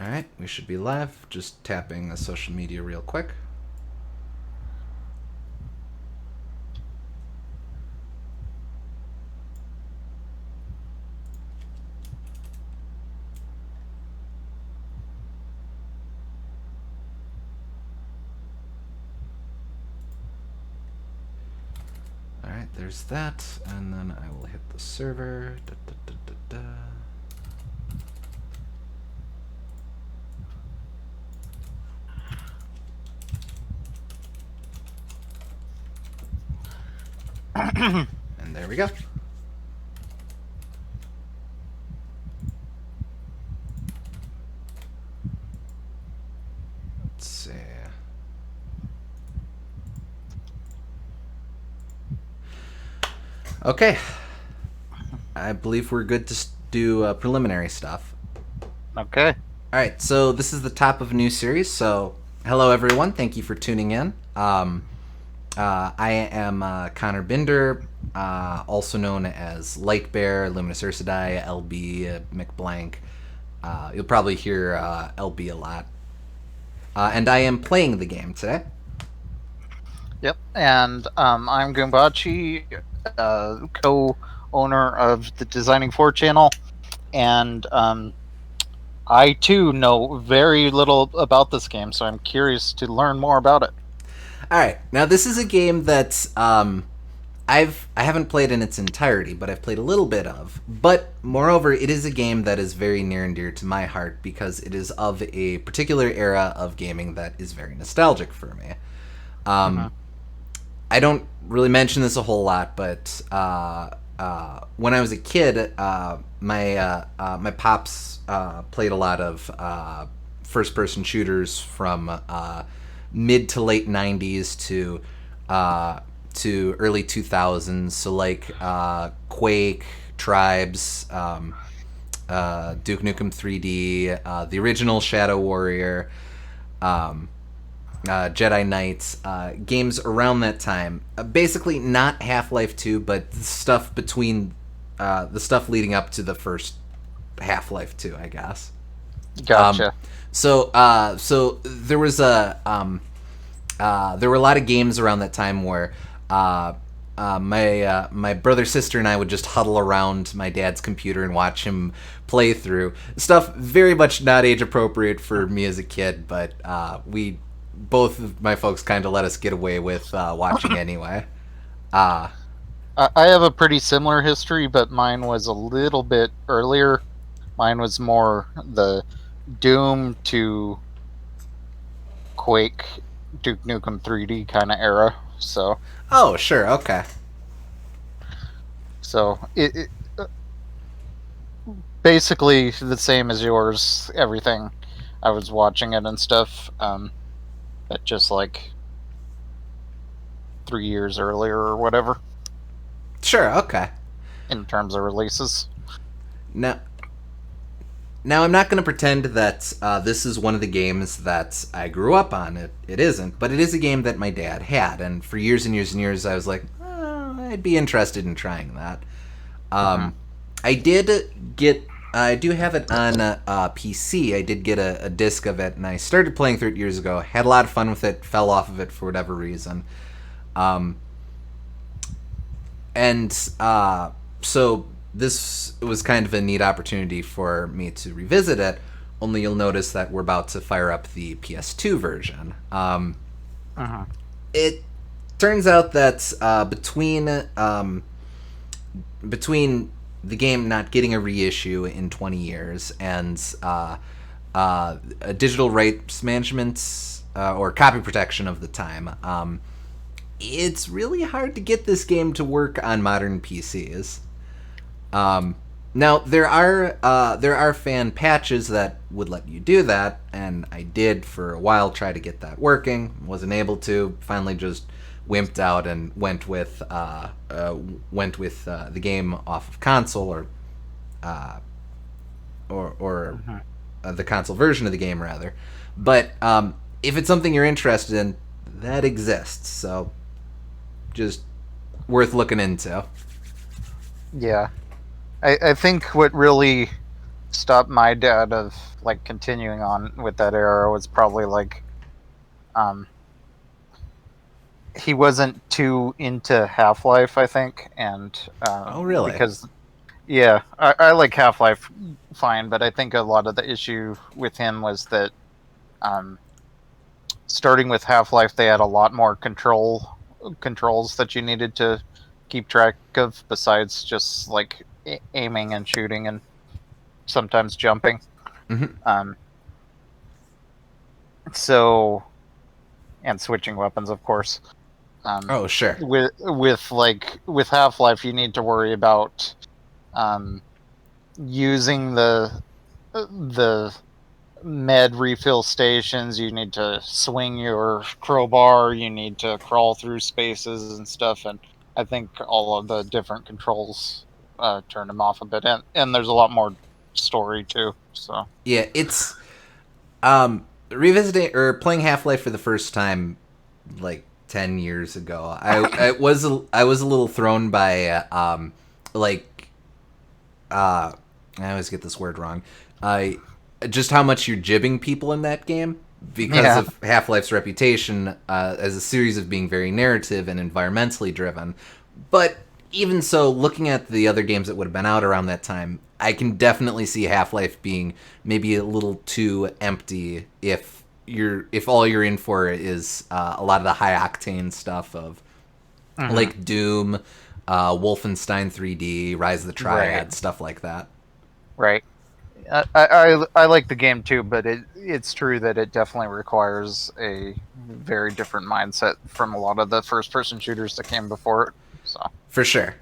Alright, we should be live. Just tapping the social media real quick. Alright, there's that. And then I will hit the server. Da, da, da, da, da. And there we go. Let's see. Okay. I believe we're good to do preliminary stuff. Okay. Alright, so this is the top of a new series. So, hello everyone. Thank you for tuning in. I am Connor Binder, also known as Lightbear, Luminous Ursidai, LB, McBlank. You'll probably hear LB a lot. And I am playing the game today. Yep. And I'm Goombachi, co-owner of the Designing 4 channel. And I, too, know very little about this game, so I'm curious to learn more about it. Alright, now this is a game that I haven't played in its entirety, but I've played a little bit of. But moreover, it is a game that is very near and dear to my heart because it is of a particular era of gaming that is very nostalgic for me. I don't really mention this a whole lot, but when I was a kid, my pops played a lot of first-person shooters from mid to late '90s to early 2000s. So like Quake, Tribes, Duke Nukem 3D, the original Shadow Warrior. Jedi Knights, games around that time. Basically, not Half-Life 2, but the stuff between, the stuff leading up to the first Half-Life 2, I guess. Gotcha. So there was there were a lot of games around that time where my brother, sister, and I would just huddle around my dad's computer and watch him play through stuff. Very much not age appropriate for me as a kid, but we both of my folks kind of let us get away with watching anyway. I have a pretty similar history, but mine was a little bit earlier. Mine was more the Doom to Quake, Duke Nukem 3D kind of era. Oh, sure, okay. So it basically the same as yours. Everything, I was watching it and stuff, but just like 3 years earlier or whatever Sure, okay. in terms of releases. Now, now I'm not going to pretend that this is one of the games that I grew up on. It isn't, but it is a game that my dad had, and for years and years and years, I was like, oh, I'd be interested in trying that. I did get, I do have it on PC. I did get a disc of it, and I started playing through it years ago. Had a lot of fun with it. Fell off of it for whatever reason. And so this was kind of a neat opportunity for me to revisit it. Only you'll notice that we're about to fire up the PS2 version. It turns out that between the game not getting a reissue in 20 years and a digital rights management or copy protection of the time, it's really hard to get this game to work on modern PCs. Now there are fan patches that would let you do that, and I did for a while try to get that working. Wasn't able to. Finally, just wimped out and went with the game off of console or the console version of the game rather. But if it's something you're interested in, that exists. So just worth looking into. Yeah, I think what really stopped my dad of like continuing on with that era was probably like um he wasn't too into Half-Life, I think, and Oh, really? because yeah, I like Half-Life fine, but I think a lot of the issue with him was that um, starting with Half-Life, they had a lot more controls that you needed to keep track of besides just like aiming and shooting and sometimes jumping. Hmm. Um, so and switching weapons, of course. Um, Oh, sure. with Half Life, you need to worry about um, using the med refill stations. You need to swing your crowbar. You need to crawl through spaces and stuff. And I think all of the different controls turned him off a bit. And there's a lot more story too. So Yeah, it's revisiting or playing Half-Life for the first time like 10 years ago. I was a little thrown by like I always get this word wrong. I just how much you're jibbing people in that game because yeah, of Half-Life's reputation as a series of being very narrative and environmentally driven. But even so, looking at the other games that would have been out around that time, I can definitely see Half-Life being maybe a little too empty if all you're in for is a lot of the high octane stuff of hmm like Doom, Wolfenstein 3D, Rise of the right, Triad, stuff like that. right. I like the game too, but it's true that it definitely requires a very different mindset from a lot of the first person shooters that came before it. So For sure.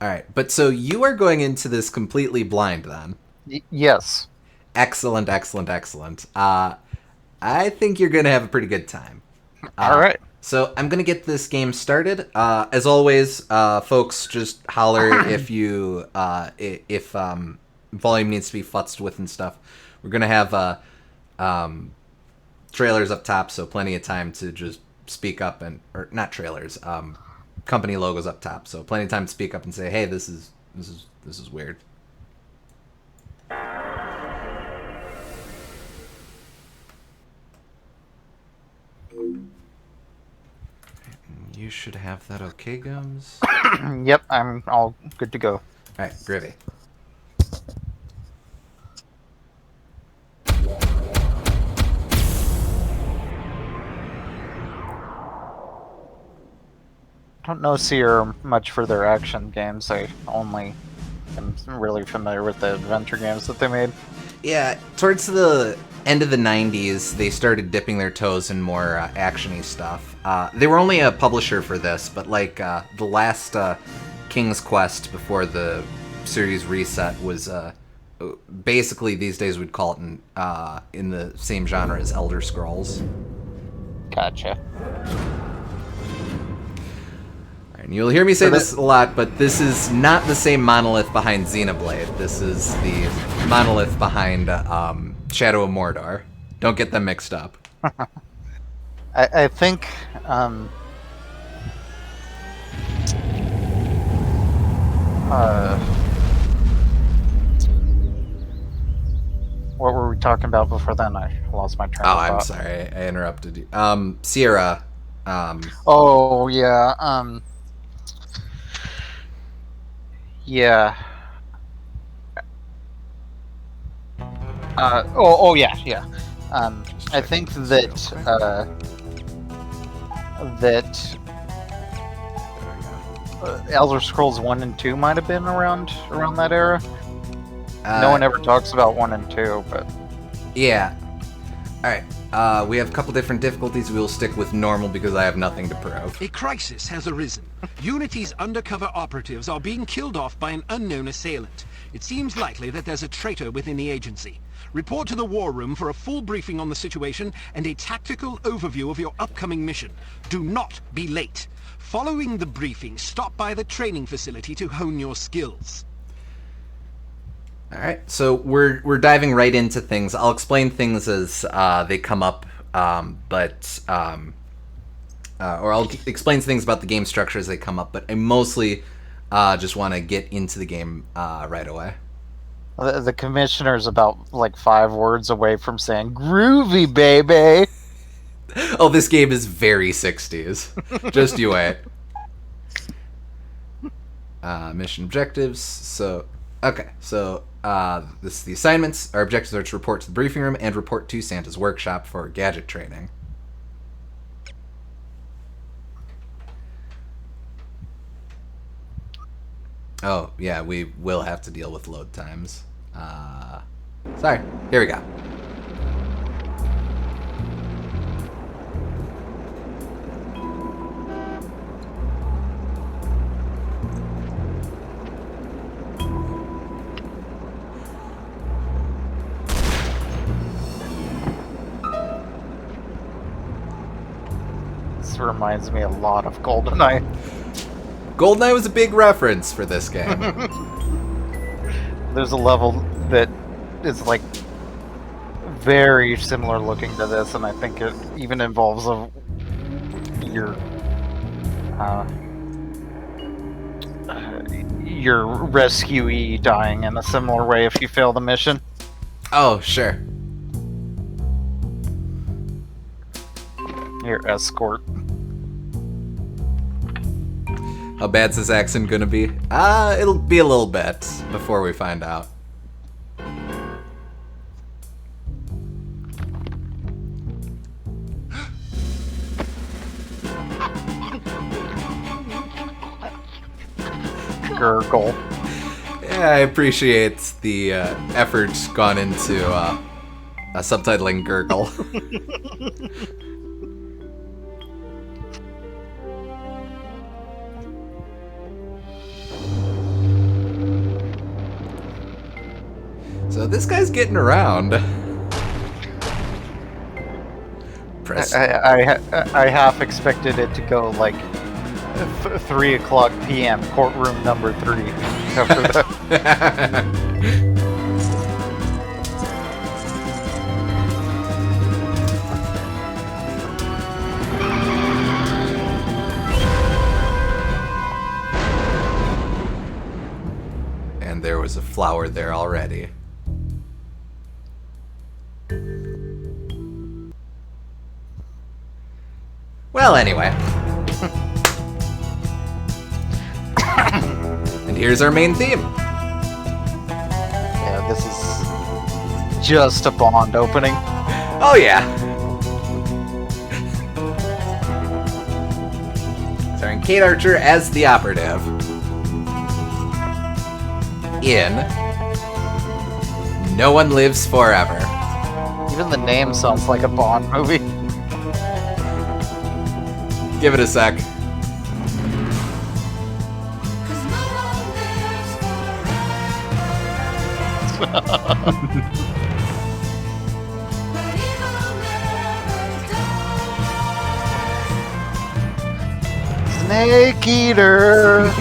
All right, but so you are going into this completely blind then. yes, Excellent, excellent, excellent. I think you're going to have a pretty good time. all Uh, right. so I'm gonna get this game started. As always, folks, just holler if you if volume needs to be futzed with and stuff. We're gonna have um, trailers up top, so plenty of time to just speak up and or not trailers, company logos up top, so plenty of time to speak up and say, hey, this is weird. You should have that okay, Gums. Yep, I'm all good to go. All right, Gravy. Don't know Seer much for their action games. I only am really familiar with the adventure games that they made. Yeah, towards the end of the 90s, they started dipping their toes in more actiony stuff. They were only a publisher for this, but like the last King's Quest before the series reset was basically these days we'd call it in the same genre as Elder Scrolls. Gotcha. And you'll hear me say For this the, a lot, but this is not the same monolith behind Xenoblade. This is the monolith behind Shadow of Mordor. Don't get them mixed up. I think uh, what were we talking about before then? I lost my train Oh, of I'm thought. sorry. I interrupted you. Sierra. Um, Oh yeah, yeah. Oh yeah, yeah. just I checking think this real that quick. that There we go. Elder Scrolls 1 and 2 might have been around that era. No Uh, one ever talks about 1 and 2, but yeah. All right. We have a couple different difficulties. We will stick with normal because I have nothing to prove. A crisis has arisen. Unity's undercover operatives are being killed off by an unknown assailant. It seems likely that there's a traitor within the agency. Report to the war room for a full briefing on the situation and a tactical overview of your upcoming mission. Do not be late. Following the briefing, stop by the training facility to hone your skills. All right, so we're diving right into things. I'll explain things as they come up, or I'll explain things about the game structure as they come up. But I mostly just want to get into the game right away. The commissioner's about like 5 words away from saying "groovy, baby." Oh, this game is very 60s. Just you wait. Mission objectives. So, okay. So, this is the assignments. Our objectives are to report to the briefing room and report to Santa's workshop for gadget training. Oh, yeah, we will have to deal with load times. Sorry. Here we go. This reminds me a lot of GoldenEye. GoldenEye was a big reference for this game. There's a level that is like very similar looking to this, and I think it even involves your rescuee dying in a similar way if you fail the mission. Oh, sure. Your escort. How bad's this accent gonna be? It'll be a little bit before we find out. Gurgle. Yeah, I appreciate the effort gone into subtitling Gurgle. So this guy's getting around. Press. I half expected it to go like 3 o'clock p.m. courtroom number 3 after that. And there was a flower there already. Well, anyway. And here's our main theme. Yeah, this is just a Bond opening. Oh, yeah. Starring Kate Archer as the operative. In No One Lives Forever. Even the name sounds like a Bond movie. Give it a sec. Snake Eater.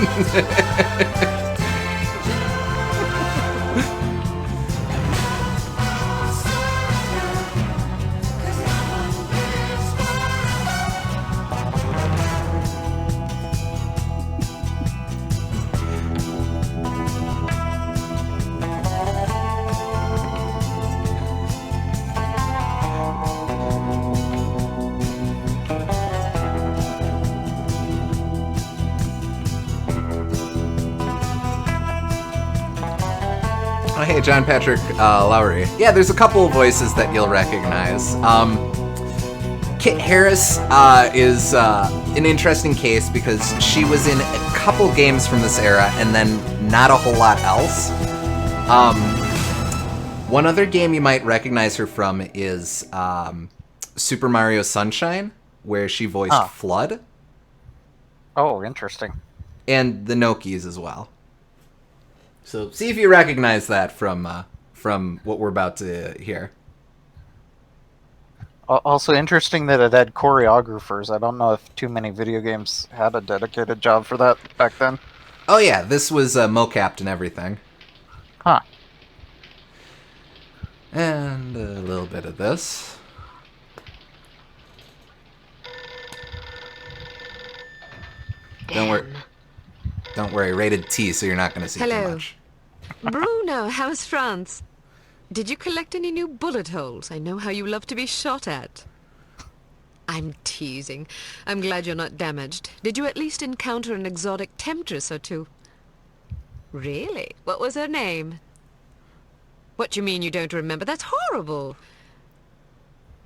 Oh, hey, John Patrick Lowry. Yeah, there's a couple of voices that you'll recognize. Kit Harris is an interesting case because she was in a couple games from this era and then not a whole lot else. One other game you might recognize her from is Super Mario Sunshine, where she voiced Flood. Oh, interesting. And the Nokis as well. So see if you recognize that from what we're about to hear. Also interesting that it had choreographers. I don't know if too many video games had a dedicated job for that back then. Oh yeah, this was mocapped and everything. Huh. And a little bit of this. Don't worry, rated T, so you're not going to see too much. Bruno no. How's France? Did you collect any new bullet holes? I know how you love to be shot at. I'm teasing. I'm glad you're not damaged. Did you at least encounter an exotic temptress or two? Really? What was her name? What do you mean you don't remember? That's horrible.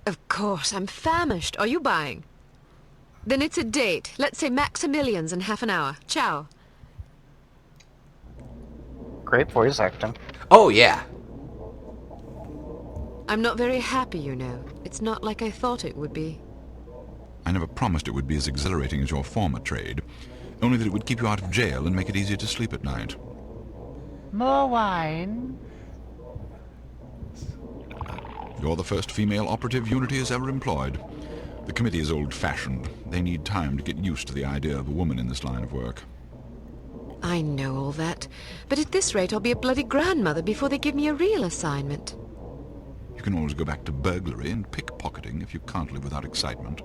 Of course, I'm famished. Are you buying? Then it's a date. Let's say Maximilian's in half an hour. Ciao. Great voice acting. Oh, yeah. I'm not very happy, you know. It's not like I thought it would be. I never promised it would be as exhilarating as your former trade, only that it would keep you out of jail and make it easier to sleep at night. More wine? You're the first female operative Unity has ever employed. The committee is old-fashioned. They need time to get used to the idea of a woman in this line of work. I know all that. But at this rate, I'll be a bloody grandmother before they give me a real assignment. You can always go back to burglary and pickpocketing if you can't live without excitement.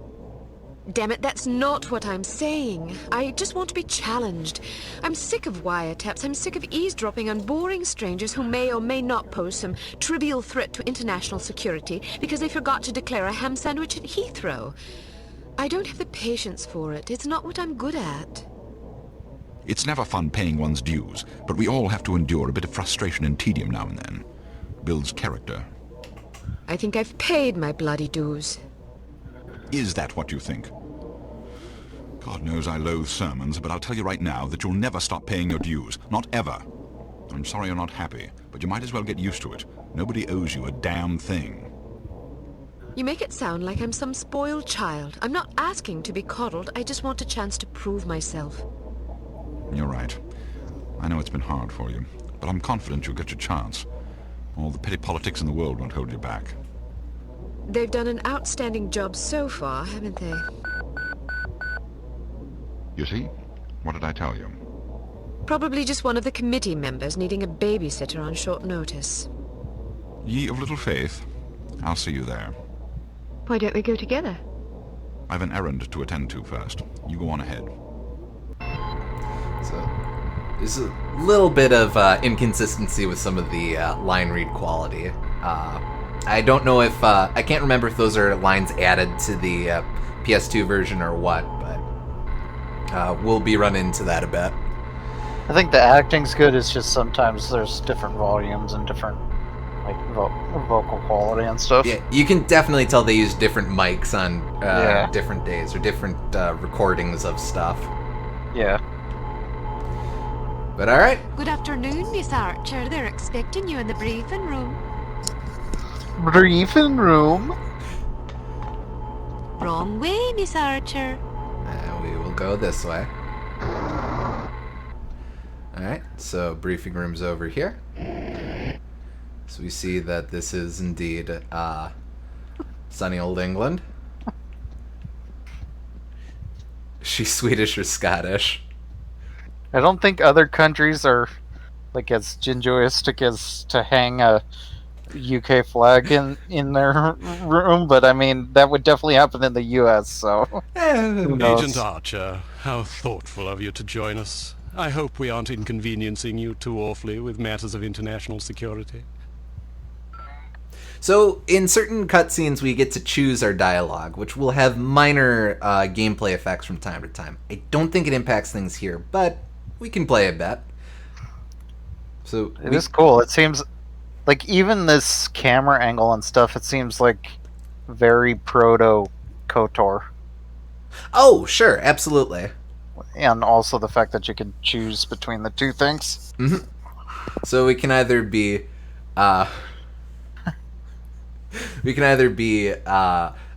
Damn it, that's not what I'm saying. I just want to be challenged. I'm sick of wiretaps. I'm sick of eavesdropping on boring strangers who may or may not pose some trivial threat to international security because they forgot to declare a ham sandwich at Heathrow. I don't have the patience for it. It's not what I'm good at. It's never fun paying one's dues, but we all have to endure a bit of frustration and tedium now and then. Builds character. I think I've paid my bloody dues. Is that what you think? God knows I loathe sermons, but I'll tell you right now that you'll never stop paying your dues. Not ever. I'm sorry you're not happy, but you might as well get used to it. Nobody owes you a damn thing. You make it sound like I'm some spoiled child. I'm not asking to be coddled. I just want a chance to prove myself. You're right. I know it's been hard for you, but I'm confident you'll get your chance. All the petty politics in the world won't hold you back. They've done an outstanding job so far, haven't they? You see? What did I tell you? Probably just one of the committee members needing a babysitter on short notice. Ye of little faith, I'll see you there. Why don't we go together? I've an errand to attend to first. You go on ahead. So there's a little bit of inconsistency with some of the line read quality. I don't know if I can't remember if those are lines added to the PS2 version or what, but we'll be running into that a bit. I think the acting's good. It's just sometimes there's different volumes and different like vocal quality and stuff. Yeah, you can definitely tell they use different mics on different days or different recordings of stuff. Yeah. But all right. Good afternoon, Miss Archer. They're expecting you in the briefing room. Briefing room? Wrong way, Miss Archer. We will go this way. Alright, so briefing room's over here. So we see that this is indeed sunny old England. She's Swedish or Scottish. I don't think other countries are like as jingoistic as to hang a UK flag in their room, but I mean that would definitely happen in the US. So, who knows? Agent Archer, how thoughtful of you to join us. I hope we aren't inconveniencing you too awfully with matters of international security. So in certain cutscenes we get to choose our dialogue, which will have minor gameplay effects from time to time. I don't think it impacts things here, but we can play a bit. So It is cool. It seems like even this camera angle and stuff, it seems like very proto KOTOR. Oh, sure, absolutely. And also the fact that you can choose between the two things. Mm-hmm. So we can either be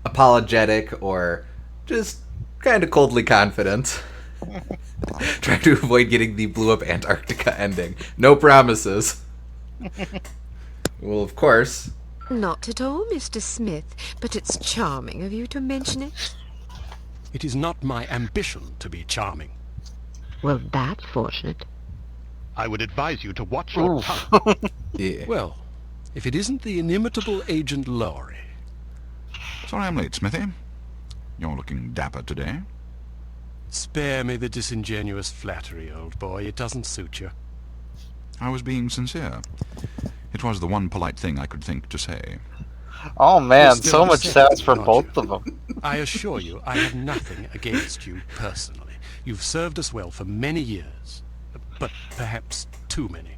apologetic or just kind of coldly confident. Trying to avoid getting the blew up Antarctica ending. No promises. Well, of course. Not at all, Mr. Smith, but it's charming of you to mention it. It is not my ambition to be charming. Well, that's fortunate. I would advise you to watch your tongue. Yeah. Well, if it isn't the inimitable Agent Lowry. Sorry I'm late, Smithy. You're looking dapper today. Spare me the disingenuous flattery, old boy. It doesn't suit you. I was being sincere. It was the one polite thing I could think to say. Oh You're man, still so much upset with sass me, for aren't both you? of them. I assure you, I have nothing against you personally. You've served us well for many years, but perhaps too many.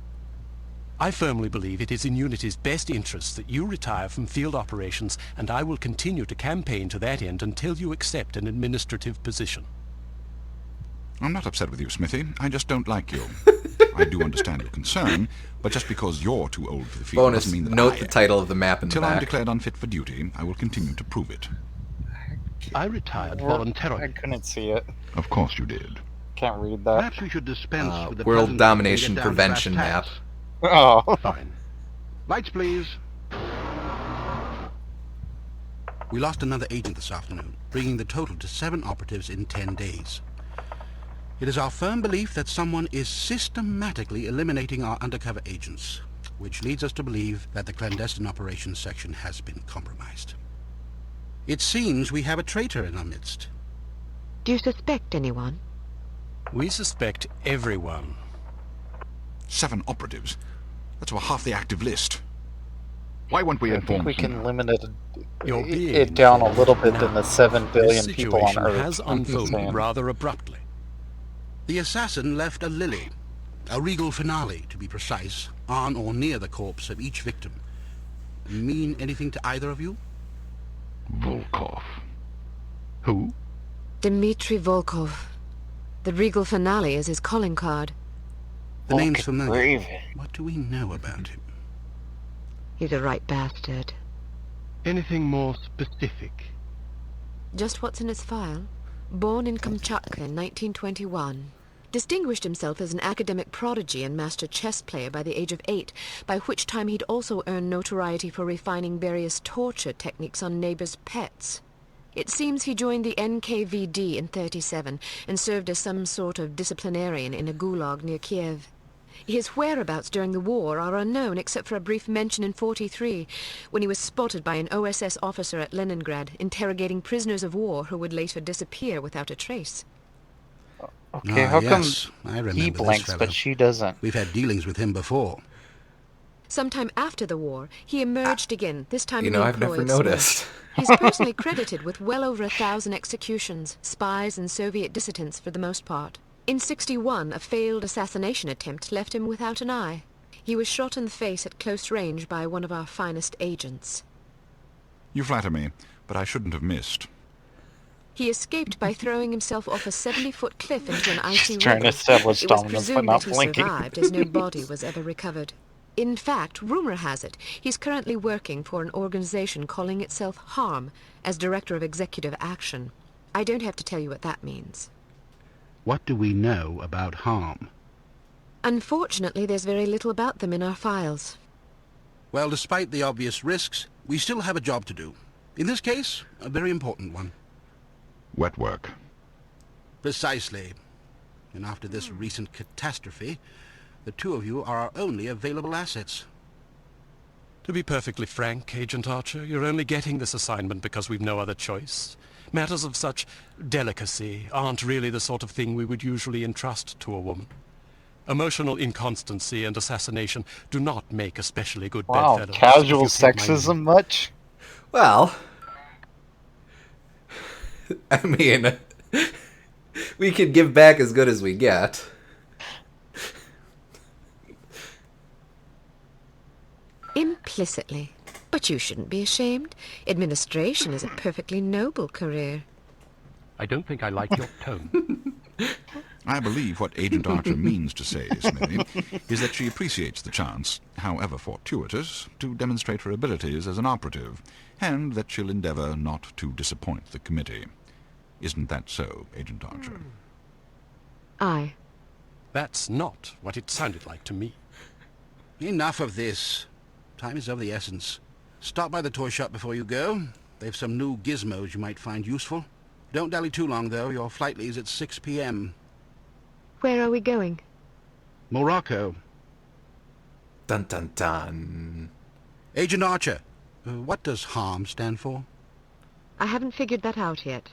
I firmly believe it is in Unity's best interests that you retire from field operations, and I will continue to campaign to that end until you accept an administrative position. I'm not upset with you, Smithy. I just don't like you. I do understand your concern, but just because you're too old for the field Bonus, doesn't mean that note I the am. title of the map in the Until I'm back. declared unfit for duty, I will continue to prove it. I retired I voluntarily. couldn't see it. Of course you did. Can't read that. Perhaps we should dispense with the World pleasantries Domination and get down to brass Prevention map. tacks. Oh. Fine. Lights, please. We lost another agent this afternoon, bringing the total to 7 operatives in 10 days. It is our firm belief that someone is systematically eliminating our undercover agents, which leads us to believe that the clandestine operations section has been compromised. It seems we have a traitor in our midst. Do you suspect anyone? We suspect everyone. 7 operatives. That's over half the active list. Why weren't we I think informed we can sooner? limit You're being it down a informed little bit now. than the 7 billion This people on situation Earth. has I'm just unfolded saying. rather abruptly. The assassin left a lily, a regal finale to be precise, on or near the corpse of each victim. Mean anything to either of you? Volkov. Who? Dmitri Volkov. The regal finale is his calling card. The name's Fucking familiar. gravy. What do we know about him? He's a right bastard. Anything more specific? Just what's in his file? Born in Kamchatka in 1921. Distinguished himself as an academic prodigy and master chess player by the age of 8, by which time he'd also earned notoriety for refining various torture techniques on neighbors' pets. It seems he joined the NKVD in 37 and served as some sort of disciplinarian in a gulag near Kiev. His whereabouts during the war are unknown except for a brief mention in 43, when he was spotted by an OSS officer at Leningrad interrogating prisoners of war who would later disappear without a trace. Okay, how yes, I come remember he this blanks fellow. but she doesn't? We've had dealings with him before. Sometime after the war, he emerged again, this time You in know, the I've employ never of Smith. noticed. He's personally credited with well over 1,000 executions, spies and Soviet dissidents for the most part. In 61, a failed assassination attempt left him without an eye. He was shot in the face at close range by one of our finest agents. You flatter me, but I shouldn't have missed. He escaped by throwing himself off a 70-foot cliff into an icy She's trying to river. establish It was dominance but presumed not that he blinking. survived, as no body was ever recovered. In fact, rumor has it, he's currently working for an organization calling itself HARM as Director of Executive Action. I don't have to tell you what that means. What do we know about harm? Unfortunately, there's very little about them in our files. Well, despite the obvious risks, we still have a job to do. In this case, a very important one. Wet work. Precisely. And after this recent catastrophe, the two of you are our only available assets. To be perfectly frank, Agent Archer, you're only getting this assignment because we've no other choice. Matters of such delicacy aren't really the sort of thing we would usually entrust to a woman. Emotional inconstancy and assassination do not make especially good Wow, bedfellows. casual if you take my sexism meaning. much? Well, I mean, we could give back as good as we get. Implicitly. But you shouldn't be ashamed. Administration is a perfectly noble career. I don't think I like your tone. I believe what Agent Archer means to say, Smithy, is that she appreciates the chance, however fortuitous, to demonstrate her abilities as an operative, and that she'll endeavor not to disappoint the committee. Isn't that so, Agent Archer? Aye. That's not what it sounded like to me. Enough of this. Time is of the essence. Stop by the toy shop before you go. They've some new gizmos you might find useful. Don't dally too long, though. Your flight leaves at 6 p.m. Where are we going? Morocco. Dun dun dun. Agent Archer, what does HARM stand for? I haven't figured that out yet.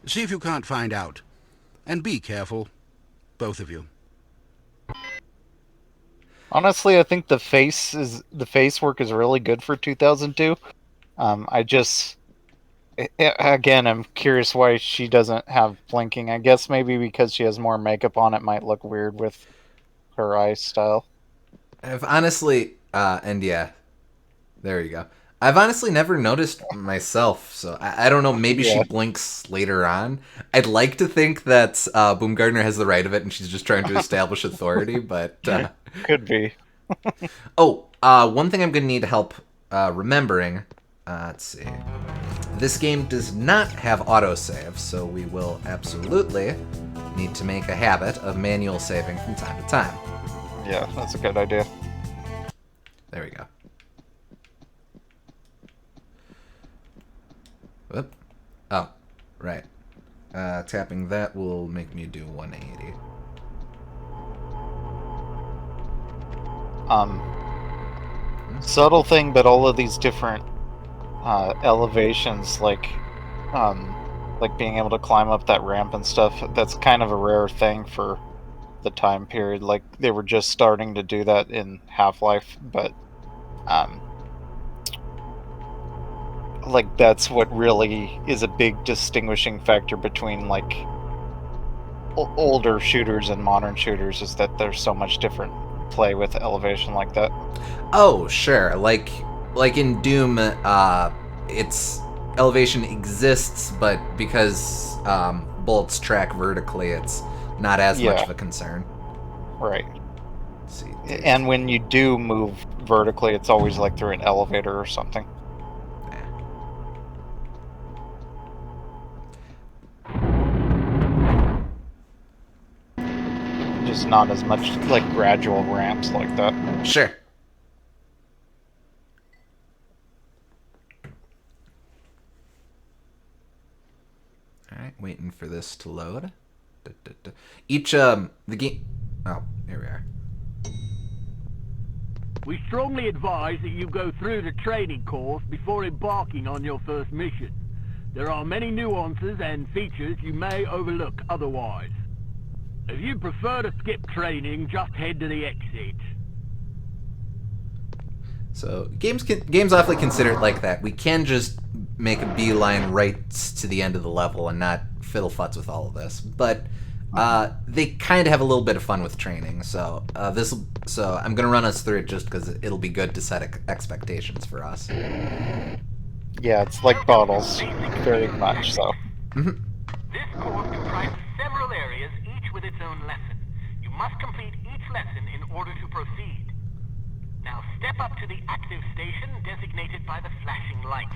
See if you can't find out. And be careful. Both of you. Honestly, I think the face work is really good for 2002. Again, I'm curious why she doesn't have blinking. I guess maybe because she has more makeup on, it might look weird with her eye style. I've honestly, and yeah, there you go. I've honestly never noticed myself, so I don't know. Maybe she Yeah. blinks later on. I'd like to think that Boomgardner has the right of it, and she's just trying to establish authority. But Could be. one thing I'm gonna need help remembering. Let's see. This game does not have autosave, so we will absolutely need to make a habit of manual saving from time to time. Yeah, that's a good idea. There we go. Whoop. Oh, right. Tapping that will make me do 180. Subtle thing, but all of these different elevations, like being able to climb up that ramp and stuff, that's kind of a rare thing for the time period. Like, they were just starting to do that in Half-Life, but like, that's what really is a big distinguishing factor between, like, older shooters and modern shooters, is that there's so much different play with elevation like that. Oh, sure. Like in Doom, its elevation exists, but because bullets track vertically, it's not as much of a concern. Right. Let's see. And when you do move vertically, it's always like through an elevator or something. Just not as much like gradual ramps like that. Sure. Alright, waiting for this to load. Each, the game... Oh, here we are. We strongly advise that you go through the training course before embarking on your first mission. There are many nuances and features you may overlook otherwise. If you prefer to skip training, just head to the exit. So, games awfully consider it like that. We can just make a beeline right to the end of the level and not fiddle futz with all of this. But they kind of have a little bit of fun with training. So I'm gonna run us through it just because it'll be good to set expectations for us. Yeah, it's like bottles, very much so. Mm-hmm. This course comprises several areas, each with its own lesson. You must complete each lesson in order to proceed. Now step up to the active station designated by the flashing light.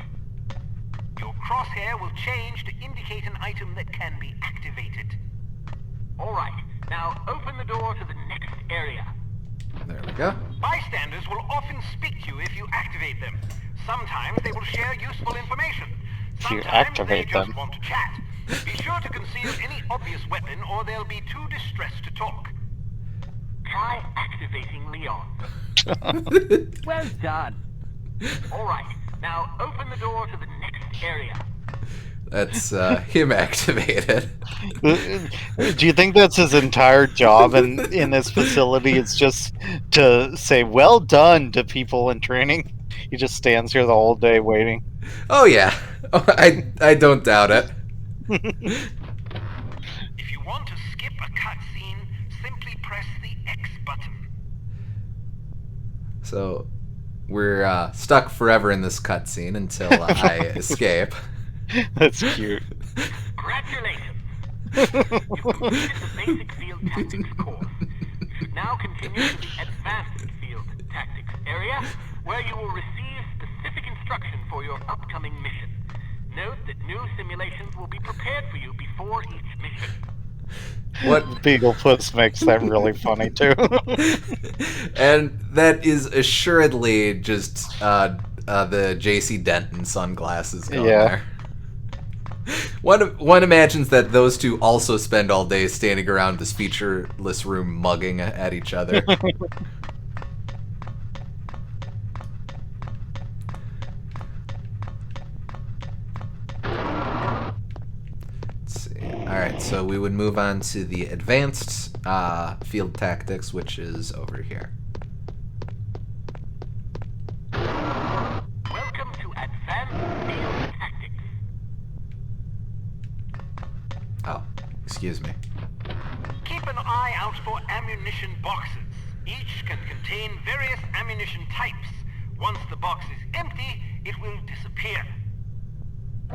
Your crosshair will change to indicate an item that can be activated. Alright, now open the door to the next area. There we go. Bystanders will often speak to you if you activate them. Sometimes they will share useful information. Sometimes they just want to chat. Be sure to conceal any obvious weapon or they'll be too distressed to talk. Try activating Leon. Well done. Alright, now open the door to the next area. That's him activated. Do you think that's his entire job in this facility? It's just to say well done to people in training? He just stands here the whole day waiting. Oh yeah, I don't doubt it. If you want to skip a cutscene, simply press the X button. So we're stuck forever in this cutscene until I escape. That's cute. Congratulations! You completed the basic field tactics course. You should now continue to the advanced field tactics area, where you will receive specific instruction for your upcoming mission. Note that new simulations will be prepared for you before each mission. What Beaglepuss makes that really funny too. And that is assuredly just the J.C. Denton sunglasses going there. One imagines that those two also spend all day standing around this featureless room mugging at each other. Let's see. Alright, so we would move on to the advanced field tactics, which is over here. Excuse me. Keep an eye out for ammunition boxes. Each can contain various ammunition types. Once the box is empty, it will disappear.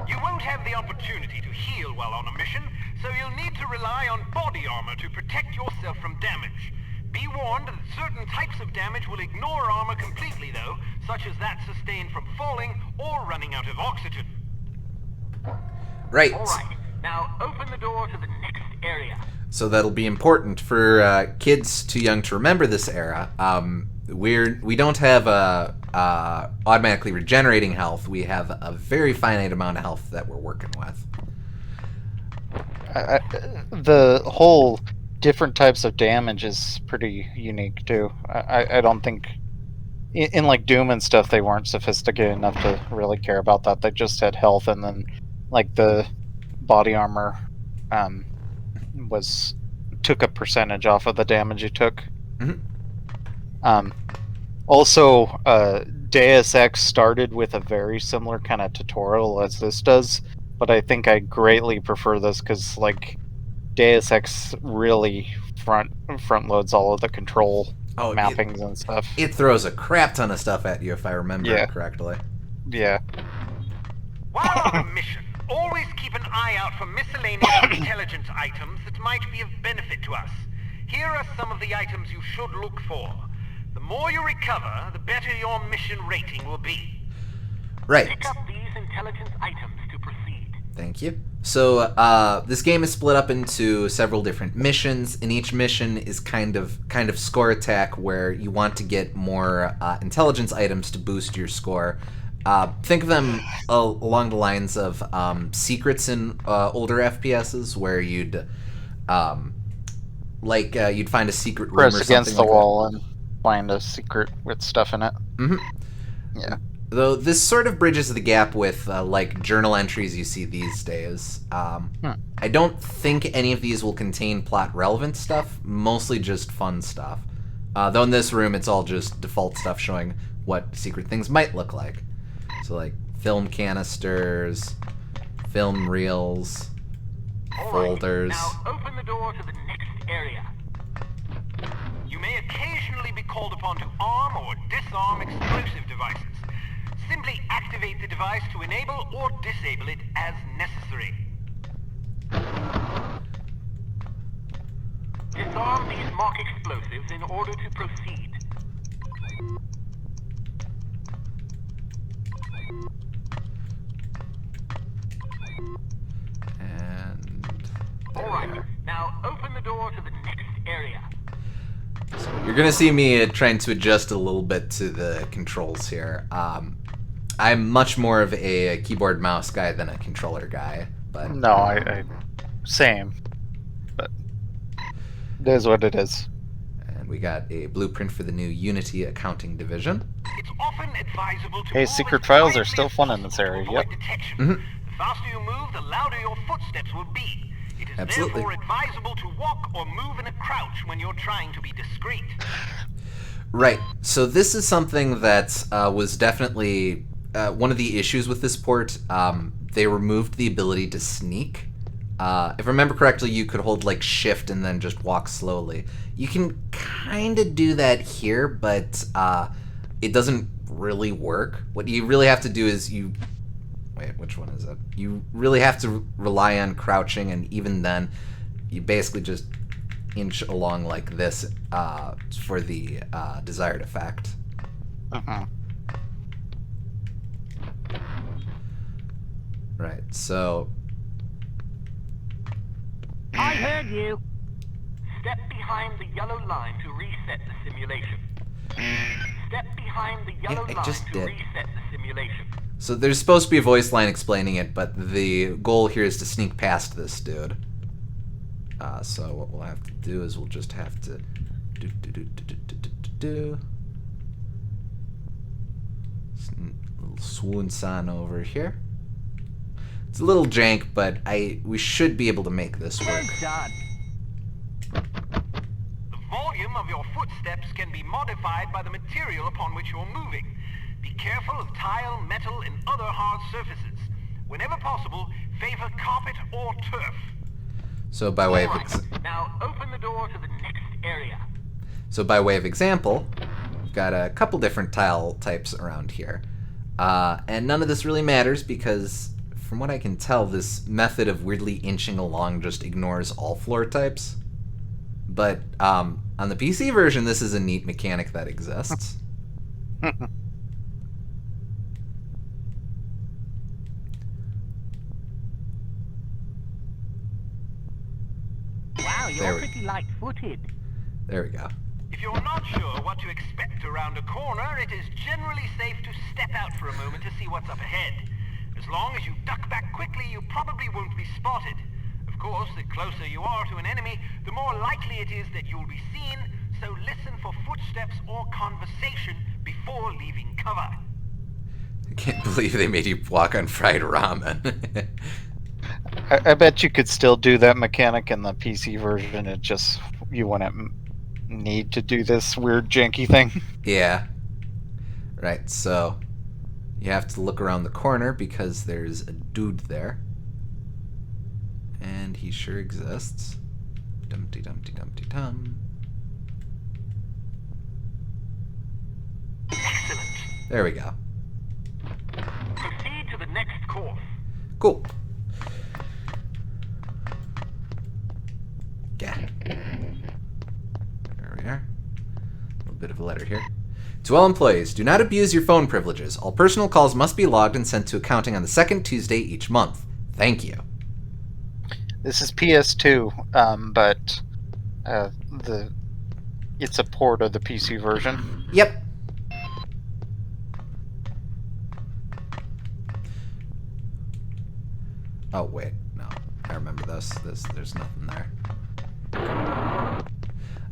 You won't have the opportunity to heal while on a mission, so you'll need to rely on body armor to protect yourself from damage. Be warned that certain types of damage will ignore armor completely, though, such as that sustained from falling or running out of oxygen. Right. Alright, now open the door to the next area. So that'll be important for kids too young to remember this era. We don't have automatically regenerating health. We have a very finite amount of health that we're working with. The whole different types of damage is pretty unique too. I don't think in like Doom and stuff they weren't sophisticated enough to really care about that. They just had health, and then like the body armor took a percentage off of the damage you took. Mm-hmm. Also, Deus Ex started with a very similar kind of tutorial as this does, but I think I greatly prefer this because like Deus Ex really front loads all of the control mappings and stuff. It throws a crap ton of stuff at you if I remember correctly. Yeah. While on a mission, always keep an eye out for miscellaneous intelligence items that might be of benefit to us. Here are some of the items you should look for. The more you recover, the better your mission rating will be. Right. Pick up these intelligence items to proceed. Thank you. So this game is split up into several different missions, and each mission is kind of score attack, where you want to get more intelligence items to boost your score. Think of them along the lines of secrets in older FPSs, where you'd you'd find a secret room or press something against the like wall that. and find a secret with stuff in it. Mm-hmm. Yeah. Though this sort of bridges the gap with like journal entries you see these days. I don't think any of these will contain plot relevant stuff, mostly just fun stuff. Though in this room it's all just default stuff showing what secret things might look like. So like film canisters, film reels, folders. Now open the door to the next area. You may occasionally be called upon to arm or disarm explosive devices. Simply activate the device to enable or disable it as necessary. Disarm these mock explosives in order to proceed. And Alright, now open the door to the next area. so you're gonna see me trying to adjust a little bit to the controls here. I'm much more of a keyboard mouse guy than a controller guy, but No, I same. But it is what it is. and we got a blueprint for the new Unity accounting division. It's often advisable to Hey, move secret as files are quietly still as fun in this possible area, to yep. avoid detection. Mhm. The faster you move, the louder your footsteps will be. It is Absolutely. therefore advisable to walk or move in a crouch when you're trying to be discreet. Right. So this is something that was definitely one of the issues with this port. They removed the ability to sneak. If I remember correctly, you could hold like shift and then just walk slowly. You can kind of do that here, but it doesn't really work. What you really have to do is wait, which one is it? You really have to rely on crouching, and even then, you basically just inch along like this for the desired effect. Right, so I heard you. Step behind the yellow line to reset the simulation. Step behind the yellow I line just to did. reset the simulation. So there's supposed to be a voice line explaining it, but the goal here is to sneak past this dude. So what we'll have to do is we'll just have to do. Little swoon san over here. It's a little jank, but we should be able to make this work. Done. The volume of your footsteps can be modified by the material upon which you're moving. Be careful of tile, metal, and other hard surfaces. Whenever possible, favor carpet or turf. So by way of Now open the door to the next area. So by way of example, we've got a couple different tile types around here. And none of this really matters because, from what I can tell, this method of weirdly inching along just ignores all floor types. But on the PC version, this is a neat mechanic that exists. Wow, you're pretty light-footed. There we go. If you're not sure what to expect around a corner, it is generally safe to step out for a moment to see what's up ahead. As long as you duck back quickly, you probably won't be spotted. Of course, the closer you are to an enemy, the more likely it is that you'll be seen, so listen for footsteps or conversation before leaving cover. I can't believe they made you walk on fried ramen. I bet you could still do that mechanic in the PC version. It just, you wouldn't need to do this weird janky thing. Yeah. Right, so you have to look around the corner because there's a dude there. And he sure exists. Dumpty dumpty dumpty dum. Excellent. There we go. Proceed to the next course. Cool. Yeah. There we are. A little bit of a letter here. To all employees, do not abuse your phone privileges. All personal calls must be logged and sent to accounting on the second Tuesday each month. Thank you. This is PS2, but it's a port of the PC version. Yep. Oh wait, no. I remember this. There's nothing there.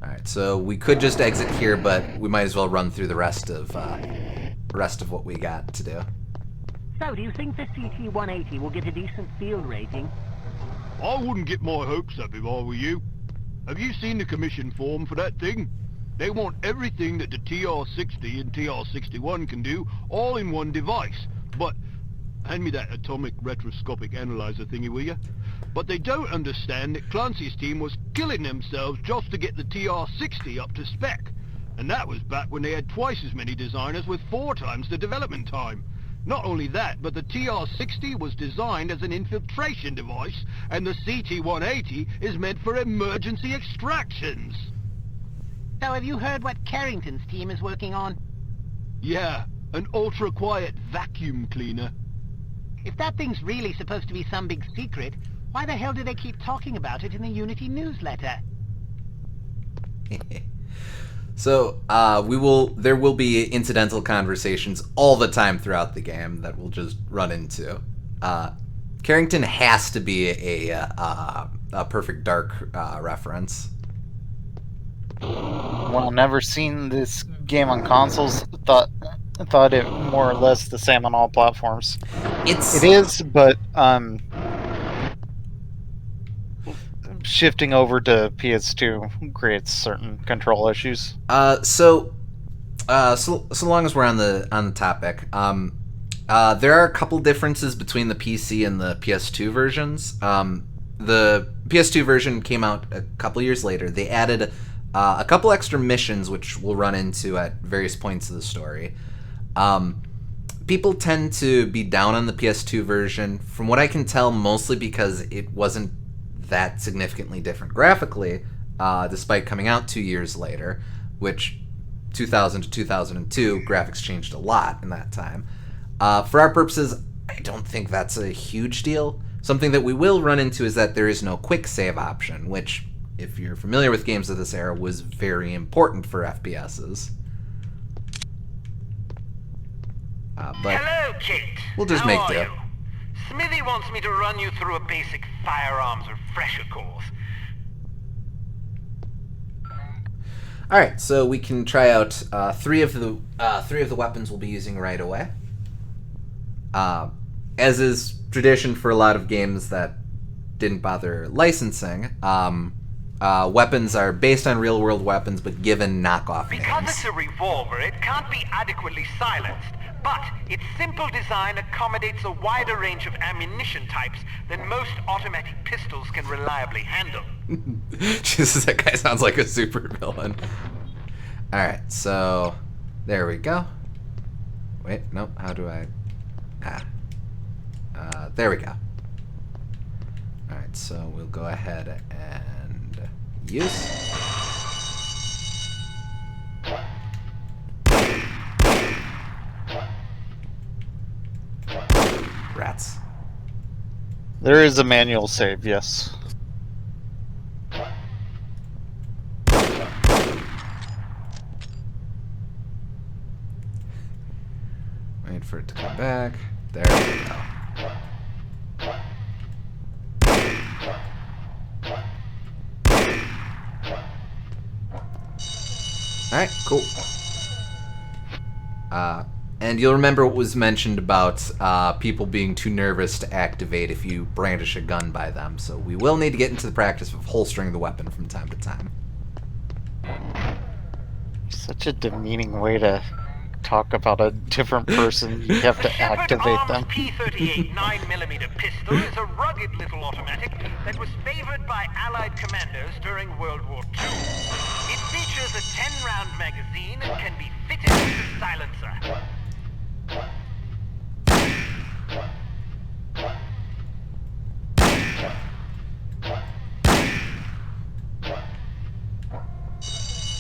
Alright, so we could just exit here, but we might as well run through the rest of what we got to do. So, do you think the CT-180 will get a decent field rating? I wouldn't get my hopes up if I were you. Have you seen the commission form for that thing? They want everything that the TR-60 and TR-61 can do, all in one device. But, hand me that atomic retroscopic analyzer thingy, will you? But they don't understand that Clancy's team was killing themselves just to get the TR-60 up to spec. And that was back when they had twice as many designers with 4 times the development time. Not only that, but the TR-60 was designed as an infiltration device, and the CT-180 is meant for emergency extractions. So have you heard what Carrington's team is working on? Yeah, an ultra-quiet vacuum cleaner. If that thing's really supposed to be some big secret, why the hell do they keep talking about it in the Unity newsletter? So, there will be incidental conversations all the time throughout the game that we'll just run into. Carrington has to be a Perfect Dark reference. Well, never seen this game on consoles. Thought it more or less the same on all platforms. It is, but shifting over to PS2 creates certain control issues. So long as we're on the topic, there are a couple differences between the PC and the PS2 versions. The PS2 version came out a couple years later. They added a couple extra missions, which we'll run into at various points of the story. People tend to be down on the PS2 version, from what I can tell, mostly because it wasn't that significantly different graphically, despite coming out 2 years later, which 2000 to 2002, graphics changed a lot in that time. For our purposes, I don't think that's a huge deal. Something that we will run into is that there is no quick save option, which, if you're familiar with games of this era, was very important for FPSs. But hello, Kate. We'll just How make are do. you? Smithy wants me to run you through a basic firearms refresher course. All right, so we can try out three of the weapons we'll be using right away. As is tradition for a lot of games that didn't bother licensing, weapons are based on real-world weapons but given knockoff names. Because it's a revolver, it can't be adequately silenced. but its simple design accommodates a wider range of ammunition types than most automatic pistols can reliably handle. Jesus, that guy sounds like a super villain. Alright, so there we go. Wait, nope, how do I... there we go. Alright, so we'll go ahead and use. Rats. There is a manual save, yes. Wait for it to come back. There we go. Alright, cool. And you'll remember what was mentioned about people being too nervous to activate if you brandish a gun by them, so we will need to get into the practice of holstering the weapon from time to time. Such a demeaning way to talk about a different person. You have to activate them. P-38 9mm pistol is a rugged little automatic that was favored by Allied commandos during World War II. It features a 10-round magazine and can be fitted with a silencer.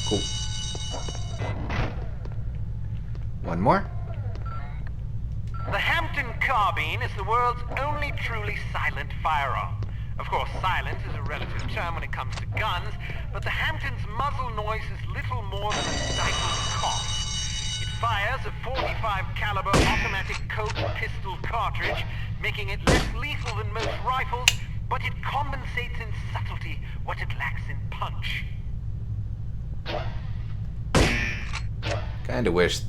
Cool. One more. The Hampton carbine is the world's only truly silent firearm. Of course, silence is a relative term when it comes to guns, but the Hampton's muzzle noise is little more than a stifled cough. It fires a .45 caliber automatic Colt pistol cartridge, making it less lethal than most rifles, but it compensates in subtlety what it lacks in punch. Kinda wish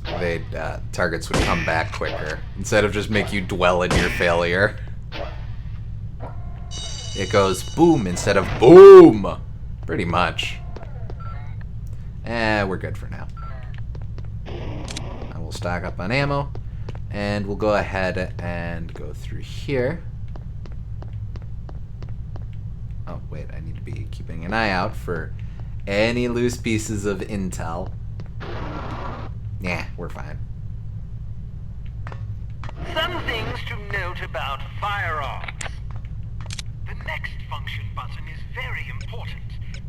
targets would come back quicker, instead of just make you dwell in your failure. It goes boom instead of boom! Pretty much. We're good for now. I will stock up on ammo, and we'll go ahead and go through here. Oh, wait, I need to be keeping an eye out for any loose pieces of intel. Nah, we're fine. Some things to note about firearms. The next function button is very important.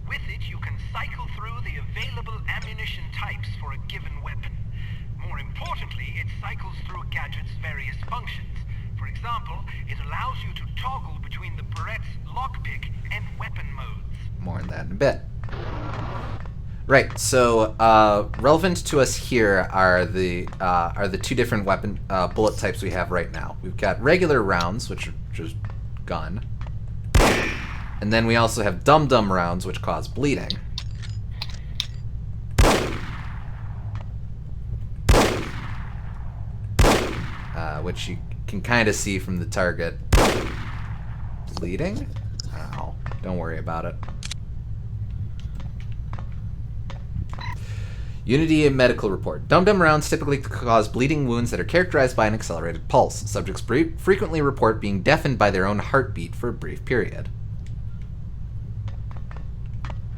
With it, you can cycle through the available ammunition types for a given weapon. More importantly, it cycles through a gadget's various functions. For example, it allows you to toggle between the Barrett's lockpick and weapon modes. More on that in a bit. Right, so relevant to us here are the two different weapon bullet types we have right now. We've got regular rounds, which are just gun, and then we also have dum-dum rounds, which cause bleeding. Which you can kind of see from the target. Bleeding? Ow. Don't worry about it. Unity and medical report. Dum-dum rounds typically cause bleeding wounds that are characterized by an accelerated pulse. Subjects frequently report being deafened by their own heartbeat for a brief period.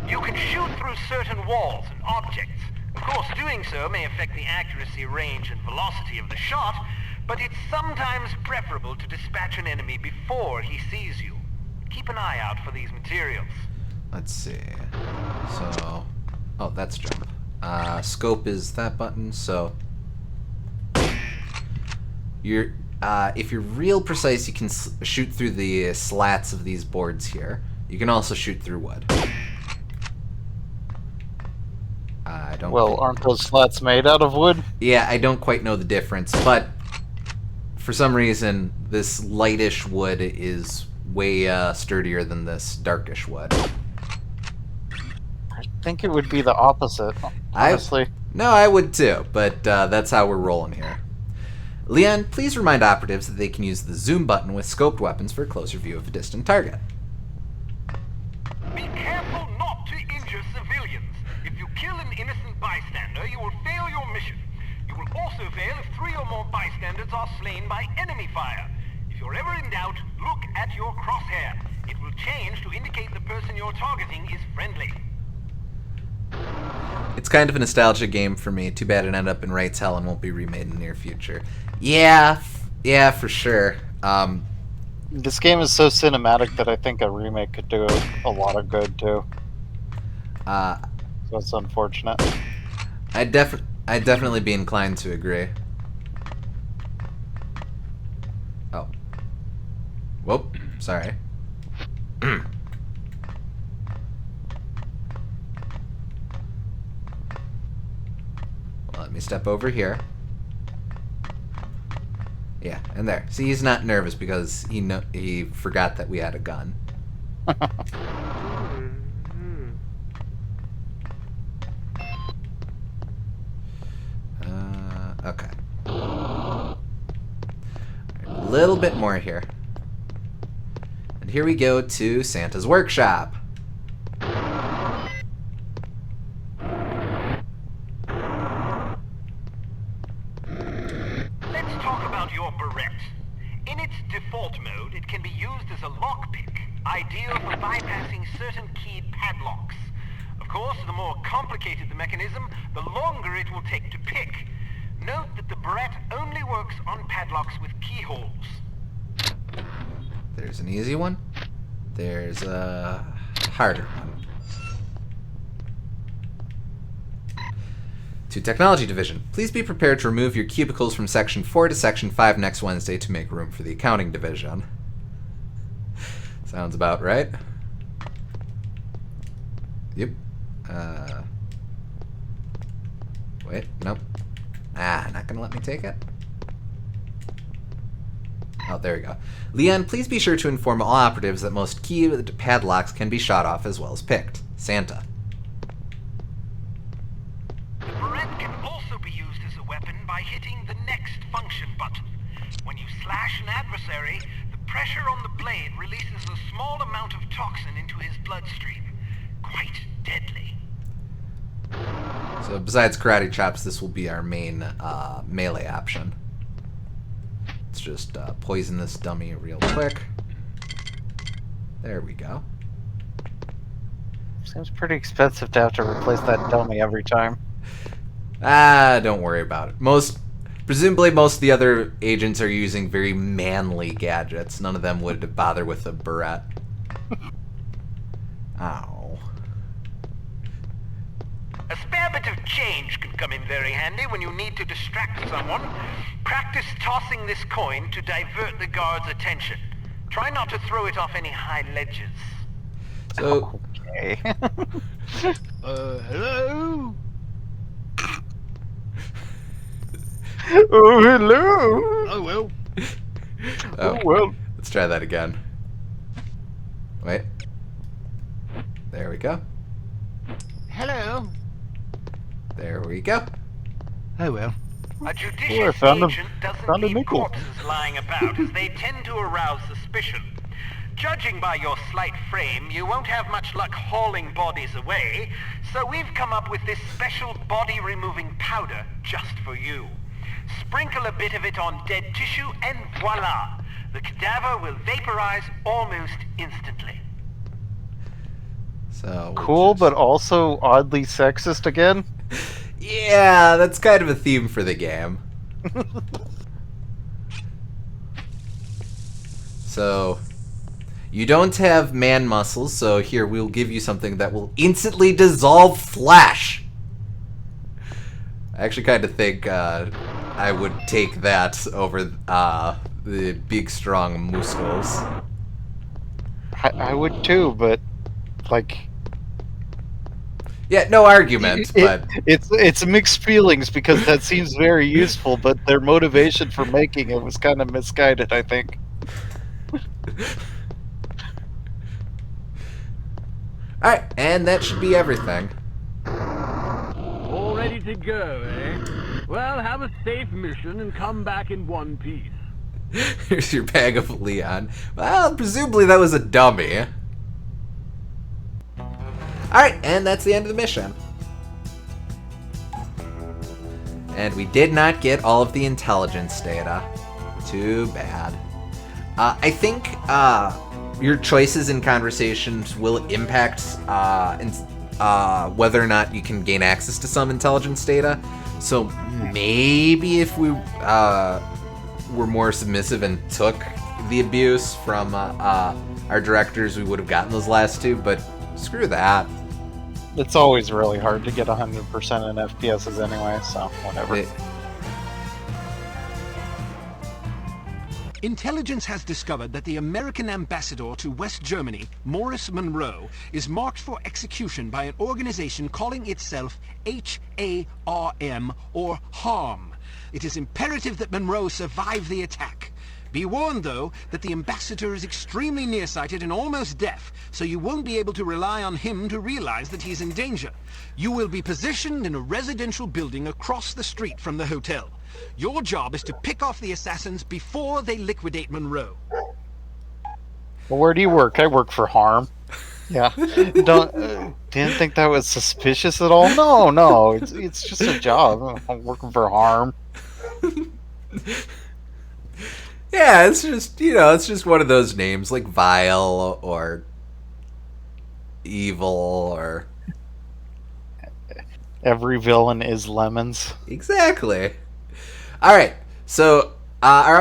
You can shoot through certain walls and objects. Of course, doing so may affect the accuracy, range, and velocity of the shot, but it's sometimes preferable to dispatch an enemy before he sees you. Keep an eye out for these materials. Let's see. So, oh, that's jump. Scope is that button, so you're if you're real precise, you can shoot through the slats of these boards here. You can also shoot through wood. I don't. Well, aren't those slats made out of wood? Yeah, I don't quite know the difference, but for some reason, this lightish wood is way sturdier than this darkish wood. I think it would be the opposite, honestly. No, I would too, but that's how we're rolling here. Leon, please remind operatives that they can use the zoom button with scoped weapons for a closer view of a distant target. Be careful not to injure civilians. If you kill an innocent bystander, you will fail your mission. You will also fail if 3 or more bystanders defenders are slain by enemy fire. If you're ever in doubt, look at your crosshair. It will change to indicate the person you're targeting is friendly. It's kind of a nostalgia game for me. Too bad it ended up in Wright's Hell and won't be remade in the near future. Yeah, for sure. This game is so cinematic that I think a remake could do a lot of good too. So it's unfortunate. I'd definitely be inclined to agree. Oh. Whoop. Sorry. Well, let me step over here. Yeah, and there. See, he's not nervous because he forgot that we had a gun. Okay. A little bit more here. And here we go to Santa's workshop. Let's talk about your barrette. In its default mode, it can be used as a lockpick, ideal for bypassing certain keyed padlocks. Of course, the more complicated the mechanism, the longer it will take to pick. Note that the barrette only works on padlocks with keyholes. There's an easy one. There's a harder one. To Technology Division. Please be prepared to remove your cubicles from Section 4 to Section 5 next Wednesday to make room for the Accounting Division. Sounds about right. Yep. Wait, nope. Not gonna let me take it? Oh, there we go. Leon, please be sure to inform all operatives that most keyed padlocks can be shot off as well as picked. Santa. The barrette can also be used as a weapon by hitting the next function button. When you slash an adversary, the pressure on the blade releases a small amount of toxin into his bloodstream. Quite deadly. So besides karate chops, this will be our main melee option. Let's just poison this dummy real quick. There we go. Seems pretty expensive to have to replace that dummy every time. Don't worry about it. Presumably most of the other agents are using very manly gadgets. None of them would bother with a barrette. Ow. A spare bit of change can come in very handy when you need to distract someone. Practice tossing this coin to divert the guard's attention. Try not to throw it off any high ledges. So, Okay. Hello? Oh, hello. Oh, well. oh, well. Let's try that again. Wait. There we go. Hello? There we go. Oh, well. A judicious found agent doesn't a leave nickel. corpses lying about, as they tend to arouse suspicion. Judging by your slight frame, you won't have much luck hauling bodies away, so we've come up with this special body-removing powder just for you. Sprinkle a bit of it on dead tissue, and voila! The cadaver will vaporize almost instantly. So Cool, but also oddly sexist again. yeah, that's kind of a theme for the game. So you don't have man muscles, so here we'll give you something that will instantly dissolve flesh. I actually kind of think I would take that over the big, strong muscles. I would too, but like Yeah, no argument, but it's mixed feelings because that seems very useful, but their motivation for making it was kind of misguided, I think. Alright, and that should be everything. All ready to go, eh? Well, have a safe mission and come back in one piece. Here's your bag of Leon. Well, presumably that was a dummy. Alright, and that's the end of the mission. And we did not get all of the intelligence data. Too bad. I think your choices in conversations will impact whether or not you can gain access to some intelligence data. So maybe if we were more submissive and took the abuse from our directors, we would have gotten those last two, but screw that. It's always really hard to get 100% in FPSs anyway, so whatever. Intelligence has discovered that the American ambassador to West Germany, Morris Monroe, is marked for execution by an organization calling itself HARM, or HARM. It is imperative that Monroe survive the attack. Be warned, though, that the ambassador is extremely nearsighted and almost deaf, so you won't be able to rely on him to realize that he's in danger. You will be positioned in a residential building across the street from the hotel. Your job is to pick off the assassins before they liquidate Monroe. Well, where do you work? I work for Harm. Yeah. Didn't think that was suspicious at all? No. It's just a job. I'm working for Harm. Yeah, it's just, it's just one of those names, like Vile or Evil or... Every villain is Lemons. Exactly. All right, so our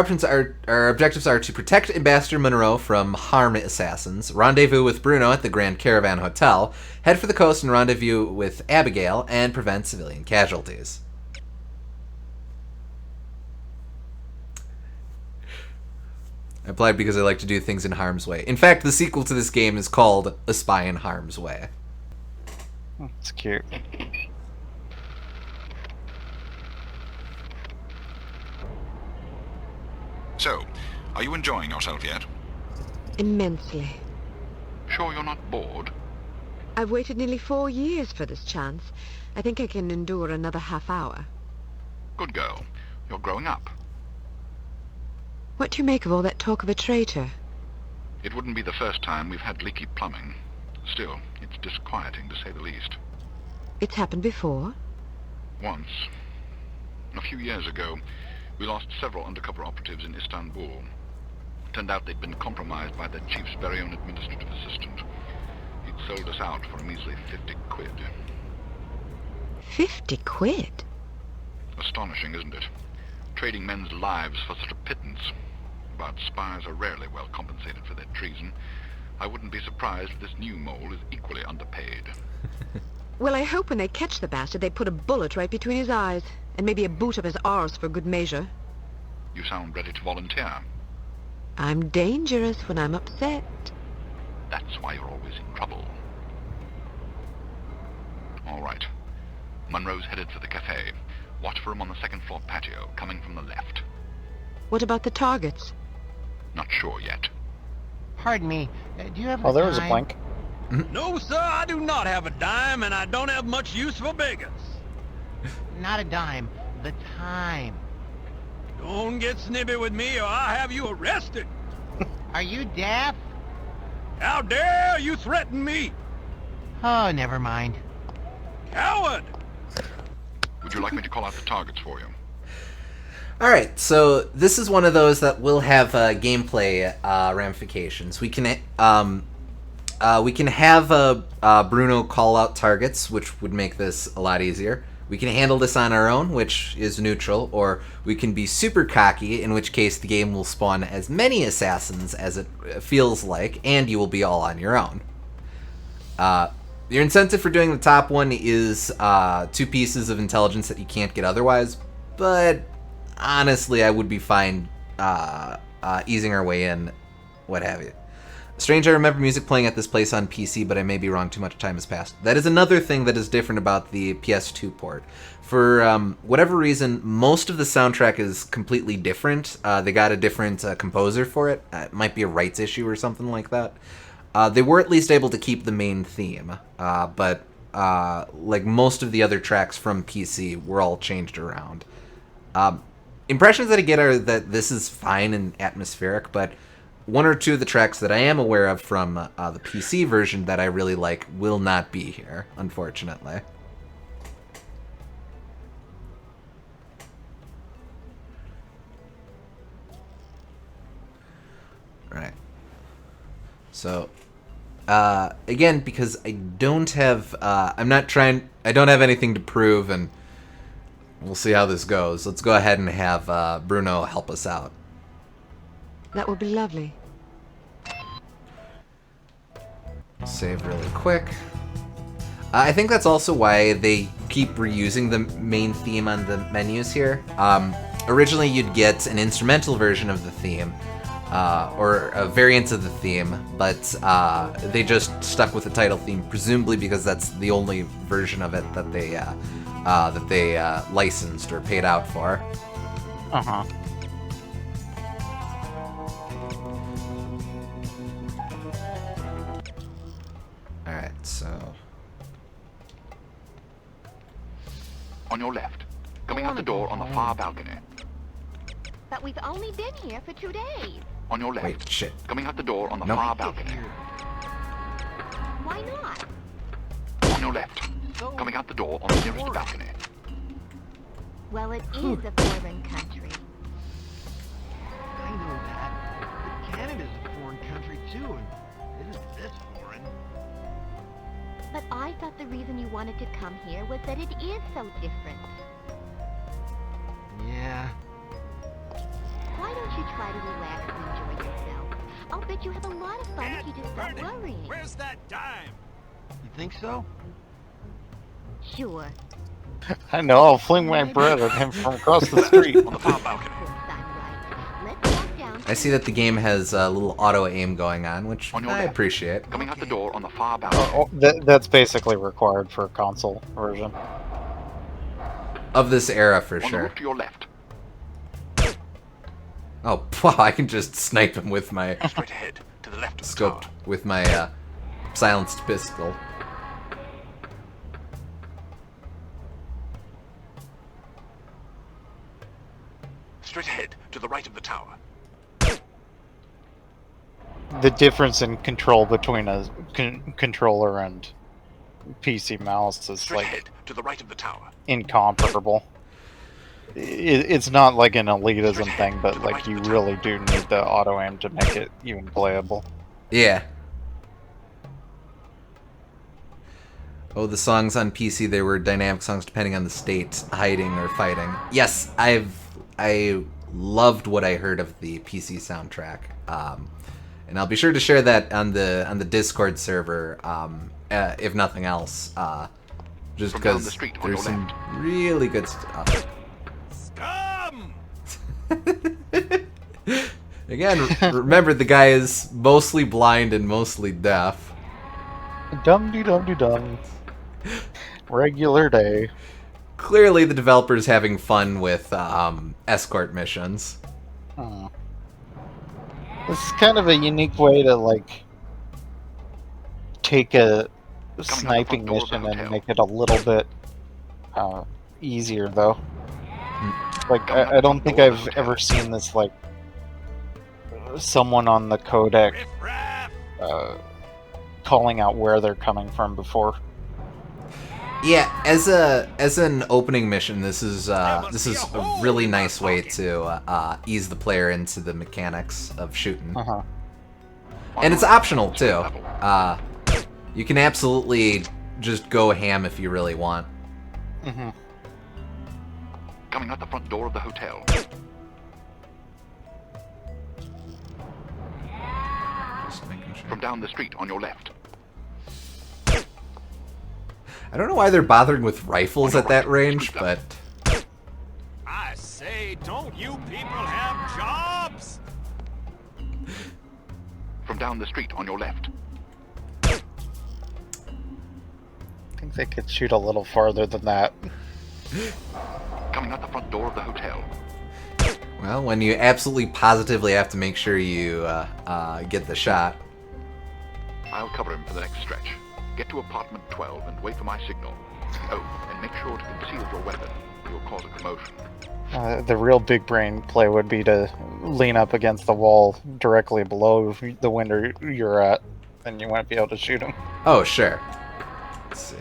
objectives are to protect Ambassador Monroe from harm assassins, rendezvous with Bruno at the Grand Caravan Hotel, head for the coast and rendezvous with Abigail, and prevent civilian casualties. I applied because I like to do things in harm's way. In fact, the sequel to this game is called A Spy in Harm's Way. It's cute. So, are you enjoying yourself yet? Immensely. Sure you're not bored? I've waited nearly 4 years for this chance. I think I can endure another half hour. Good girl. You're growing up. What do you make of all that talk of a traitor? It wouldn't be the first time we've had leaky plumbing. Still, it's disquieting to say the least. It's happened before? Once. A few years ago, we lost several undercover operatives in Istanbul. Turned out they'd been compromised by their chief's very own administrative assistant. He'd sold us out for a measly 50 quid. 50 quid? Astonishing, isn't it? Trading men's lives for such a pittance. But spies are rarely well compensated for their treason. I wouldn't be surprised if this new mole is equally underpaid. Well, I hope when they catch the bastard, they put a bullet right between his eyes, and maybe a boot up his arse for good measure. You sound ready to volunteer. I'm dangerous when I'm upset. That's why you're always in trouble. All right. Monroe's headed for the cafe. Watch for him on the second floor patio, coming from the left. What about the targets? Not sure yet. Pardon me, do you have Oh, there was a blank. No, sir, I do not have a dime, and I don't have much use for beggars. Not a dime, the time. Don't get snippy with me, or I'll have you arrested. Are you deaf? How dare you threaten me? Oh, never mind. Coward! Would you like me to call out the targets for you? All right, so this is one of those that will have gameplay ramifications. We can have Bruno call out targets, which would make this a lot easier. We can handle this on our own, which is neutral, or we can be super cocky, in which case the game will spawn as many assassins as it feels like, and you will be all on your own. Your incentive for doing the top one is 2 pieces of intelligence that you can't get otherwise, but honestly, I would be fine easing our way in, what have you. Strange, I remember music playing at this place on PC, but I may be wrong. Too much time has passed. That is another thing that is different about the PS2 port. For whatever reason, most of the soundtrack is completely different. They got a different composer for it. It might be a rights issue or something like that. They were at least able to keep the main theme, but like most of the other tracks from PC were all changed around. Impressions that I get are that this is fine and atmospheric, but 1 or 2 of the tracks that I am aware of from the PC version that I really like will not be here, unfortunately. Right. So, again, because I don't have, I don't have anything to prove, and we'll see how this goes. Let's go ahead and have Bruno help us out. That would be lovely. Save really quick. I think that's also why they keep reusing the main theme on the menus here. Originally, you'd get an instrumental version of the theme, or a variant of the theme, but they just stuck with the title theme, presumably because that's the only version of it that they licensed or paid out for. Uh-huh. Alright, so... On your left. Coming out the door on the far balcony. But we've only been here for 2 days. On your left. Wait, shit. Coming out the door on the Nope. far balcony. Why not? On your left. Coming out the door on the nearest balcony. Well, it is a foreign country. I know that. But Canada's a foreign country too, and isn't this foreign? But I thought the reason you wanted to come here was that it is so different. Yeah. Why don't you try to relax and enjoy yourself? I'll bet you have a lot of fun if you just stop worrying. Where's that dime? You think so? Sure. I know, I'll fling my bread at him from across the street. On the far balcony. Let's walk down. I see that the game has a little auto-aim going on, which On your I left. appreciate. Coming out the door on the far balcony. That's basically required for a console version. Of this era, for On the sure. roof to your left. Oh, wow, I can just snipe him with my... Straight ahead. To the left of the scoped tower. with my silenced pistol. Straight ahead. To the right of the tower. The difference in control between a controller and PC mouse is Straight like ahead. To the right of the tower. incomparable. It's not like an elitism thing, but like you really do need the auto aim to make it even playable. Yeah. Oh, the songs on PC, they were dynamic songs depending on the state, hiding or fighting. Yes, I loved what I heard of the PC soundtrack. And I'll be sure to share that on the Discord server, if nothing else, just From down because the street on there's your some really good stuff. Scum! Again, remember the guy is mostly blind and mostly deaf. Dum-de-dum-de-dum. Regular day. Clearly, the developer's having fun with escort missions. This is kind of a unique way to like take a sniping mission and make it a little bit easier, though. Like I don't think I've ever seen this like someone on the codec calling out where they're coming from before. Yeah, as an opening mission, this is a really nice way to ease the player into the mechanics of shooting. And it's optional too. You can absolutely just go ham if you really want. Coming out the front door of the hotel. Just making sure. From down the street on your left. I don't know why they're bothering with rifles at that range, but I say, don't you people have jobs? From down the street on your left. I think they could shoot a little farther than that. Coming out the front door of the hotel. well, when you absolutely positively have to make sure you get the shot. I'll cover him for the next stretch. Get to apartment 12 and wait for my signal. Oh, and make sure to conceal your weapon. You'll cause a commotion. The real big brain play would be to lean up against the wall directly below the window you're at, and you won't be able to shoot him. Oh, sure. Let's see.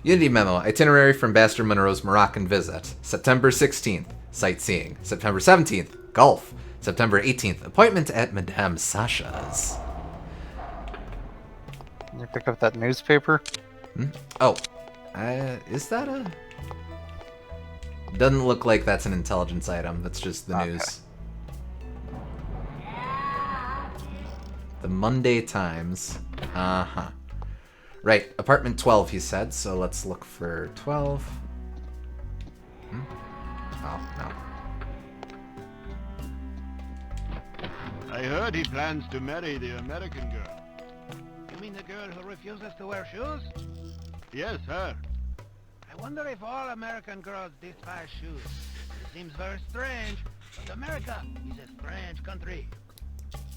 Unity memo. Itinerary from Ambassador Monroe's Moroccan visit. September 16th, sightseeing. September 17th, golf. September 18th, appointment at Madame Sasha's. Can you pick up that newspaper? Oh, is that a... Doesn't look like that's an intelligence item. That's just the news. The Monday Times. Uh-huh. Right, apartment 12, he said, so let's look for 12. Oh, no. I heard he plans to marry the American girl. You mean the girl who refuses to wear shoes? Yes, her. I wonder if all American girls despise shoes. It seems very strange, but America is a strange country.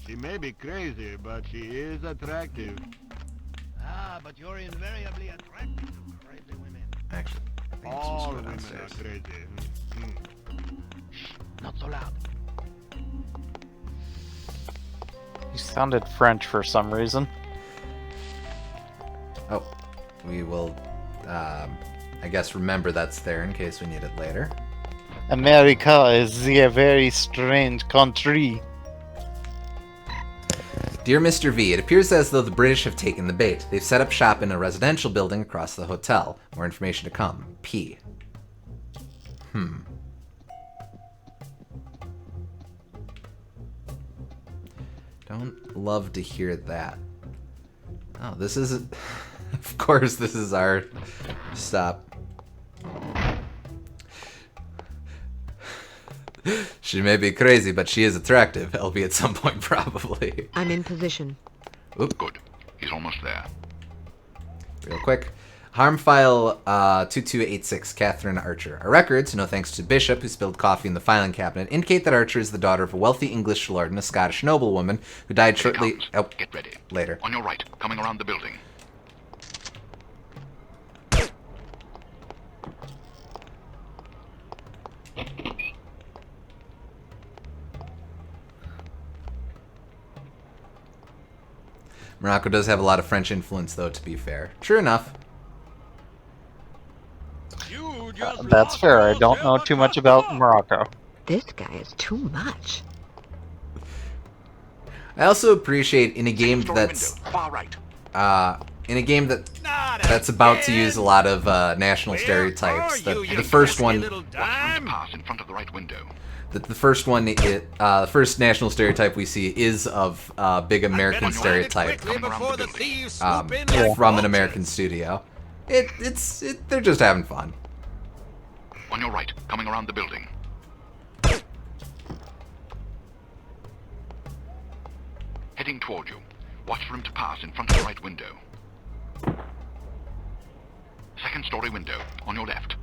She may be crazy, but she is attractive. Ah, but you're invariably attracted to crazy women. Actually, I think it's All just women downstairs. are crazy. Shh, not so loud. You sounded French for some reason. Oh, we will, I guess remember that's there in case we need it later. America is a very strange country. Dear Mr. V, it appears as though the British have taken the bait. They've set up shop in a residential building across the hotel. More information to come. P. Don't love to hear that. Oh, this is... Of course, this is our stop. She may be crazy, but she is attractive, albeit at some point probably. I'm in position. Oop. Good. He's almost there. Real quick. Harm file 2286, Catherine Archer. Our records, no thanks to Bishop, who spilled coffee in the filing cabinet, indicate that Archer is the daughter of a wealthy English lord and a Scottish noblewoman who died shortly... Oh, Get ready. later. On your right, coming around the building. Morocco does have a lot of French influence, though, to be fair. True enough. That's fair. I don't know too much about Morocco. This guy is too much. I also appreciate in a game that's... Far right. in a game that's about to use a lot of national stereotypes. The first one... Pass in front of the right window. The first one, the first national stereotype we see is of big American stereotype from an American studio. They're just having fun. On your right, coming around the building. Heading toward you. Watch for him to pass in front of the right window. Second story window, on your left.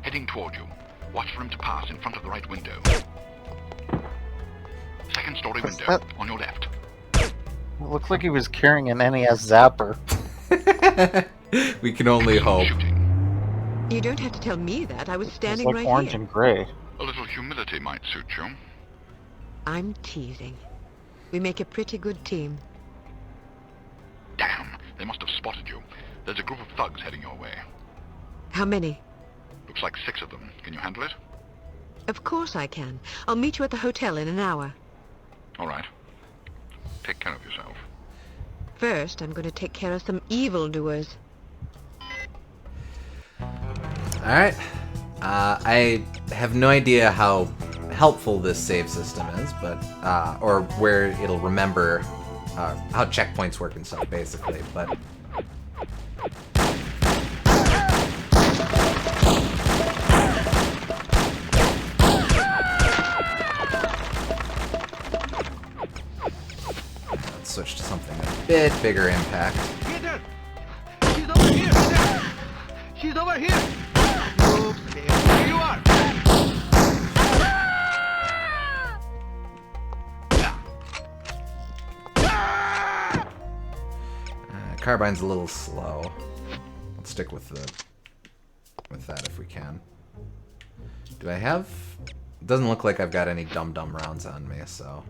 Heading toward you. Watch for him to pass in front of the right window. Second story window, on your left. It looked like he was carrying an NES zapper. We can only hope. You don't have to tell me that. I was It's standing like right orange here. and gray. A little humility might suit you. I'm teasing. We make a pretty good team. Damn, they must have spotted you. There's a group of thugs heading your way. How many? Looks like 6 of them. Can you handle it? Of course I can. I'll meet you at the hotel in an hour. All right. Take care of yourself. First, I'm going to take care of some evildoers. Alright. I have no idea how helpful this save system is, but or where it'll remember how checkpoints work and stuff, basically, but... Let's switch to something a bit bigger impact. Get her! She's over here! Get her! She's over here! Oops, here you are! Carbine's a little slow. Let's stick with that if we can. Do I have... Doesn't look like I've got any dum-dum rounds on me, so...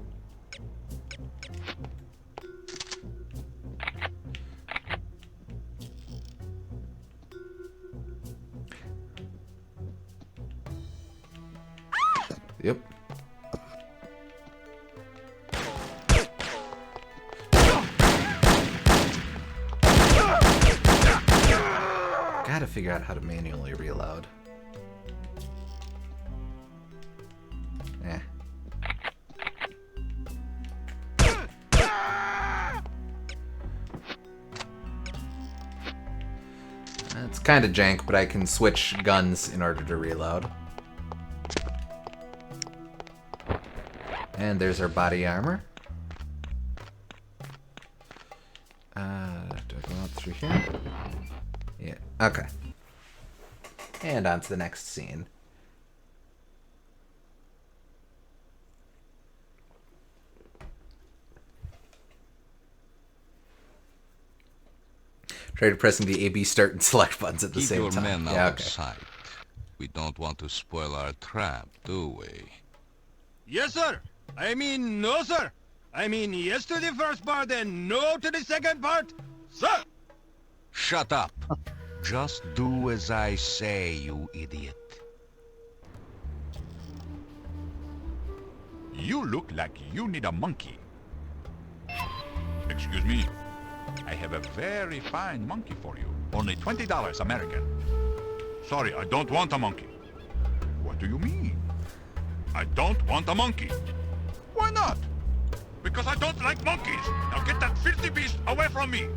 Yep. Gotta figure out how to manually reload. Eh. It's kind of jank, but I can switch guns in order to reload. And there's our body armor. Do I go out through here? Yeah, okay. And on to the next scene. Try pressing the A, B, start, and select buttons at the same time. Keep your men Yeah, out okay. of sight. We don't want to spoil our trap, do we? Yes, sir. I mean, no, sir. I mean, yes to the first part and no to the second part, sir. Shut up. Just do as I say, you idiot. You look like you need a monkey. Excuse me. I have a very fine monkey for you. Only $20 American. Sorry, I don't want a monkey. What do you mean? I don't want a monkey. Why not? Because I don't like monkeys. Now get that filthy beast away from me.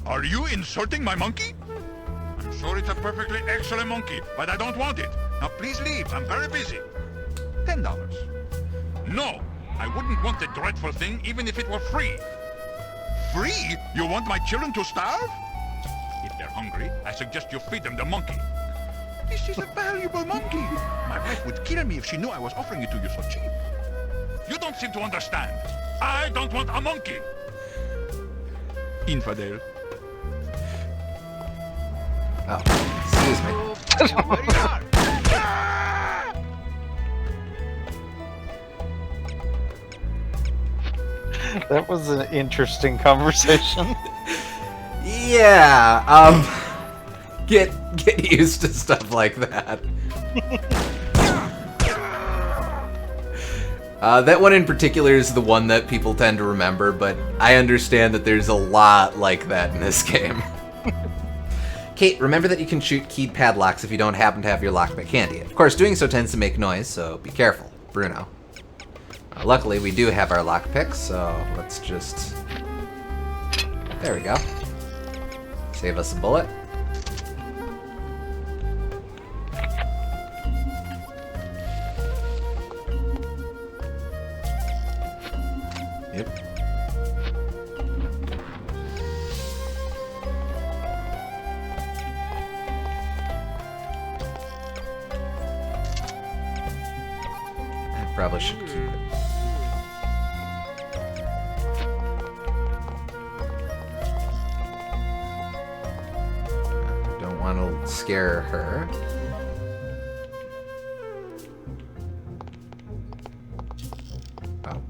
Are you insulting my monkey? I'm sure it's a perfectly excellent monkey, but I don't want it. Now please leave. I'm very busy. $10. No, I wouldn't want the dreadful thing even if it were free. Free? You want my children to starve? If they're hungry, I suggest you feed them the monkey. This is a valuable monkey. My wife would kill me if she knew I was offering it to you so cheap. You don't seem to understand. I don't want a monkey. Infidel. Oh, excuse me. Where you are? That was an interesting conversation. Yeah, get used to stuff like that. That one in particular is the one that people tend to remember, but I understand that there's a lot like that in this game. Kate, remember that you can shoot keyed padlocks if you don't happen to have your lockpick handy. Of course, doing so tends to make noise, so be careful. Bruno. Luckily, we do have our lockpicks, so let's just... There we go. Save us a bullet. Yep. I probably should keep it. Want to scare her. Oh.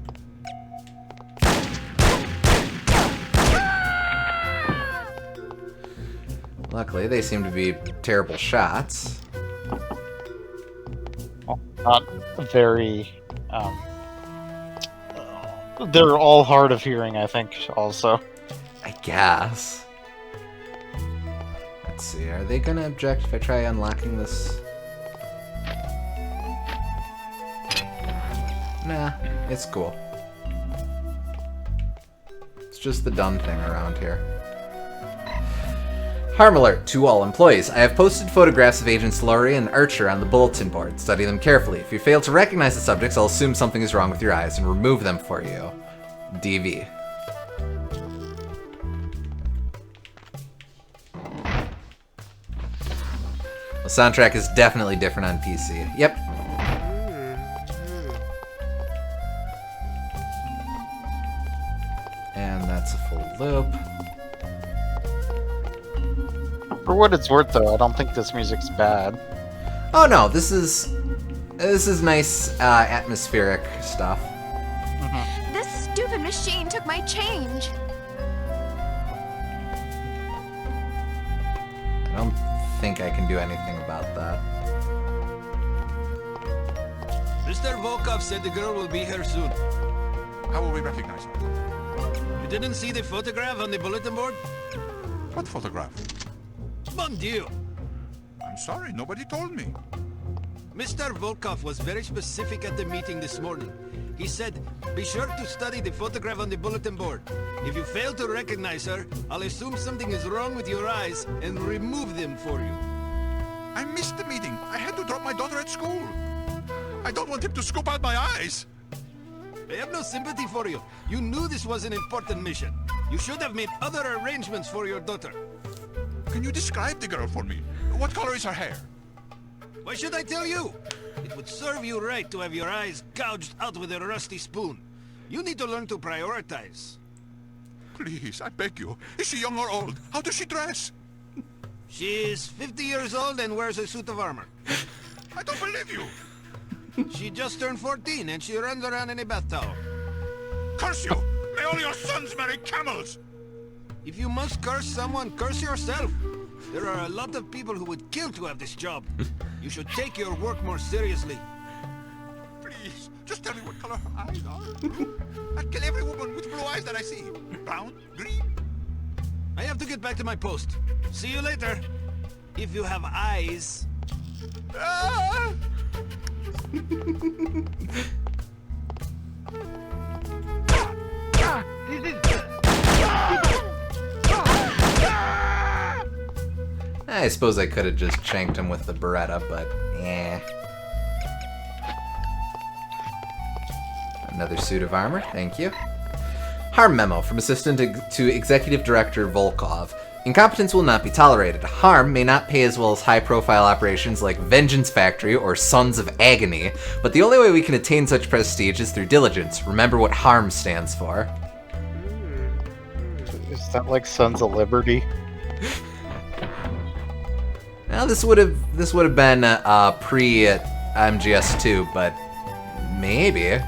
Luckily, they seem to be terrible shots. Not very. They're all hard of hearing, I think, also. I guess. Let's see, are they gonna object if I try unlocking this? Nah, it's cool. It's just the dumb thing around here. Harm alert to all employees. I have posted photographs of Agents Laurie and Archer on the bulletin board. Study them carefully. If you fail to recognize the subjects, I'll assume something is wrong with your eyes and remove them for you. DV. The soundtrack is definitely different on PC. Yep. And that's a full loop. For what it's worth, though, I don't think this music's bad. Oh no, this is nice atmospheric stuff. This stupid machine took my change. I don't think I can do anything about that. Mr. Volkov said the girl will be here soon. How will we recognize her? You didn't see the photograph on the bulletin board? What photograph? Mon Dieu! I'm sorry, nobody told me. Mr. Volkov was very specific at the meeting this morning. He said, be sure to study the photograph on the bulletin board. If you fail to recognize her, I'll assume something is wrong with your eyes and remove them for you. I missed the meeting. I had to drop my daughter at school. I don't want him to scoop out my eyes. I have no sympathy for you. You knew this was an important mission. You should have made other arrangements for your daughter. Can you describe the girl for me? What color is her hair? Why should I tell you? It would serve you right to have your eyes gouged out with a rusty spoon. You need to learn to prioritize. Please, I beg you. Is she young or old? How does she dress? She is 50 years old and wears a suit of armor. I don't believe you. She just turned 14 and she runs around in a bath towel. Curse you! May all your sons marry camels! If you must curse someone, curse yourself. There are a lot of people who would kill to have this job. You should take your work more seriously. Please, just tell me what color her eyes are. I'd kill every woman with blue eyes that I see. Brown, green. I have to get back to my post. See you later. If you have eyes. Ah! This is... I suppose I could have just chanked him with the Beretta, but eh. Another suit of armor, thank you. Harm memo from Assistant to Executive Director Volkov. Incompetence will not be tolerated. Harm may not pay as well as high-profile operations like Vengeance Factory or Sons of Agony, but the only way we can attain such prestige is through diligence. Remember what Harm stands for. Is that like Sons of Liberty? Now this would have been pre MGS2, but maybe.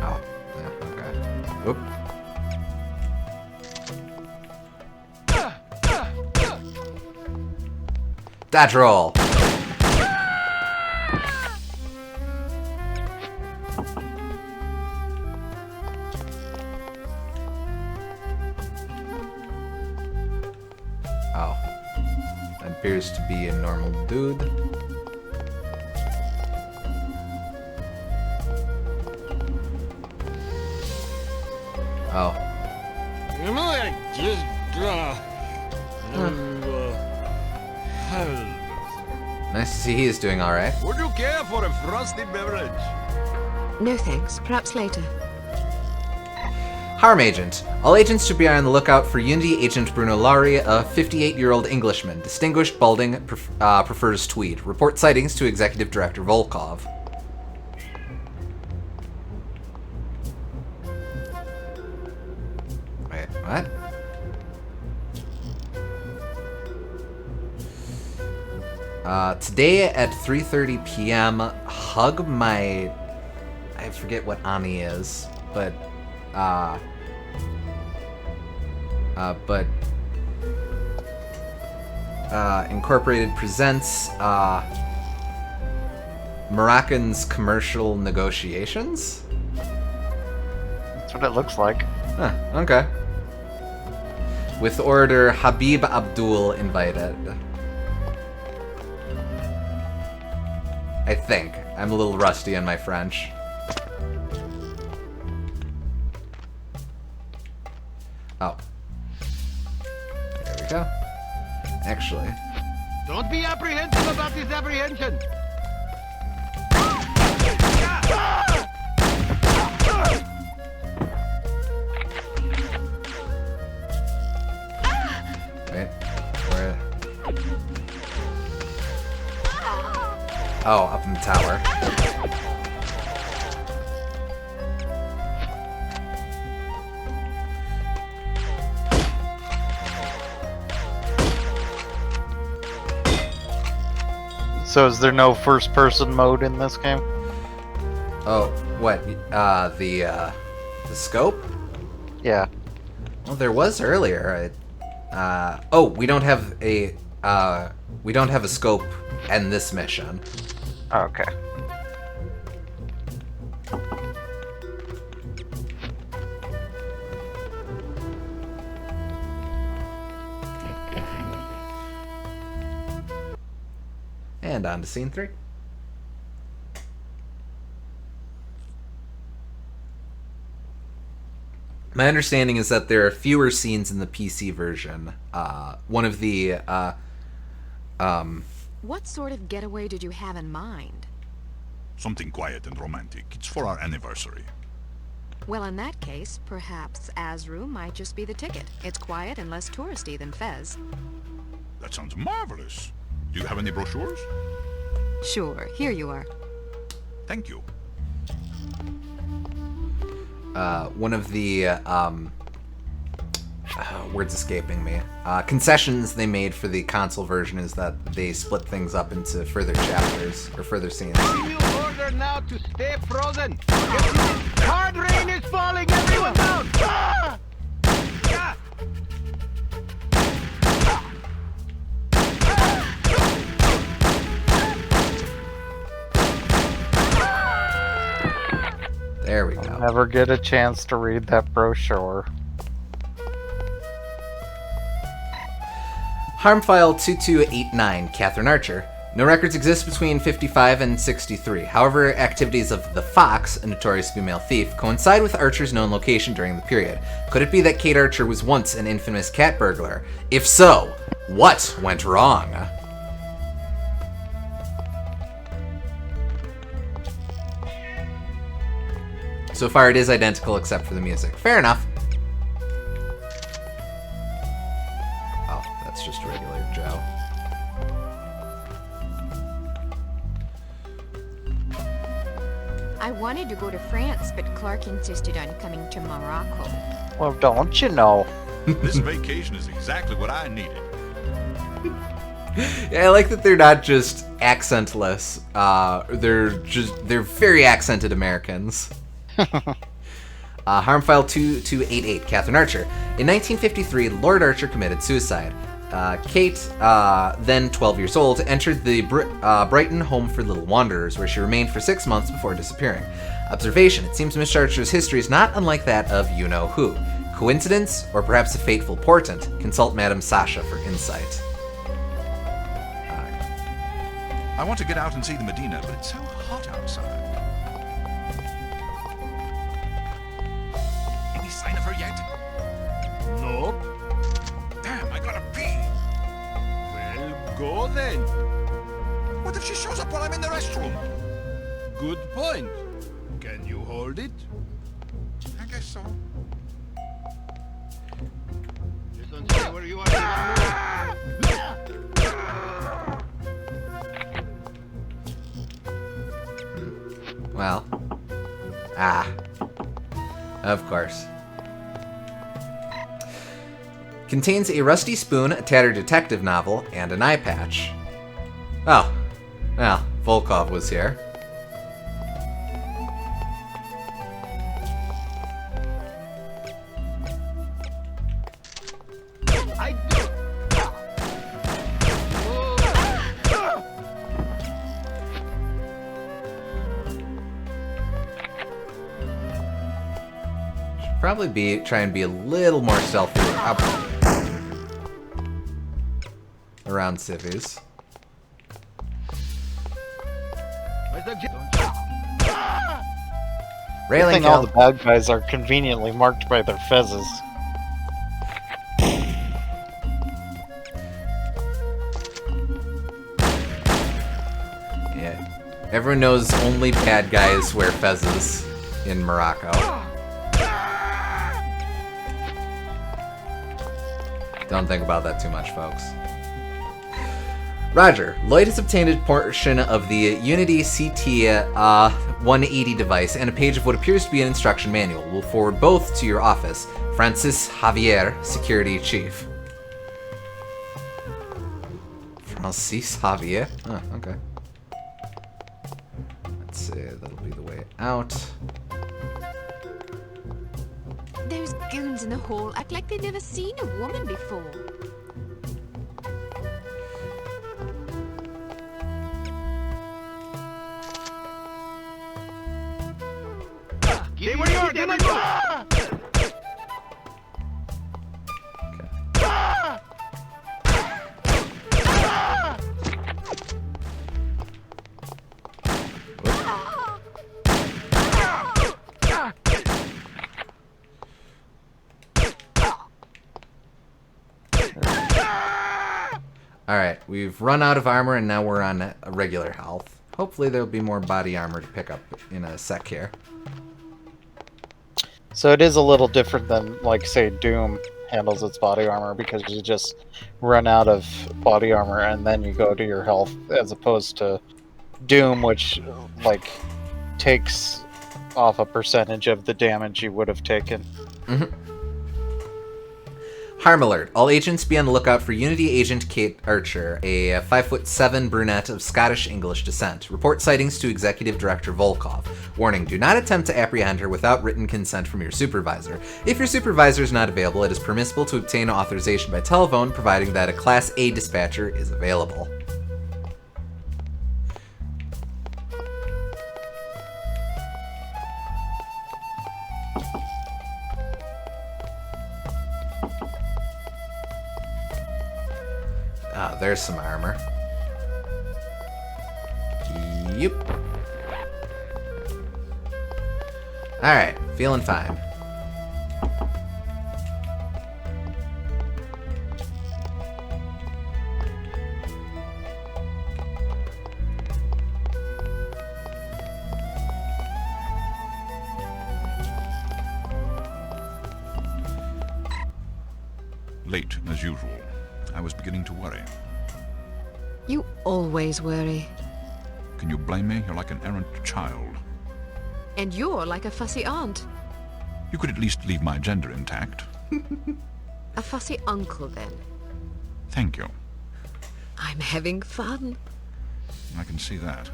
Oh, yeah, okay. Oop. Dodge roll. Oh. That appears to be a normal dude. Oh. You know, I just Nice to see he is doing alright. Would you care for a frosty beverage? No thanks. Perhaps later. Harm Agent. All agents should be on the lookout for Unity Agent Bruno Lari, a 58-year-old Englishman. Distinguished, balding, prefers tweed. Report sightings to Executive Director Volkov. Wait, what? Today at 3:30 p.m., hug my... I forget what Ani is, but... Incorporated presents Moroccan's commercial negotiations? That's what it looks like. Huh, okay. With order Habib Abdul invited. I think. I'm a little rusty on my French. Oh. There we go. Actually. Don't be apprehensive about this apprehension. Wait. Where? Oh, up in the tower. So is there no first-person mode in this game? Oh, what? The scope? Yeah. Well, there was earlier. We don't have a scope in this mission. Okay. And on to scene 3. My understanding is that there are fewer scenes in the PC version. One of the What sort of getaway did you have in mind? Something quiet and romantic. It's for our anniversary. Well, in that case, perhaps Azru might just be the ticket. It's quiet and less touristy than Fez. That sounds marvelous. Do you have any brochures? Sure, here you are. Thank you. one of the words escaping me. Concessions they made for the console version is that they split things up into further chapters or further scenes. Give you order now to stay frozen. Hard rain is falling. Everyone down. Ah! Yeah. There we go. Never get a chance to read that brochure. Harm file 2289, Catherine Archer. No records exist between 55 and 63. However, activities of the Fox, a notorious female thief, coincide with Archer's known location during the period. Could it be that Kate Archer was once an infamous cat burglar? If so, what went wrong? So far, it is identical except for the music. Fair enough. Oh, that's just regular Joe. I wanted to go to France, but Clark insisted on coming to Morocco. Well, don't you know? This vacation is exactly what I needed. Yeah, I like that they're not just accentless. They're very accented Americans. Harm file 2288, Catherine Archer. In 1953, Lord Archer committed suicide. Kate, then 12 years old, entered the Brighton Home for Little Wanderers, where she remained for 6 months before disappearing. Observation: it seems Miss Archer's history is not unlike that of you-know-who. Coincidence, or perhaps a fateful portent? Consult Madame Sasha for insight. I want to get out and see the Medina, but it's so hot outside. Any sign of her yet? Nope. Damn, I gotta pee. Well, go then. What if she shows up while I'm in the restroom? Good point. Can you hold it? I guess so. Listen, stay where you are. Well. Of course. Contains a rusty spoon, a tattered detective novel, and an eye patch. Oh. Well, Volkov was here. Probably try and be a little more stealthy around civvies. I think all the bad guys are conveniently marked by their fezzes. Yeah, everyone knows only bad guys wear fezzes in Morocco. Don't think about that too much, folks. Roger. Lloyd has obtained a portion of the Unity CT 180 device and a page of what appears to be an instruction manual. We'll forward both to your office. Francis Javier, Security Chief. Francis Javier? Oh, okay. Let's see, that'll be the way out. Those goons in the hall act like they've never seen a woman before. Stay where you are! Get my door! Alright, we've run out of armor and now we're on a regular health. Hopefully there'll be more body armor to pick up in a sec here. So it is a little different than, like, say, Doom handles its body armor, because you just run out of body armor and then you go to your health, as opposed to Doom, which, like, takes off a percentage of the damage you would have taken. Mm-hmm. Harm alert. All agents be on the lookout for Unity agent Kate Archer, a 5'7" brunette of Scottish-English descent. Report sightings to Executive Director Volkov. Warning, do not attempt to apprehend her without written consent from your supervisor. If your supervisor is not available, it is permissible to obtain authorization by telephone, providing that a Class A dispatcher is available. Ah, there's some armor. Yep. Alright, feeling fine. Late, as usual. I was beginning to worry. You always worry. Can you blame me? You're like an errant child. And you're like a fussy aunt. You could at least leave my gender intact. A fussy uncle, then. Thank you. I'm having fun. I can see that.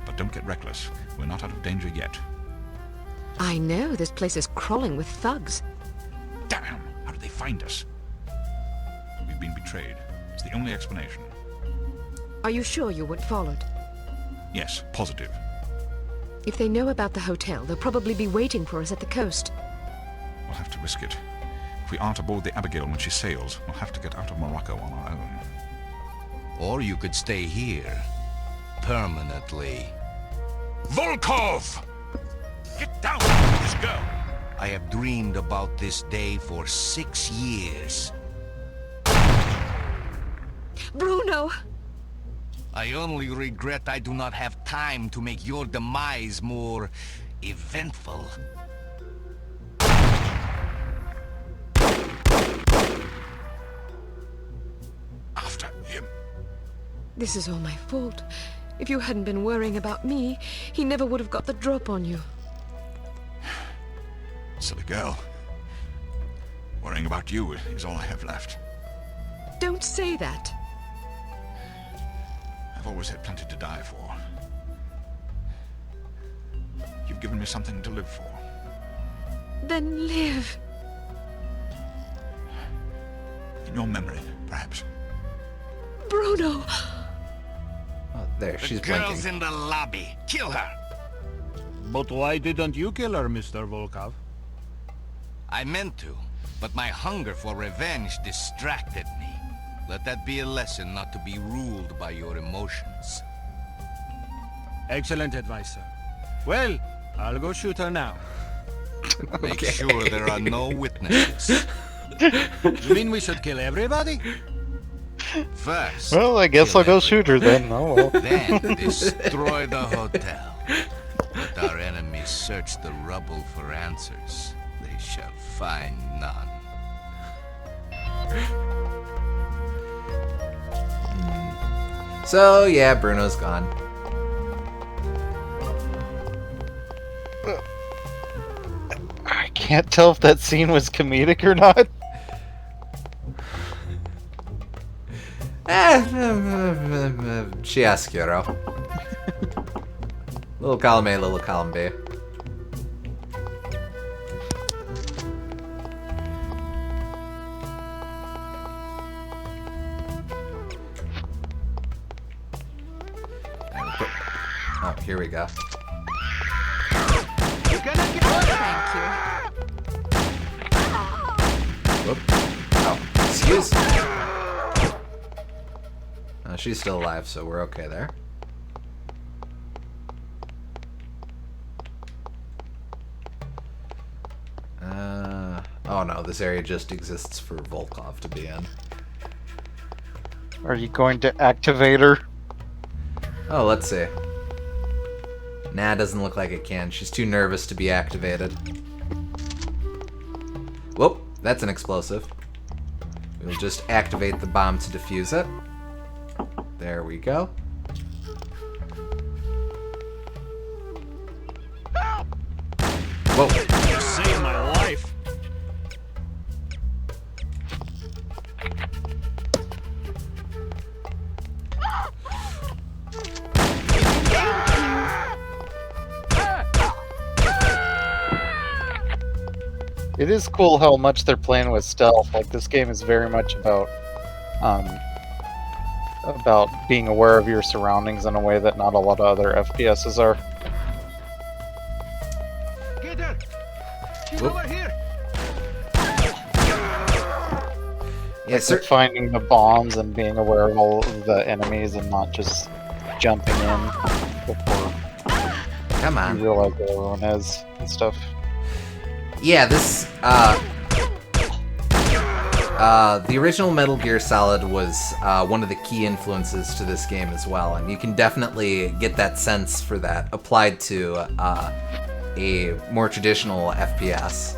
But don't get reckless. We're not out of danger yet. I know, this place is crawling with thugs. Damn! How did they find us? We've been betrayed. It's the only explanation. Are you sure you weren't followed? Yes, positive. If they know about the hotel, they'll probably be waiting for us at the coast. We'll have to risk it. If we aren't aboard the Abigail when she sails, we'll have to get out of Morocco on our own. Or you could stay here. Permanently. Volkov! Get down! Let's go! I have dreamed about this day for 6 years. Bruno! I only regret I do not have time to make your demise more eventful. After him. This is all my fault. If you hadn't been worrying about me, he never would have got the drop on you. Silly girl. Worrying about you is all I have left. Don't say that. I've always had plenty to die for. You've given me something to live for. Then live. In your memory, perhaps. Bruno! Oh, there, she's The girl's blinking. in the lobby. Kill her! But why didn't you kill her, Mr. Volkov? I meant to, but my hunger for revenge distracted me. Let that be a lesson not to be ruled by your emotions. Excellent advice, sir. Well, I'll go shoot her now. Make sure there are no witnesses. You mean we should kill everybody? First, Well, I guess kill I'll go shoot her then. Oh well. Then destroy the hotel. Let our enemies search the rubble for answers. They shall find none. So, yeah, Bruno's gone. I can't tell if that scene was comedic or not. Chiaroscuro. Little column A, little column B. here we go. Thank you. Whoop. Oh, excuse. She's still alive, so we're okay there. Oh no, this area just exists for Volkov to be in. Are you going to activate her? Oh, let's see. Nah, doesn't look like it can. She's too nervous to be activated. Whoop, that's an explosive. We'll just activate the bomb to defuse it. There we go. Whoa. You saved my life. It is cool how much they're playing with stealth. Like, this game is very much about being aware of your surroundings in a way that not a lot of other FPSs are. Get her! She's Whoop. over here! Yeah, Like finding the bombs and being aware of all of the enemies and not just jumping in before Come on. you realize where everyone is and stuff. Yeah, this, the original Metal Gear Solid was one of the key influences to this game as well, and you can definitely get that sense for that applied to a more traditional FPS.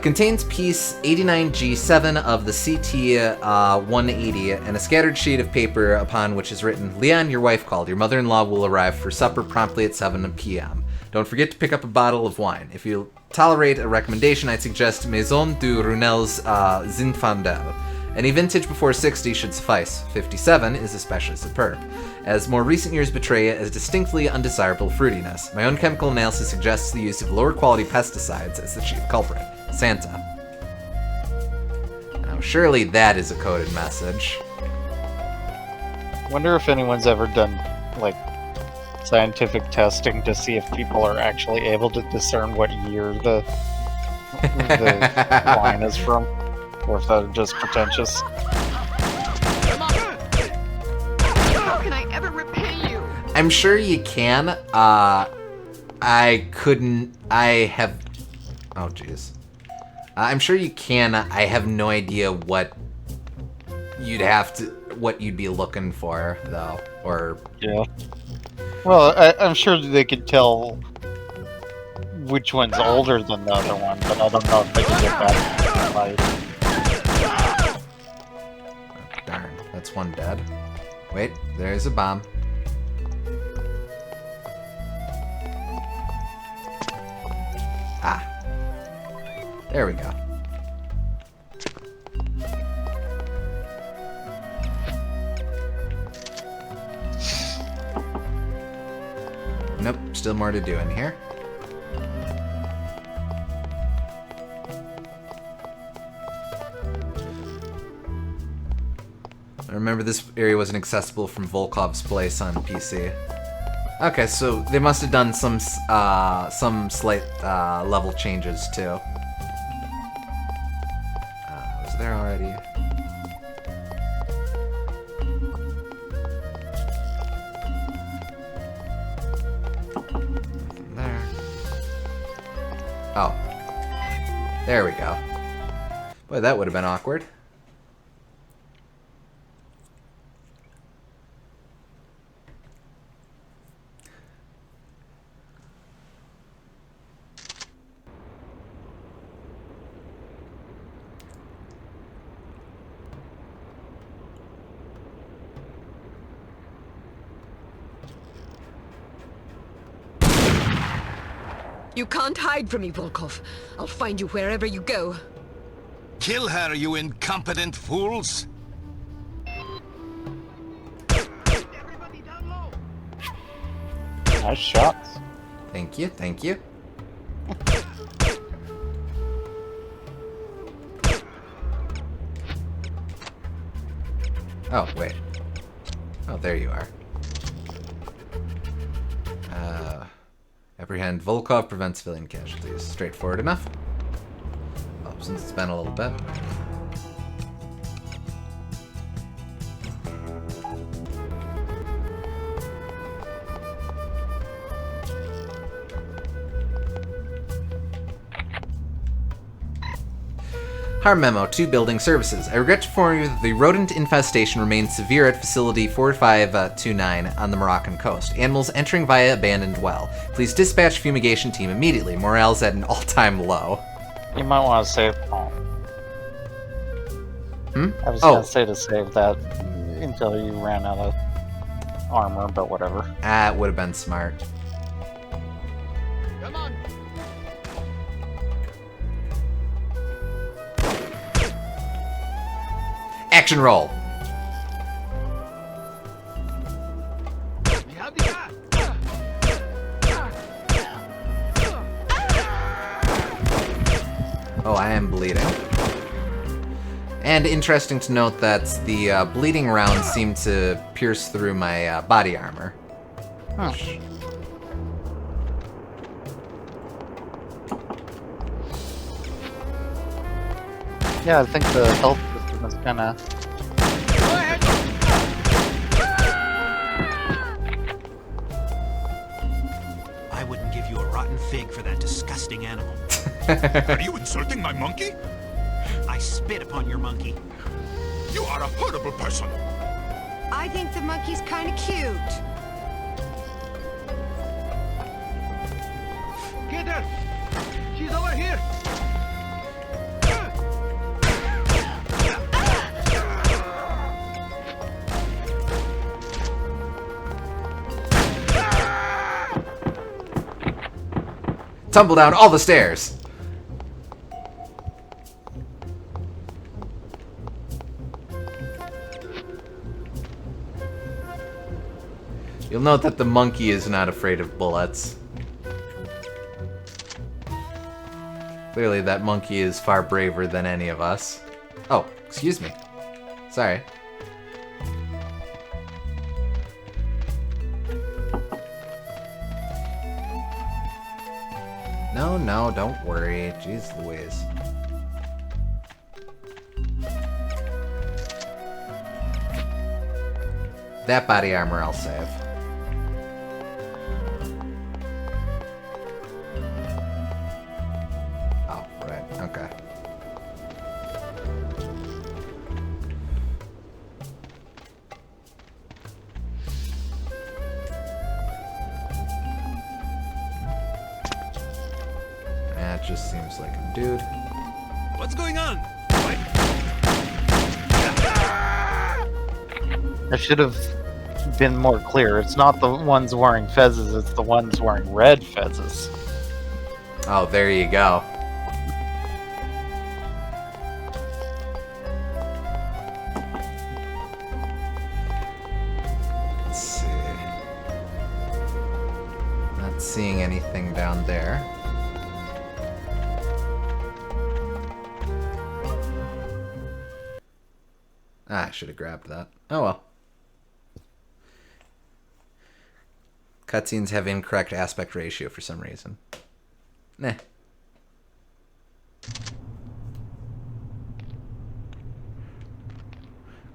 Contains piece 89G7 of the CT-180 and a scattered sheet of paper upon which is written, "Leon, your wife called. Your mother-in-law will arrive for supper promptly at 7 p.m. Don't forget to pick up a bottle of wine. If you tolerate a recommendation, I'd suggest Maison du Runel's Zinfandel. Any vintage before 60 should suffice. 57 is especially superb, as more recent years betray a distinctly undesirable fruitiness. My own chemical analysis suggests the use of lower quality pesticides as the chief culprit. Santa." Now, surely that is a coded message. Wonder if anyone's ever done, like, scientific testing to see if people are actually able to discern what year the line is from, or if they're just pretentious. How can I ever repay you? I'm sure you can. I couldn't. I have. Oh, jeez. I'm sure you can. I have no idea what you'd be looking for, though. Or yeah. Well, I'm sure they could tell which one's older than the other one, but I don't know if they can get that. Darn, that's one dead. Wait, there's a bomb. Ah. There we go. Nope, still more to do in here. I remember this area wasn't accessible from Volkov's place on PC. Okay, so they must have done some slight level changes too. Was there already? There. Oh. There we go. Boy, that would have been awkward. You can't hide from me, Volkov. I'll find you wherever you go. Kill her, you incompetent fools! Nice shots. Thank you, thank you. Oh, wait. Oh, there you are. Apprehend Volkov, prevent civilian casualties. Straightforward enough. Oh, since it's been a little bit. Harm memo to building services. I regret to inform you that the rodent infestation remains severe at facility 4529 on the Moroccan coast. Animals entering via abandoned well. Please dispatch fumigation team immediately. Morale's at an all-time low. You might want to save. I was gonna say to save that until you ran out of armor, but whatever. Ah, it would have been smart. Come on. Action roll. Oh, I am bleeding. And interesting to note that the bleeding rounds seem to pierce through my body armor. Huh. Yeah, I think the health system is kind of... I wouldn't give you a rotten fig for that disgusting animal. Are you insulting my monkey? I spit upon your monkey. You are a horrible person. I think the monkey's kind of cute. Get her! She's over here! Tumble down all the stairs. You'll note that the monkey is not afraid of bullets. Clearly that monkey is far braver than any of us. Oh, excuse me. Sorry. No, don't worry. Jeez Louise. That body armor I'll save. Oh, right. Okay. That just seems like a dude. What's going on? I should have been more clear. It's not the ones wearing fezzes, it's the ones wearing red fezzes. Oh, there you go. Let's see. Not seeing anything down there. Ah, I should have grabbed that. Oh well. Cutscenes have incorrect aspect ratio for some reason. Nah.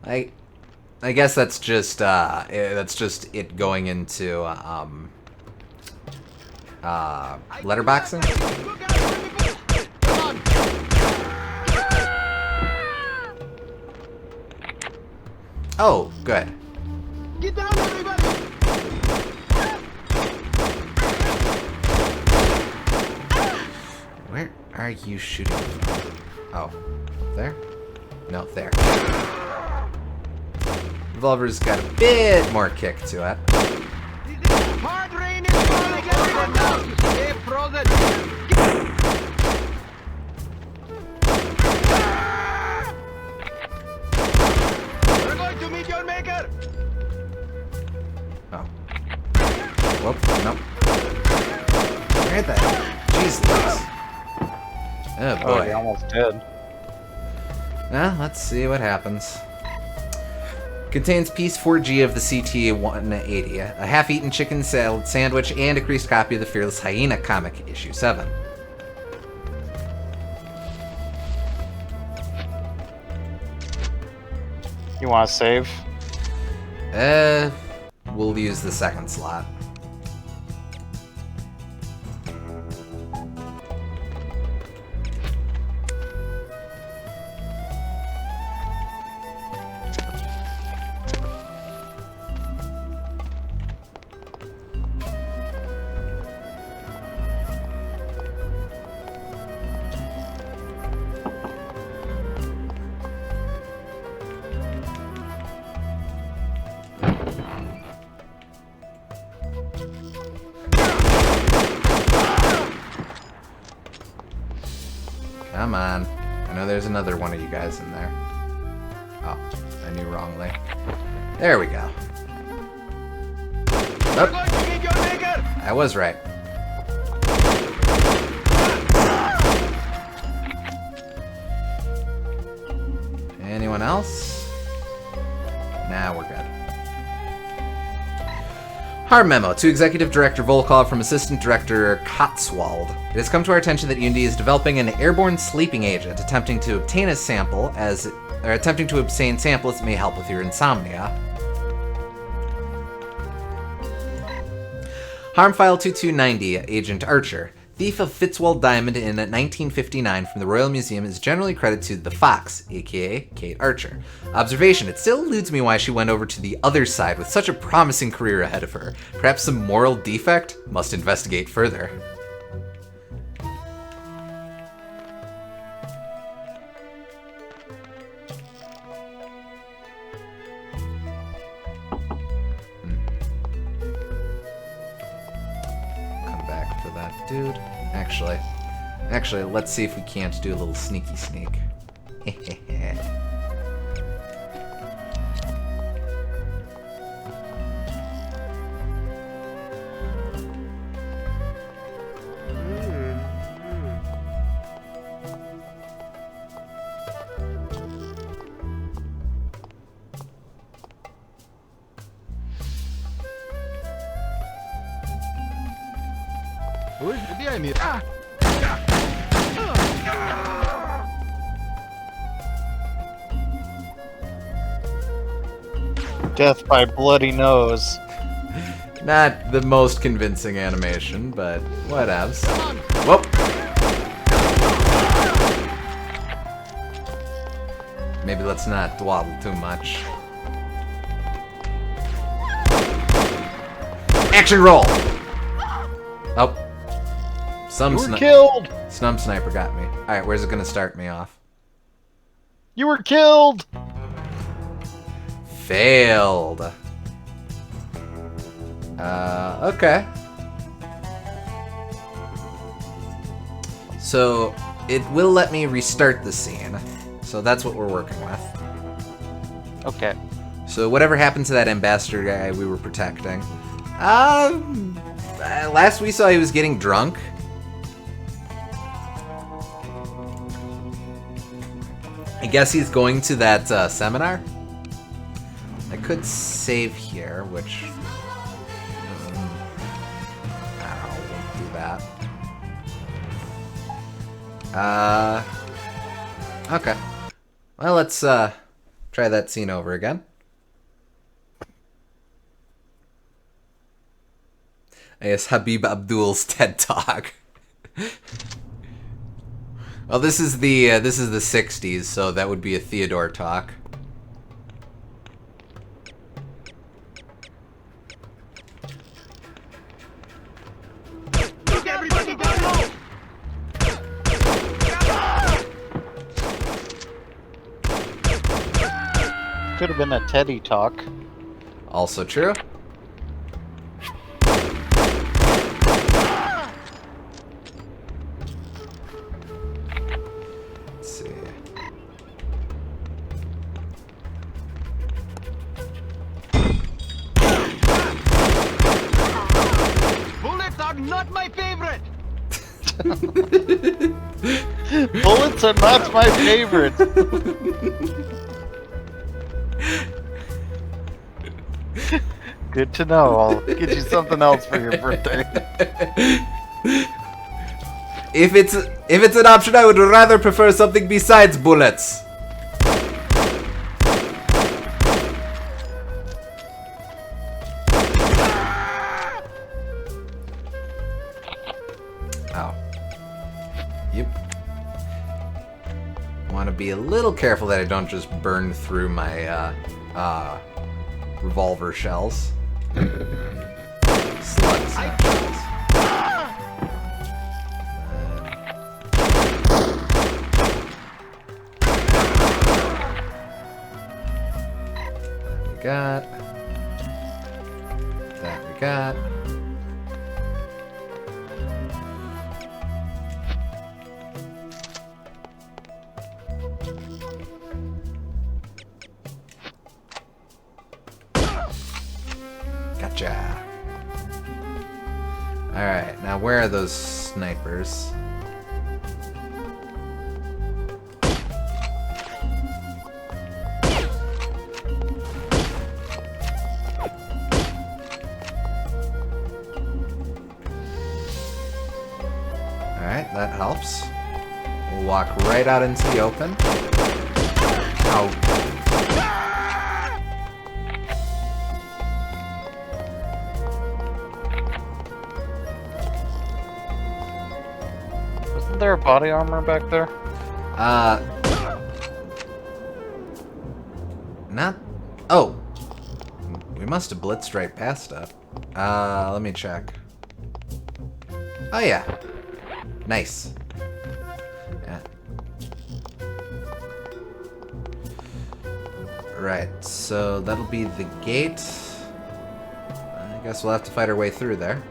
I guess that's just it going into letterboxing. Oh, good. Get down, everybody! Where are you shooting from? Oh, there? No, there. Revolver's got a bit more kick to it. Hard rain is falling everyone down! Stay frozen! We're going to meet your maker! Oh. Whoop, nope. Where the hell? Jeez Louise. Oh boy. Oh, you're almost dead. Well, let's see what happens. Contains piece 4G of the CT-180, a half-eaten chicken salad sandwich, and a creased copy of the Fearless Hyena comic, issue 7. You want to save? We'll use the second slot. Come on. I know there's another one of you guys in there. Oh, I knew wrongly. There we go. Oh, I was right. Anyone else? Nah, we're good. Harm memo to Executive Director Volkov from Assistant Director Cotswold. It has come to our attention that Unity is developing an airborne sleeping agent, attempting to obtain sample as it may help with your insomnia. Harm File 2290, Agent Archer. Thief of Fitzwald Diamond in 1959 from the Royal Museum is generally credited to the Fox, aka Kate Archer. Observation, it still eludes me why she went over to the other side with such a promising career ahead of her. Perhaps some moral defect? Must investigate further. Come back for that dude. Actually, let's see if we can't do a little sneaky sneak. Death by bloody nose. Not the most convincing animation, but whatevs. Whoop! Maybe let's not dawdle too much. Action roll! Oh. Some you were killed! Snub sniper got me. Alright, where's it gonna start me off? You were killed! Failed. Okay. So, it will let me restart the scene. So that's what we're working with. Okay. So whatever happened to that ambassador guy we were protecting? Last we saw he was getting drunk. I guess he's going to that seminar. I could save here, which I won't do that. Okay. Well, let's try that scene over again. I guess Habib Abdul's TED Talk. Well, this is the 60s, so that would be a Theodore talk. Could have been a Teddy talk. Also true. Let's see. Bullets are not my favorite. Bullets are not my favorite. Good to know. I'll get you something else for your birthday. If it's an option, I would rather prefer something besides bullets. Oh. Yep. Want to be a little careful that I don't just burn through my revolver shells. Slugs, not shells. Got that we got. Gotcha. Alright, now where are those snipers? Alright, that helps. We'll walk right out into the open. Ow. Isn't there a body armor back there? Not... Oh! We must have blitzed right past it. Let me check. Oh yeah. Nice. Yeah. Right, so that'll be the gate. I guess we'll have to fight our way through there.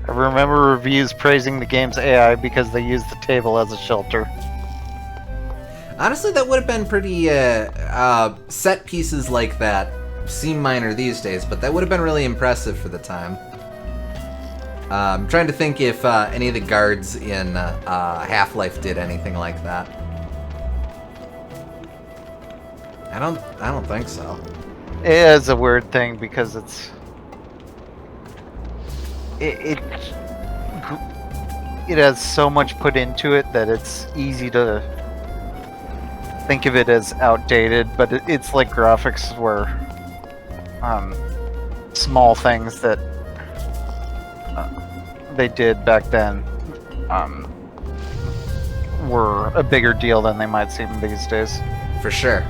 I remember reviews praising the game's AI because they used the table as a shelter. Honestly, that would have been pretty, set pieces like that seem minor these days, but that would have been really impressive for the time. I'm trying to think if any of the guards in Half-Life did anything like that. I don't think so. It is a weird thing because it has so much put into it that it's easy to think of it as outdated, but it's like graphics where small things that they did back then were a bigger deal than they might seem these days. For sure.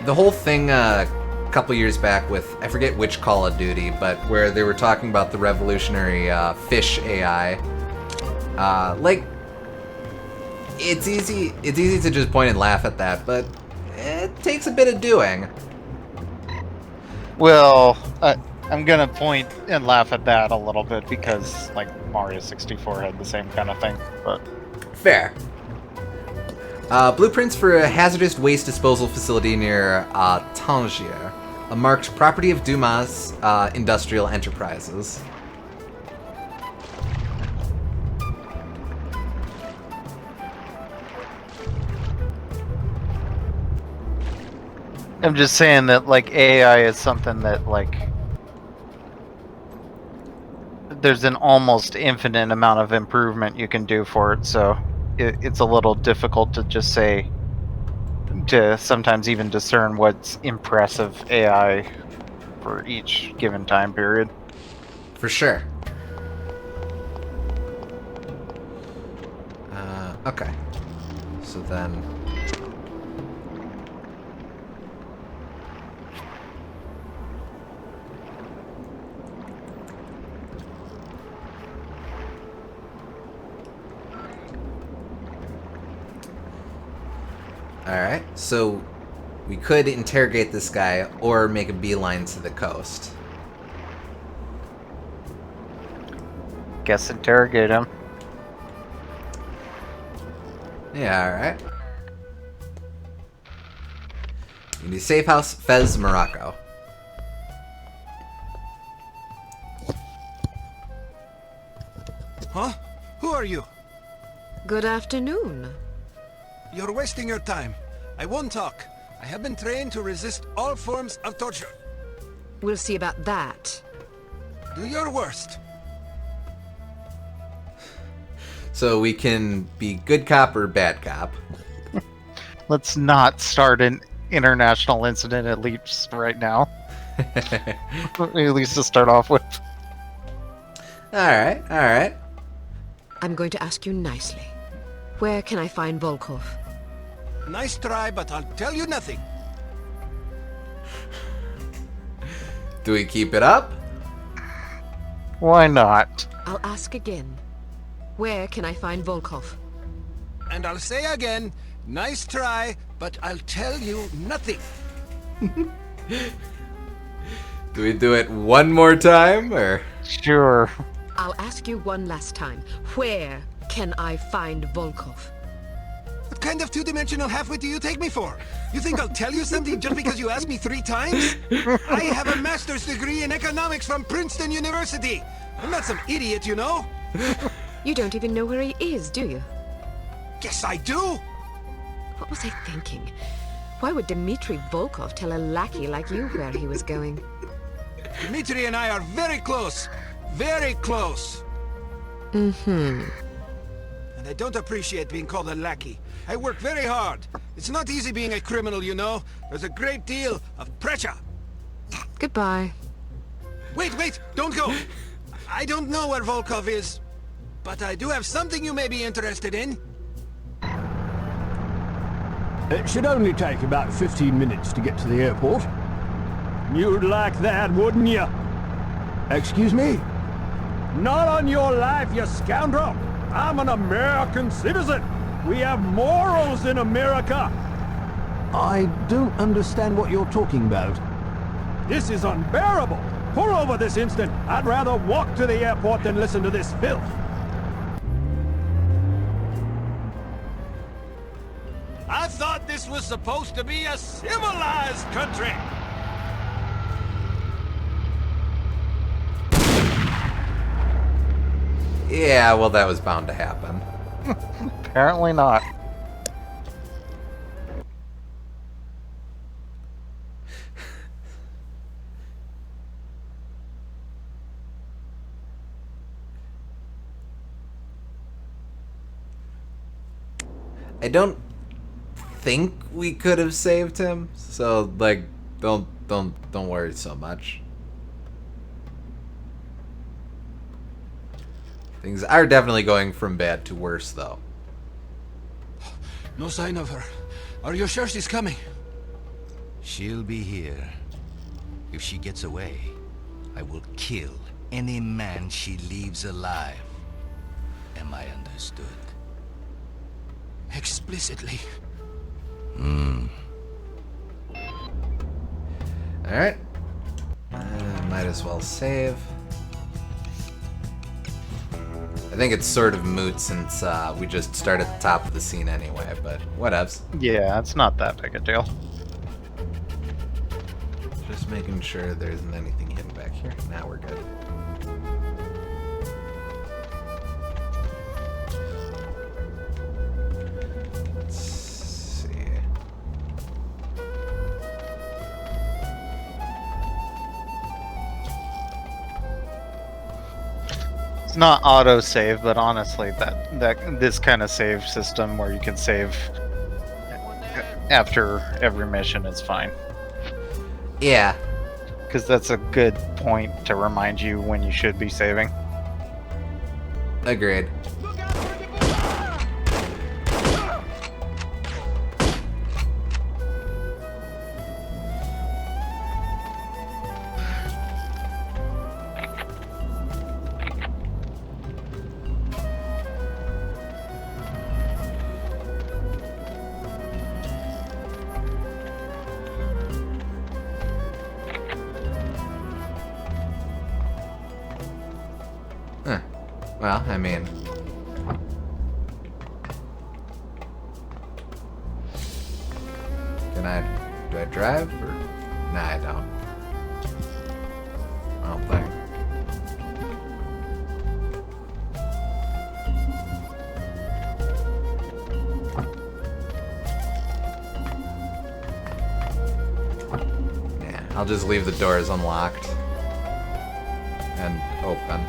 The whole thing a couple years back with, I forget which Call of Duty, but where they were talking about the revolutionary fish AI. Like, it's easy to just point and laugh at that, but it takes a bit of doing. Well, I'm gonna point and laugh at that a little bit because, like, Mario 64 had the same kind of thing, but... Fair. Blueprints for a hazardous waste disposal facility near Tangier, a marked property of Dumas Industrial Enterprises. I'm just saying that, like, AI is something that, like, there's an almost infinite amount of improvement you can do for it, so it's a little difficult to just say, to sometimes even discern what's impressive AI for each given time period. For sure. Okay. So then... Alright, so we could interrogate this guy or make a beeline to the coast. Guess interrogate him. Yeah, alright. Unity Safe House, Fez, Morocco. are you? Good afternoon. You're wasting your time. I won't talk. I have been trained to resist all forms of torture. We'll see about that. Do your worst. So we can be good cop or bad cop. Let's not start an international incident at least right now. At least to start off with. Alright, alright. I'm going to ask you nicely. Where can I find Volkov? Nice try, but I'll tell you nothing. Do we keep it up? Why not? I'll ask again. Where can I find Volkov? And I'll say again, nice try, but I'll tell you nothing. Do we do it one more time, or? Sure. I'll ask you one last time. Where can I find Volkov? What kind of two-dimensional halfwit do you take me for? You think I'll tell you something just because you asked me 3 times? I have a master's degree in economics from Princeton University. I'm not some idiot, you know? You don't even know where he is, do you? Yes, I do! What was I thinking? Why would Dmitri Volkov tell a lackey like you where he was going? Dmitri and I are very close. Very close. Mm-hmm. And I don't appreciate being called a lackey. I work very hard. It's not easy being a criminal, you know. There's a great deal of pressure. Goodbye. Wait, don't go. I don't know where Volkov is, but I do have something you may be interested in. It should only take about 15 minutes to get to the airport. You'd like that, wouldn't you? Excuse me? Not on your life, you scoundrel! I'm an American citizen! We have morals in America! I don't understand what you're talking about. This is unbearable! Pull over this instant! I'd rather walk to the airport than listen to this filth! I thought this was supposed to be a civilized country! Yeah, well, that was bound to happen. Apparently not. I don't think we could have saved him, so like, don't worry so much. Things are definitely going from bad to worse, though. No sign of her. Are you sure she's coming? She'll be here. If she gets away, I will kill any man she leaves alive. Am I understood? Explicitly. Alright. Might as well save. I think it's sort of moot since we just start at the top of the scene anyway, but whatevs. Yeah, it's not that big a deal. Just making sure there isn't anything hidden back here. Now we're good. Let's see. It's not auto-save, but honestly, this kind of save system where you can save after every mission is fine. Yeah. Because that's a good point to remind you when you should be saving. Agreed. Well, I mean... Do I drive, or... Nah, I don't. I don't think. I'll just leave the doors unlocked and open.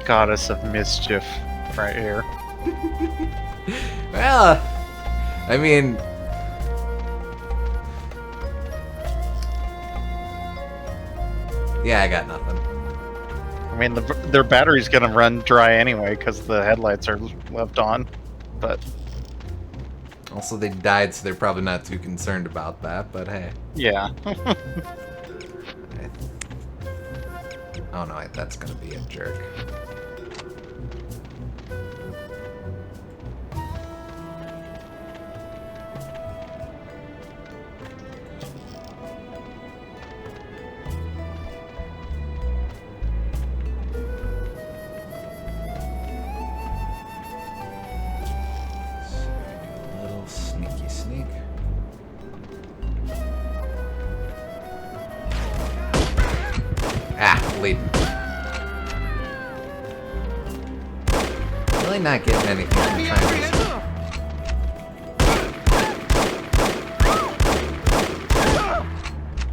Goddess of mischief, right here. Well, I mean, yeah, I got nothing. I mean, their battery's gonna run dry anyway because the headlights are left on, but Also, they died, so they're probably not too concerned about that, but hey. yeah. Oh no, that's gonna be a jerk. Really not getting anything from trying to...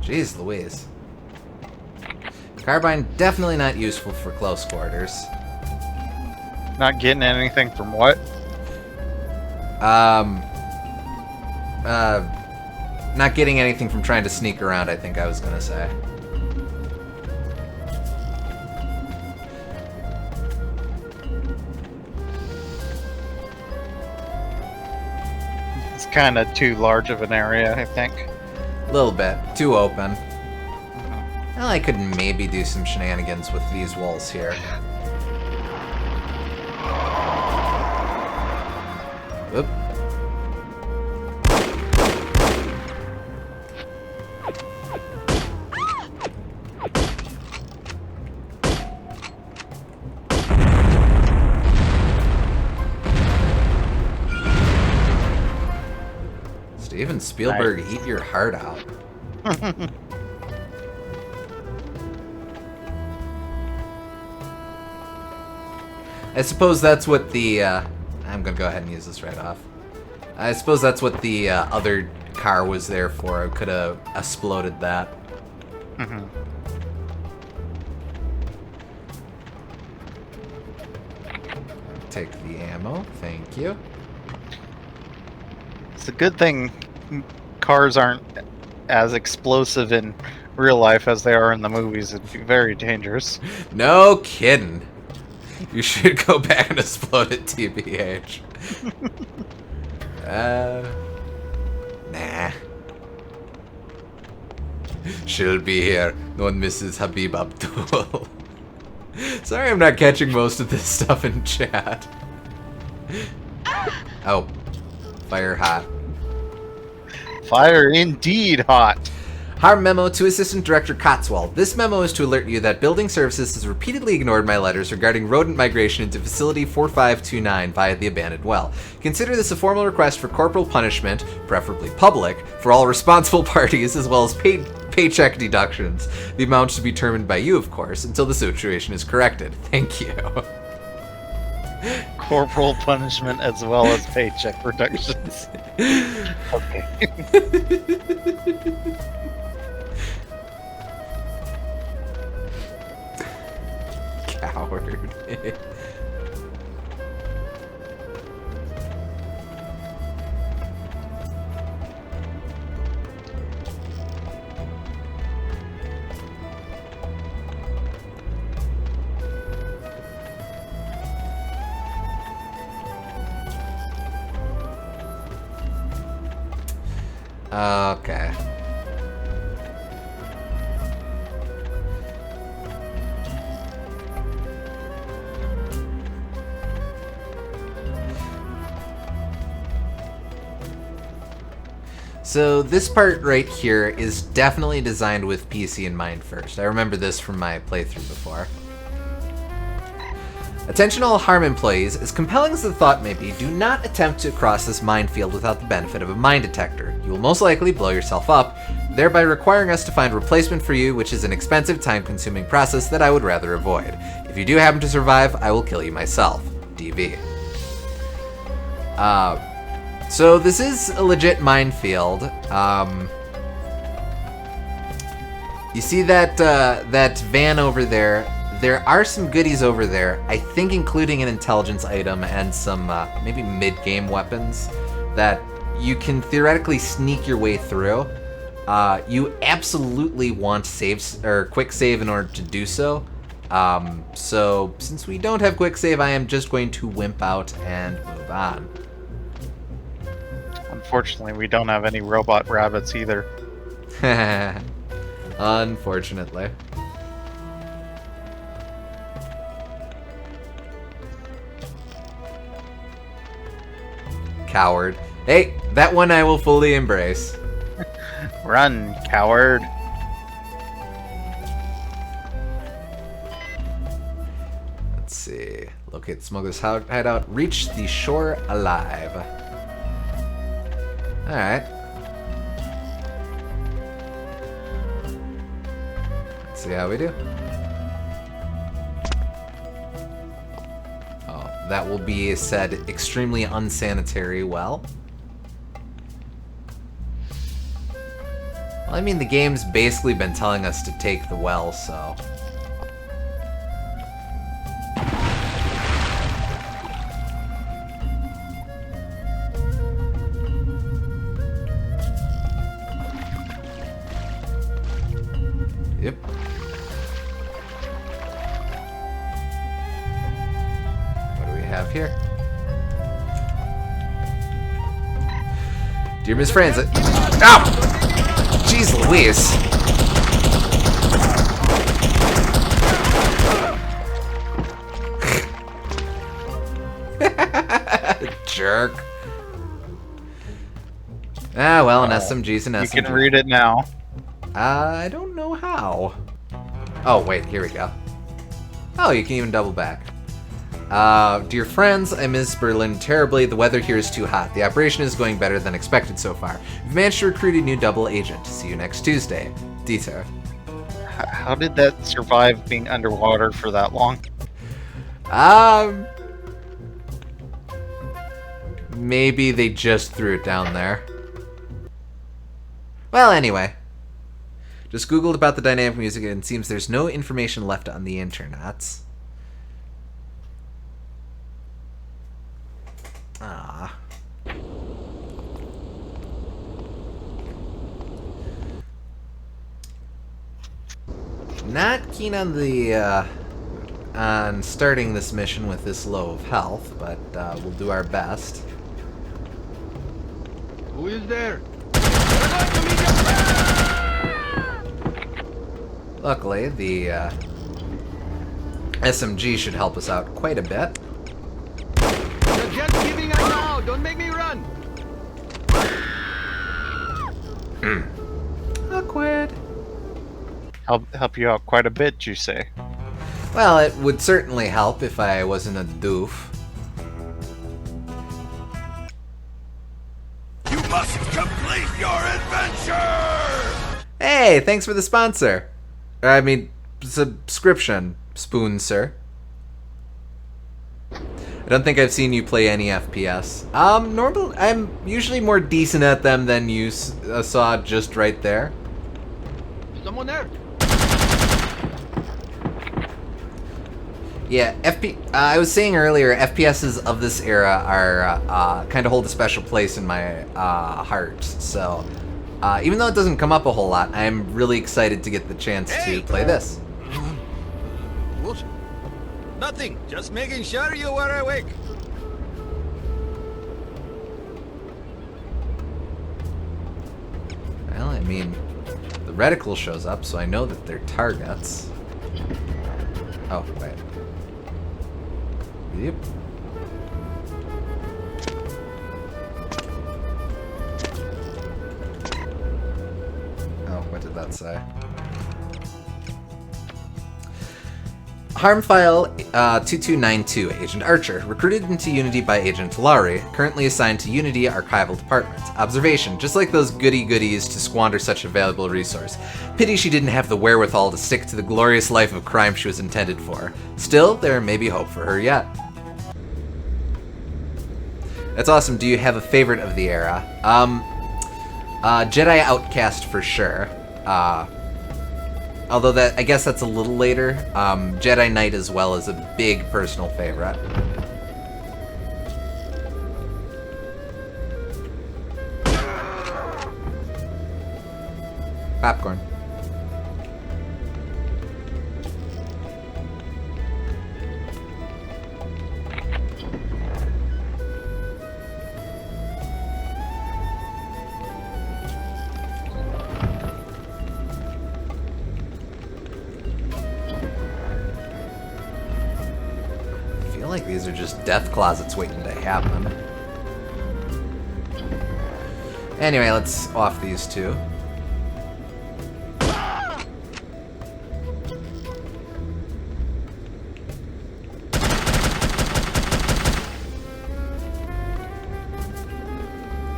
Jeez Louise. Carbine definitely not useful for close quarters. Not getting anything from what? Not getting anything from trying to sneak around, I think I was gonna say. It's kind of too large of an area, I think. A little bit. Too open. Well, I could maybe do some shenanigans with these walls here. Oop. Steven Spielberg, Nice. eat your heart out. I suppose that's what the, I'm gonna go ahead and use this right off. I suppose that's what the other car was there for. I could have exploded that. Take the ammo, thank you. It's a good thing cars aren't as explosive in real life as they are in the movies. It'd be very dangerous. No kidding. You should go back and explode it, TBH. Nah. She'll be here. No one misses Habib Abdul. Sorry I'm not catching most of this stuff in chat. Oh. Fire hot. Fire indeed hot. Harm memo to Assistant Director Cotswold. This memo is to alert you that Building Services has repeatedly ignored my letters regarding rodent migration into Facility 4529 via the abandoned well. Consider this a formal request for corporal punishment, preferably public, for all responsible parties, as well as paycheck deductions. The amount to be determined by you, of course, until the situation is corrected. Thank you. Corporal punishment as well as paycheck reductions. Okay. Coward. Okay. So this part right here is definitely designed with PC in mind first. I remember this from my playthrough before. Attention all Harm employees, as compelling as the thought may be, do not attempt to cross this minefield without the benefit of a mine detector. You will most likely blow yourself up, thereby requiring us to find a replacement for you, which is an expensive, time-consuming process that I would rather avoid. If you do happen to survive, I will kill you myself. DB. So this is a legit minefield. You see that that van over there? There are some goodies over there, I think including an intelligence item and some maybe mid-game weapons that you can theoretically sneak your way through. You absolutely want saves or quick save in order to do so. So since we don't have quick save, I am just going to wimp out and move on. Unfortunately, we don't have any robot rabbits either. Unfortunately. Coward. Hey, that one I will fully embrace. Run, coward. Let's see. Locate the smuggler's hideout. Reach the shore alive. Alright. Let's see how we do. Oh, that will be said extremely unsanitary well. Well, I mean, the game's basically been telling us to take the well, so... Yep. What do we have here? Dear Miss Francis. Ow! Jeez Louise. Jerk. Ah, well, an SMG's an SMG. You can read it now. I don't know how. Oh, wait, here we go. Oh, you can even double back. Dear friends, I miss Berlin terribly. The weather here is too hot. The operation is going better than expected so far. We've managed to recruit a new double agent. See you next Tuesday. Dieter. How did that survive being underwater for that long? Maybe they just threw it down there. Well, anyway. Just Googled about the dynamic music and it seems there's no information left on the internets. Ah. Not keen on the on starting this mission with this low of health, but we'll do our best. Who is there? Luckily, the SMG should help us out quite a bit. They're just giving up now. Don't make me run. Awkward. Help you out quite a bit, you say? Well, it would certainly help if I wasn't a doof. You must complete your adventure! Hey, thanks for the sponsor. I mean, subscription, Spoon, sir. I don't think I've seen you play any FPS. Normally, I'm usually more decent at them than you saw just right there. Someone there. Yeah, I was saying earlier, FPSs of this era are kind of hold a special place in my heart. So, even though it doesn't come up a whole lot, I'm really excited to get the chance to play this. What? Nothing. Just making sure you were awake. Well, I mean, the reticle shows up, so I know that they're targets. Oh, wait. Yep. Oh, what did that say? Harm file 2292, Agent Archer, recruited into Unity by Agent Laurie, currently assigned to Unity Archival Department. Observation, just like those goodies to squander such a valuable resource. Pity she didn't have the wherewithal to stick to the glorious life of crime she was intended for. Still, there may be hope for her yet. That's awesome. Do you have a favorite of the era? Jedi Outcast for sure. Although I guess that's a little later. Jedi Knight as well is a big personal favorite. Popcorn. I feel like these are just death closets waiting to happen. Anyway, let's off these two.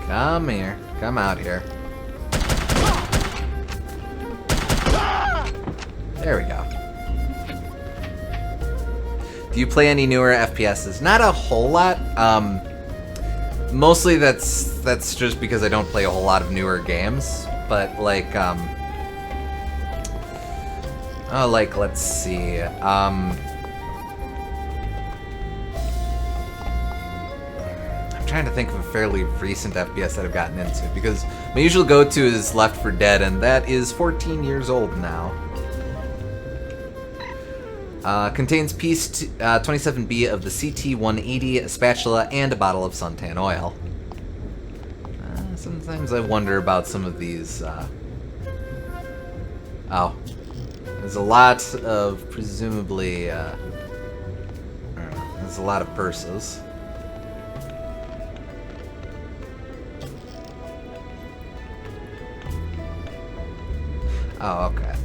Come here. Come out here. There we go. Do you play any newer FPSs? Not a whole lot. Mostly that's just because I don't play a whole lot of newer games. But like, let's see. I'm trying to think of a fairly recent FPS that I've gotten into, because my usual go-to is Left 4 Dead, and that is 14 years old now. Contains piece 27B of the CT-180, a spatula, and a bottle of suntan oil. Sometimes I wonder about some of these. Oh. There's a lot of, presumably, I don't know, there's a lot of purses. Oh, okay.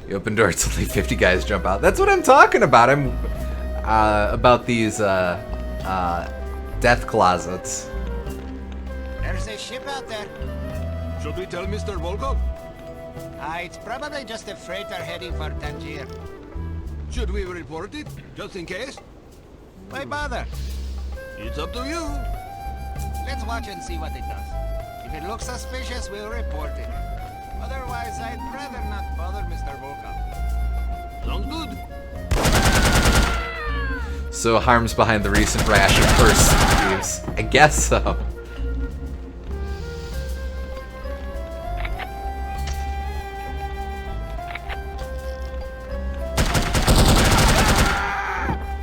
You open door, it's only 50 guys jump out. That's what I'm talking about. I'm about these death closets. There's a ship out there. Should we tell Mr. Volkov? It's probably just a freighter heading for Tangier. Should we report it, just in case? Why bother? It's up to you. Let's watch and see what it does. If it looks suspicious, we'll report it. Otherwise, I'd rather not bother Mr. Volkov. Sounds good. So Harm's behind the recent rash of purse thieves. I guess so.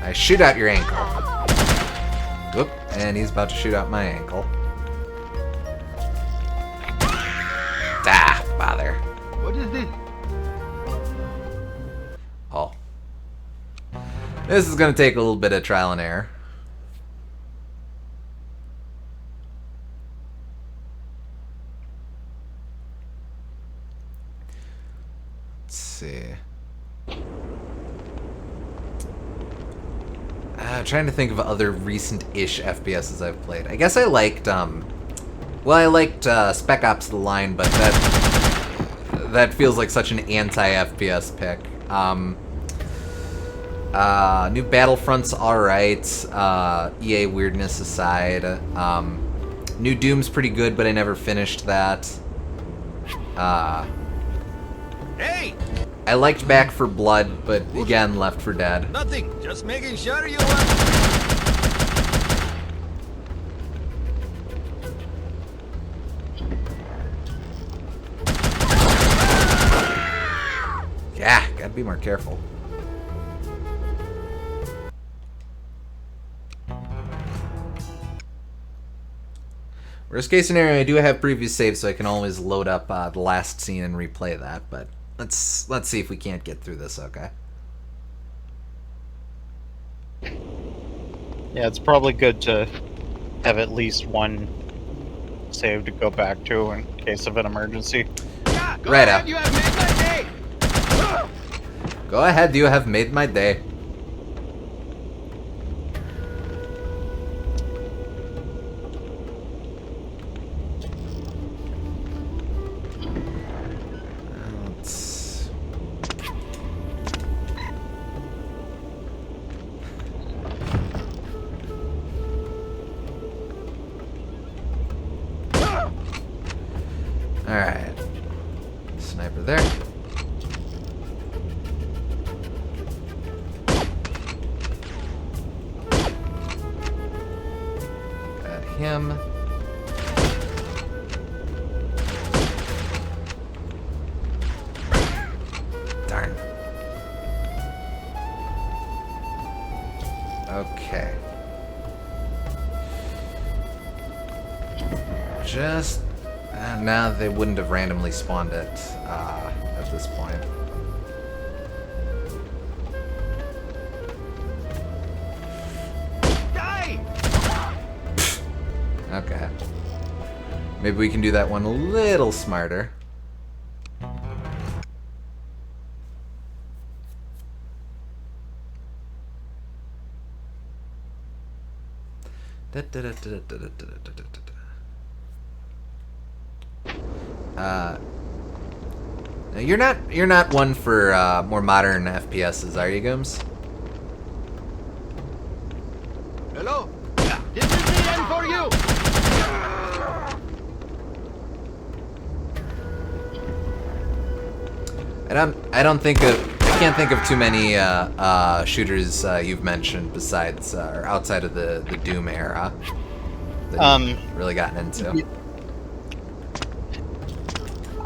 I shoot out your ankle. Whoop, and he's about to shoot out my ankle. Ah, bother. What is this? Oh. This is gonna take a little bit of trial and error. Let's see. Trying to think of other recent-ish FPSs I've played. I guess I liked, Spec Ops: The Line, but that feels like such an anti-FPS pick. New Battlefront's alright, EA weirdness aside. New Doom's pretty good, but I never finished that. Hey! I liked Back 4 Blood, but again, Left 4 Dead. Nothing. Just making sure you want. Yeah, gotta be more careful. Worst case scenario, I do have previous saves, so I can always load up the last scene and replay that, but let's see if we can't get through this, okay? Yeah, it's probably good to have at least one save to go back to in case of an emergency. Yeah, go Right ahead, up. you have made my day. Go ahead, you have made my day. Over there. Got him. Darn. Okay. Just... now they wouldn't have randomly spawned it at this point. Die! Okay. Maybe we can do that one a little smarter. You're not one for more modern FPSs, are you, Gooms? Hello? This is the end for you! I can't think of too many shooters you've mentioned besides or outside of the Doom era that you've really gotten into.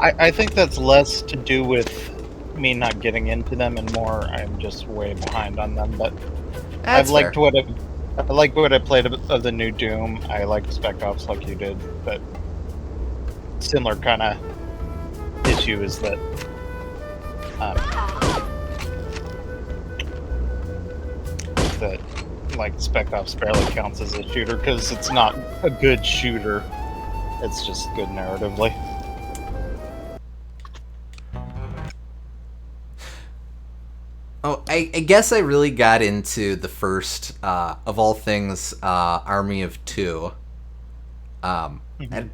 I think that's less to do with me not getting into them and more I'm just way behind on them. But That's I liked fair. what I played of the new Doom. I liked Spec Ops like you did, but similar kind of issue is that that like Spec Ops barely counts as a shooter because it's not a good shooter. It's just good narratively. Oh, I guess I really got into the first, of all things, Army of Two. I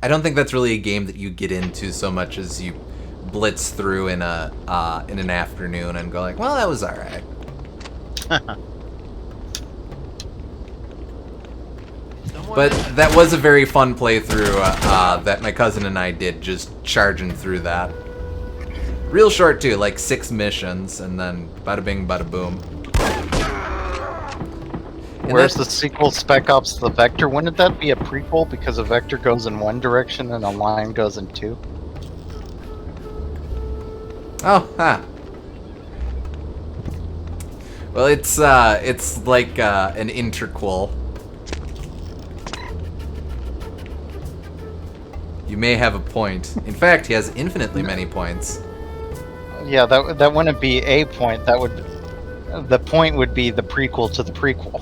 don't think that's really a game that you get into so much as you blitz through in an afternoon and go like, well, that was all right. But that was a very fun playthrough that my cousin and I did, just charging through that. Real short too, like 6 missions, and then bada bing, bada boom. Where's the sequel, Spec Ops The Vector? Wouldn't that be a prequel because a vector goes in one direction and a line goes in two? Oh, huh. Well, it's like an interquel. You may have a point. In fact, he has infinitely many points. Yeah, that wouldn't be a point. That would the point would be the prequel to the prequel.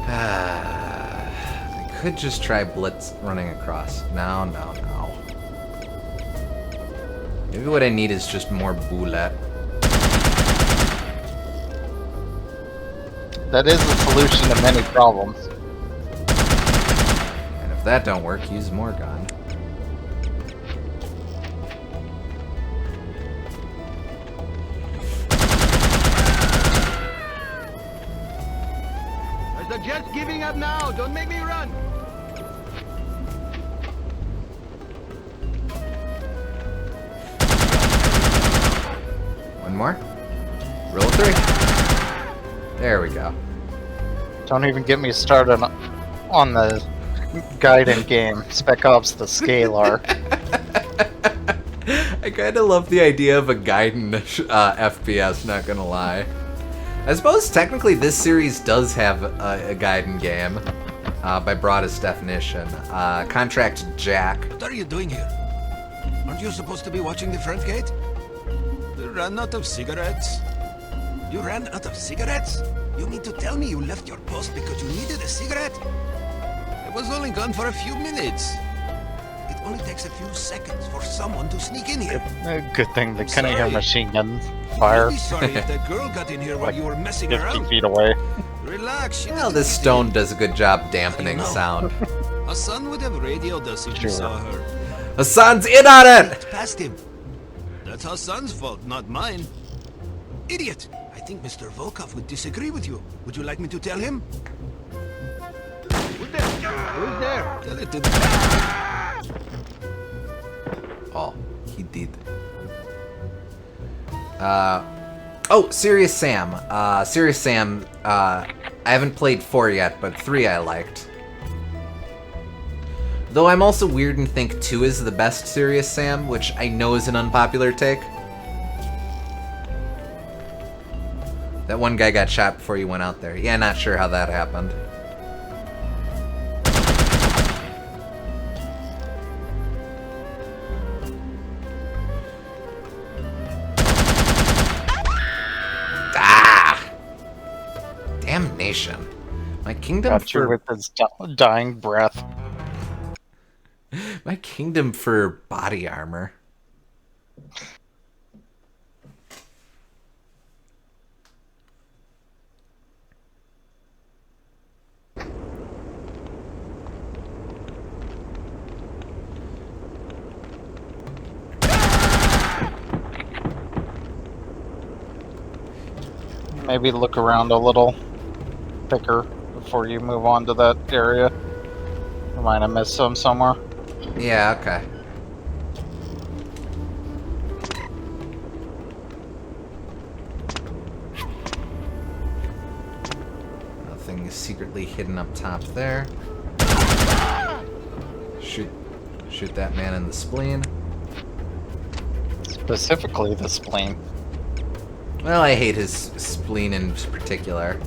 I could just try blitz running across. No. Maybe what I need is just more bullet. That is the solution to many problems. And if that don't work, use more gun. I suggest giving up now. Don't make me run. One more. Roll 3. There we go. Don't even get me started on the Gaiden game, Spec Ops the Scalar. I kind of love the idea of a Gaiden FPS, not gonna lie. I suppose technically this series does have a Gaiden game, by broadest definition. Contract Jack. What are you doing here? Aren't you supposed to be watching the front gate? You ran out of cigarettes. You ran out of cigarettes? You mean to tell me you left your post because you needed a cigarette? I was only gone for a few minutes. It only takes a few seconds for someone to sneak in here. Good thing they couldn't hear machine gun fire. I'd be sorry if that girl got in here while Like you were messing 50 around. feet away. Relax. Well, this stone does a good job dampening sound. Hassan would have radioed us if he saw her. Hassan's in on it! Past him. That's Hassan's fault, not mine. Idiot! I think Mr. Volkov would disagree with you. Would you like me to tell him? Who's there? Tell it to Oh, Serious Sam. Serious Sam, I haven't played 4 yet, but 3 I liked. Though I'm also weird and think 2 is the best Serious Sam, which I know is an unpopular take. That one guy got shot before you went out there. Yeah, not sure how that happened. Damnation. My kingdom Got you for... with his dying breath. My kingdom for body armor. Maybe look around a little thicker before you move on to that area. You might have missed some somewhere. Yeah, okay. Nothing is secretly hidden up top there. Shoot that man in the spleen. Specifically the spleen. Well, I hate his spleen in particular.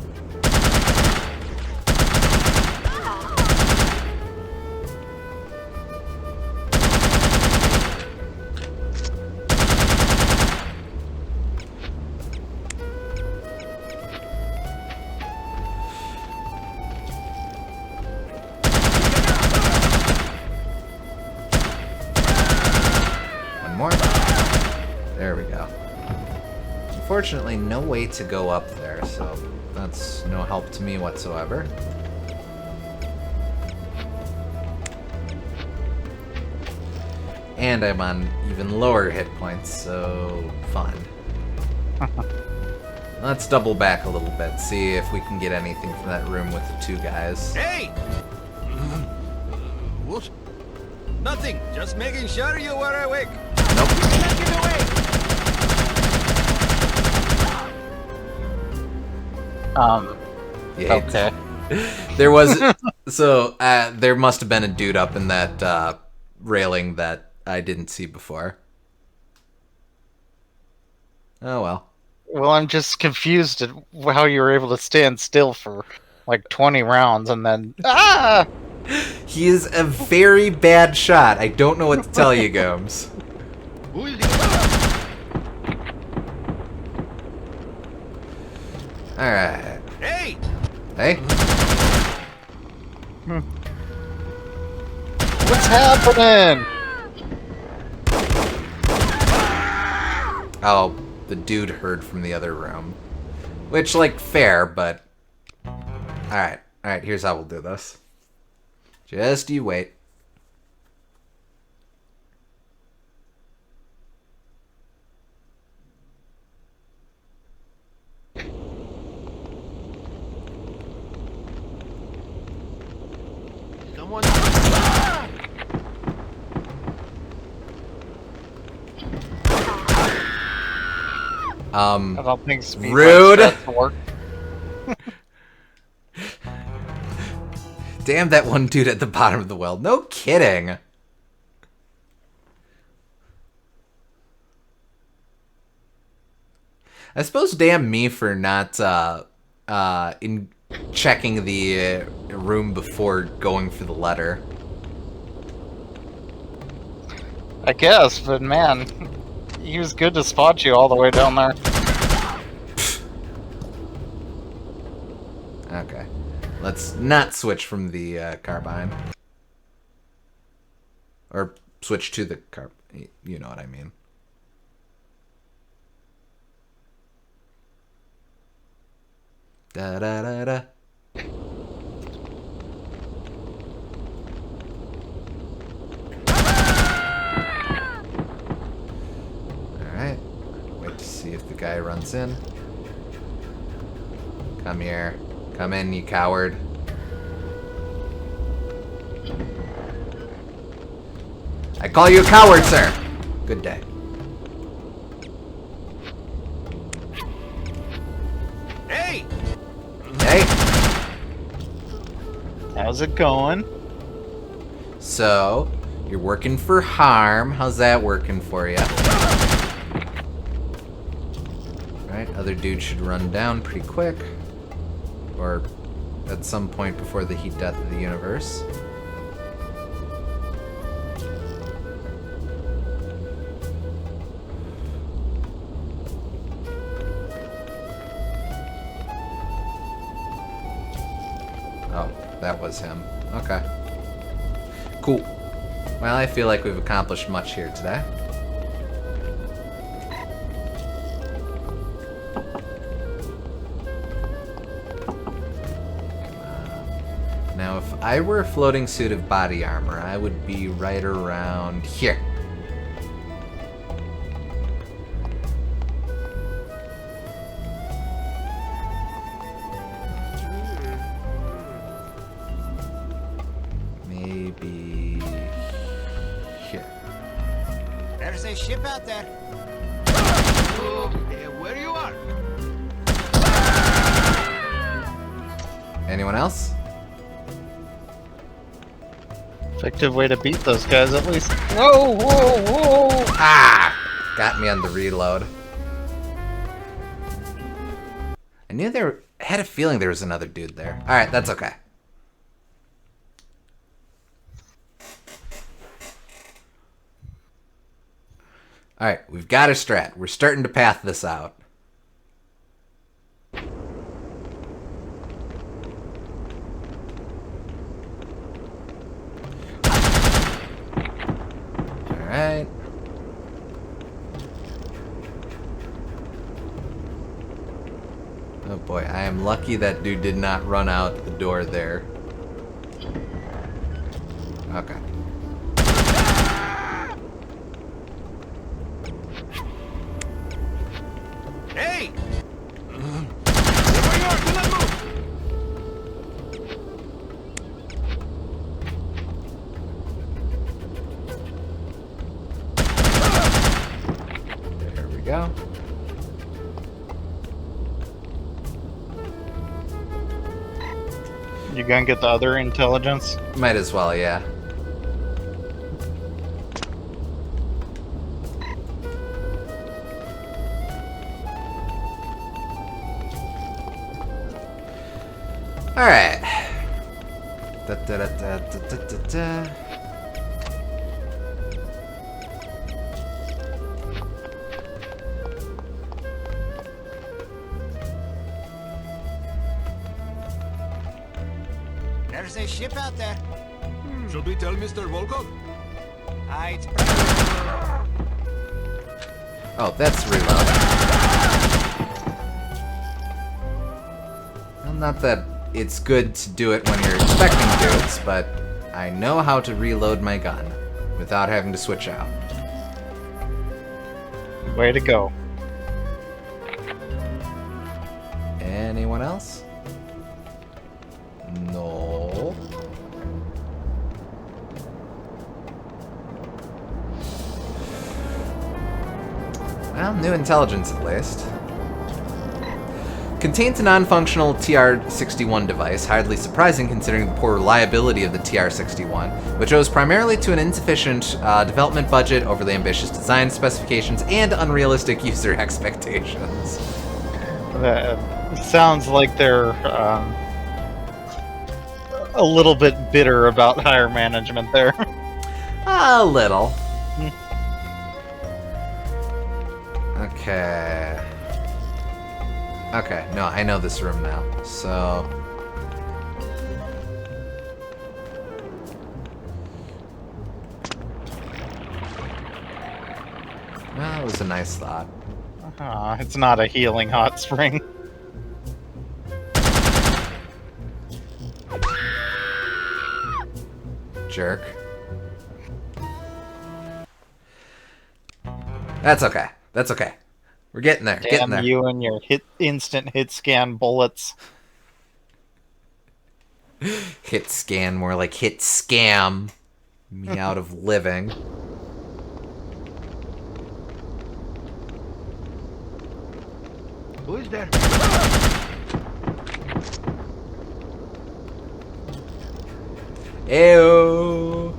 One more. There we go. Unfortunately, no way to go up there, so that's no help to me whatsoever. And I'm on even lower hit points, so fun. Let's double back a little bit, see if we can get anything from that room with the 2 guys. Hey! What? Nothing. Just making sure you were awake. Nope. Yeah, okay. There was so there must have been a dude up in that railing that I didn't see before. Oh well. Well, I'm just confused at how you were able to stand still for like 20 rounds and then He is a very bad shot. I don't know what to tell you, Gomes. Who is he? Alright. Hey! Hey? What's happening? Oh, the dude heard from the other room. Which, like, fair, but... Alright, here's how we'll do this. Just you wait. Someone. I don't think speed rude. work. Damn that one dude at the bottom of the well. No kidding. I suppose damn me for not in checking the room before going for the letter. I guess, but man, he was good to spot you all the way down there. Okay. Let's not switch from the carbine. Or switch to the carbine. You know what I mean. Da da da da. Alright. Wait to see if the guy runs in. Come here. Come in, you coward. I call you a coward, sir! Good day. Hey! How's it going? So, you're working for Harm. How's that working for you? Right, other dude should run down pretty quick. Or at some point before the heat death of the universe. Oh, that was him. Okay. Cool. Well, I feel like we've accomplished much here today. Now, if I were a floating suit of body armor, I would be right around here. Maybe here. There's a ship out there. Where you are? Anyone else? Effective way to beat those guys, at least. Whoa, whoa, whoa! Ah! Got me on the reload. I knew there... I had a feeling there was another dude there. Alright, that's okay. Alright, we've got a strat. We're starting to path this out. Alright. Oh boy, I am lucky that dude did not run out the door there. Okay. Hey! There we go. You gonna get the other intelligence? Might as well, yeah. Alright. Da, da, da, da, da, da, da. There's a ship out there. Should we tell Mr. Volkov? It's Oh, that's reload. Well, not that it's good to do it when you're expecting dudes, but I know how to reload my gun without having to switch out. Way to go. Anyone else? No. Well, new intelligence at least. Contains a non-functional TR-61 device, hardly surprising considering the poor reliability of the TR-61, which owes primarily to an insufficient development budget, overly ambitious design specifications, and unrealistic user expectations. Sounds like they're a little bit bitter about higher management there. A little. Okay. Okay, no, I know this room now, so... Well, that was a nice thought. It's not a healing hot spring. Jerk. That's okay. That's okay. We're getting there. Damn Getting there. you and your instant hit scan bullets. Hit scan, more like hit scam me out of living. Who is there? Ew.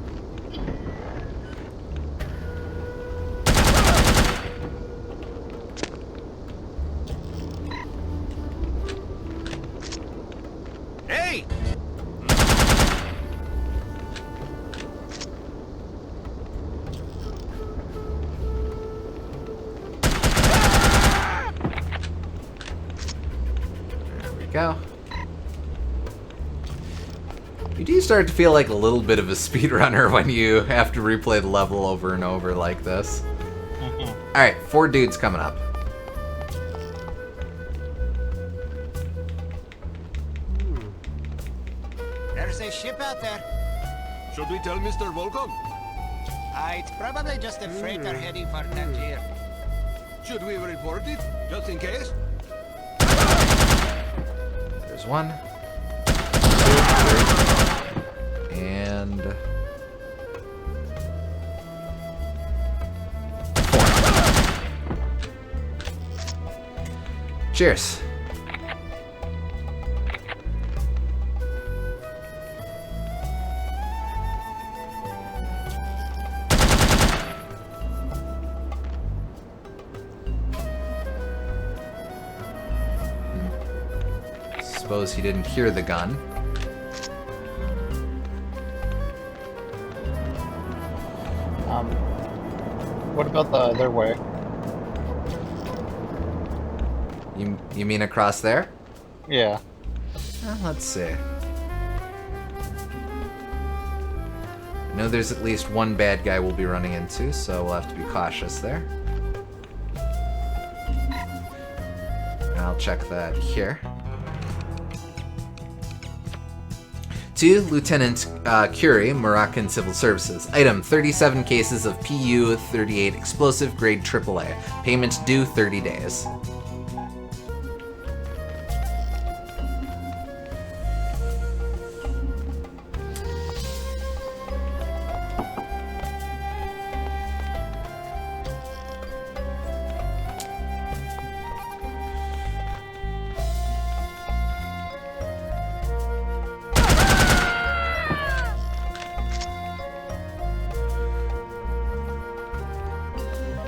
Hey! There we go. You do start to feel like a little bit of a speedrunner when you have to replay the level over and over like this. Alright, 4 dudes coming up. There's a ship out there. Should we tell Mr. Volkov? It's probably just a freighter heading for Tangier. Should we report it, just in case? There's 1, 2, 3, and 4. Cheers. Suppose he didn't hear the gun. What about the other way? You mean across there? Yeah. Let's see. I know there's at least one bad guy we'll be running into, so we'll have to be cautious there. And I'll check that here. To Lieutenant Curie, Moroccan Civil Services. Item, 37 cases of PU-38 explosive grade AAA. Payment due 30 days.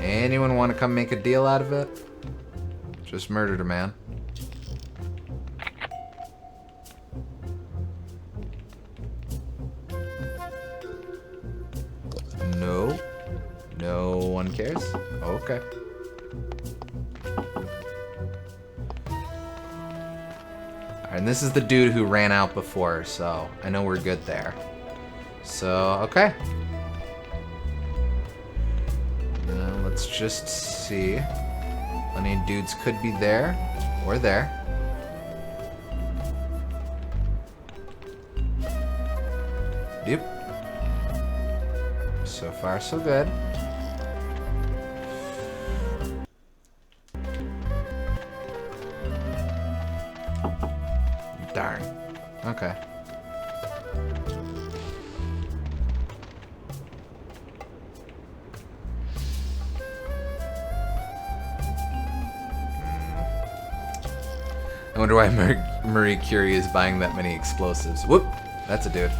Anyone want to come make a deal out of it? Just murdered a man. No. No one cares? Okay. Alright, and this is the dude who ran out before, so I know we're good there. So, okay. Let's just see. Plenty of dudes could be there or there. Yep. So far, so good. Darn. Okay. I wonder why Marie Curie is buying that many explosives. Whoop! That's a dude.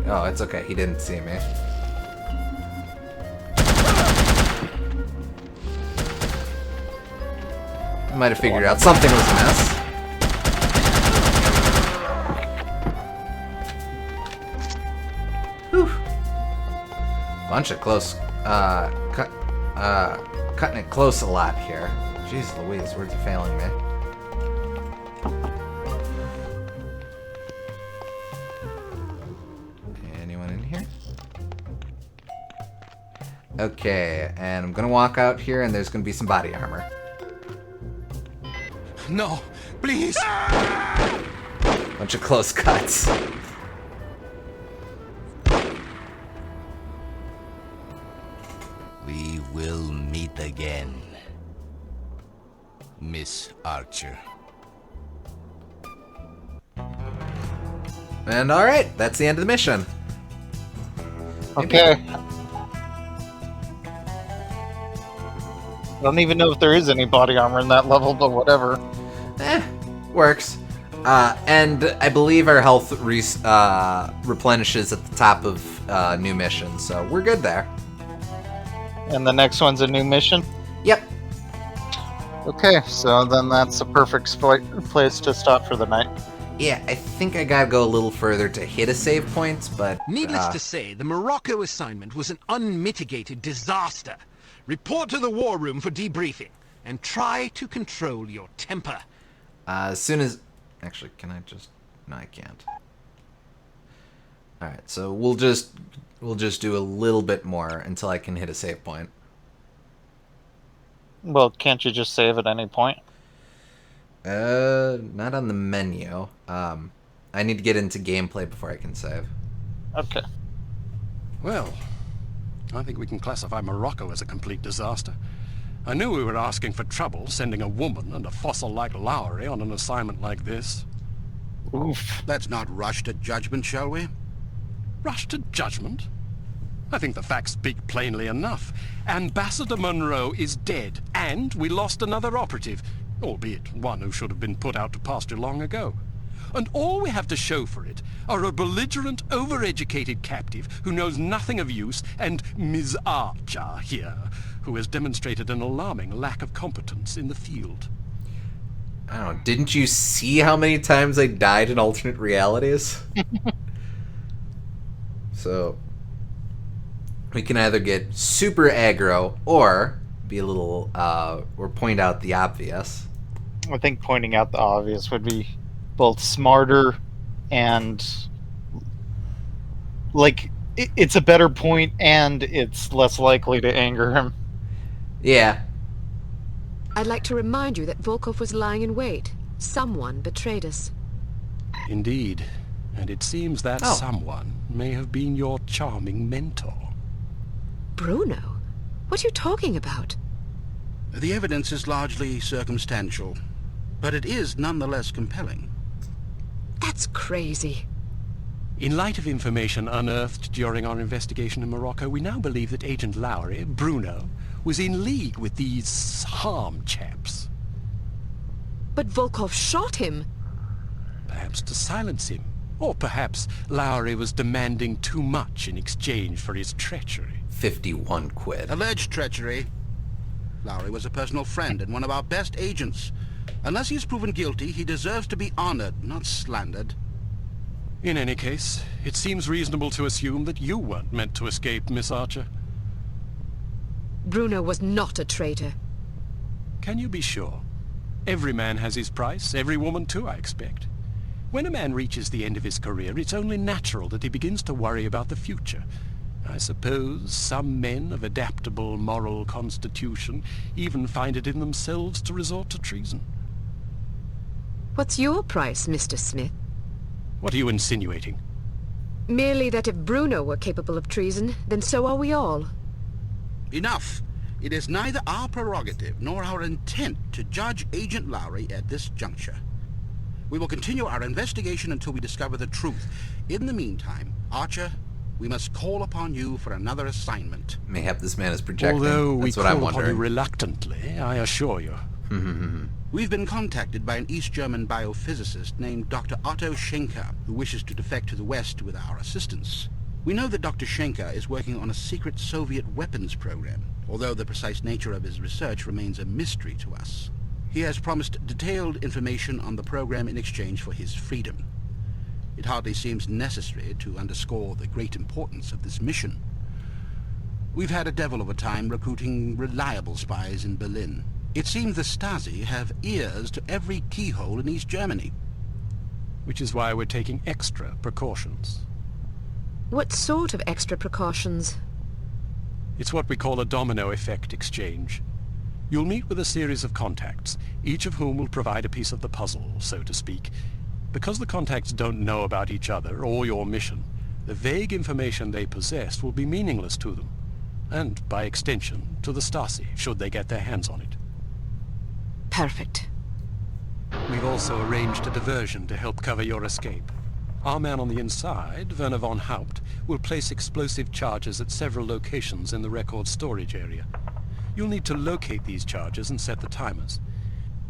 Oh, it's okay. He didn't see me. I might have figured out something was amiss. Whew. Bunch of close, cutting it close a lot here. Jeez Louise, words are failing me. Anyone in here? Okay, and I'm gonna walk out here and there's gonna be some body armor. No, please! Bunch of close cuts. We will meet again, Miss Archer. And alright, that's the end of the mission. Okay. I don't even know if there is any body armor in that level, but whatever. Works. And I believe our health replenishes at the top of new mission, so we're good there. And the next one's a new mission? Yep. Okay, so then that's a perfect place to stop for the night. Yeah, I think I gotta go a little further to hit a save point, but... Needless to say, the Morocco assignment was an unmitigated disaster. Report to the war room for debriefing, and try to control your temper. As soon as... Actually, can I just... No, I can't. Alright, so we'll just do a little bit more until I can hit a save point. Well, can't you just save at any point? Not on the menu. I need to get into gameplay before I can save. Okay. Well, I think we can classify Morocco as a complete disaster. I knew we were asking for trouble, sending a woman and a fossil like Lowry on an assignment like this. Oof. Let's not rush to judgment, shall we? Rush to judgment? I think the facts speak plainly enough. Ambassador Monroe is dead, and we lost another operative, albeit one who should have been put out to pasture long ago. And all we have to show for it are a belligerent, overeducated captive who knows nothing of use, and Ms. Archer here, who has demonstrated an alarming lack of competence in the field. I don't know, didn't you see how many times I died in alternate realities? So, we can either get super aggro, or be a little, or point out the obvious. I think pointing out the obvious would be both smarter and, like, it's a better point and it's less likely to anger him. Yeah. I'd like to remind you that Volkov was lying in wait. Someone betrayed us. Indeed. And it seems that someone may have been your charming mentor. Bruno? What are you talking about? The evidence is largely circumstantial, but it is nonetheless compelling. That's crazy. In light of information unearthed during our investigation in Morocco, we now believe that Agent Lowry, Bruno, was in league with these harm chaps. But Volkov shot him. Perhaps to silence him. Or perhaps Lowry was demanding too much in exchange for his treachery. 51 quid. Alleged treachery. Lowry was a personal friend and one of our best agents. Unless he is proven guilty, he deserves to be honored, not slandered. In any case, it seems reasonable to assume that you weren't meant to escape, Miss Archer. Bruno was not a traitor. Can you be sure? Every man has his price, every woman too, I expect. When a man reaches the end of his career, it's only natural that he begins to worry about the future. I suppose some men of adaptable moral constitution even find it in themselves to resort to treason. What's your price, Mr. Smith? What are you insinuating? Merely that if Bruno were capable of treason, then so are we all. Enough. It is neither our prerogative nor our intent to judge Agent Lowry at this juncture. We will continue our investigation until we discover the truth. In the meantime, Archer, we must call upon you for another assignment. Mayhap this man is projecting. Although That's we what I'm call upon you wondering. reluctantly, I assure you. We've been contacted by an East German biophysicist named Dr. Otto Schenker, who wishes to defect to the West with our assistance. We know that Dr. Schenker is working on a secret Soviet weapons program, although the precise nature of his research remains a mystery to us. He has promised detailed information on the program in exchange for his freedom. It hardly seems necessary to underscore the great importance of this mission. We've had a devil of a time recruiting reliable spies in Berlin. It seems the Stasi have ears to every keyhole in East Germany. Which is why we're taking extra precautions. What sort of extra precautions? It's what we call a domino effect exchange. You'll meet with a series of contacts, each of whom will provide a piece of the puzzle, so to speak. Because the contacts don't know about each other or your mission, the vague information they possess will be meaningless to them, and, by extension, to the Stasi, should they get their hands on it. Perfect. We've also arranged a diversion to help cover your escape. Our man on the inside, Werner von Haupt, will place explosive charges at several locations in the record storage area. You'll need to locate these charges and set the timers.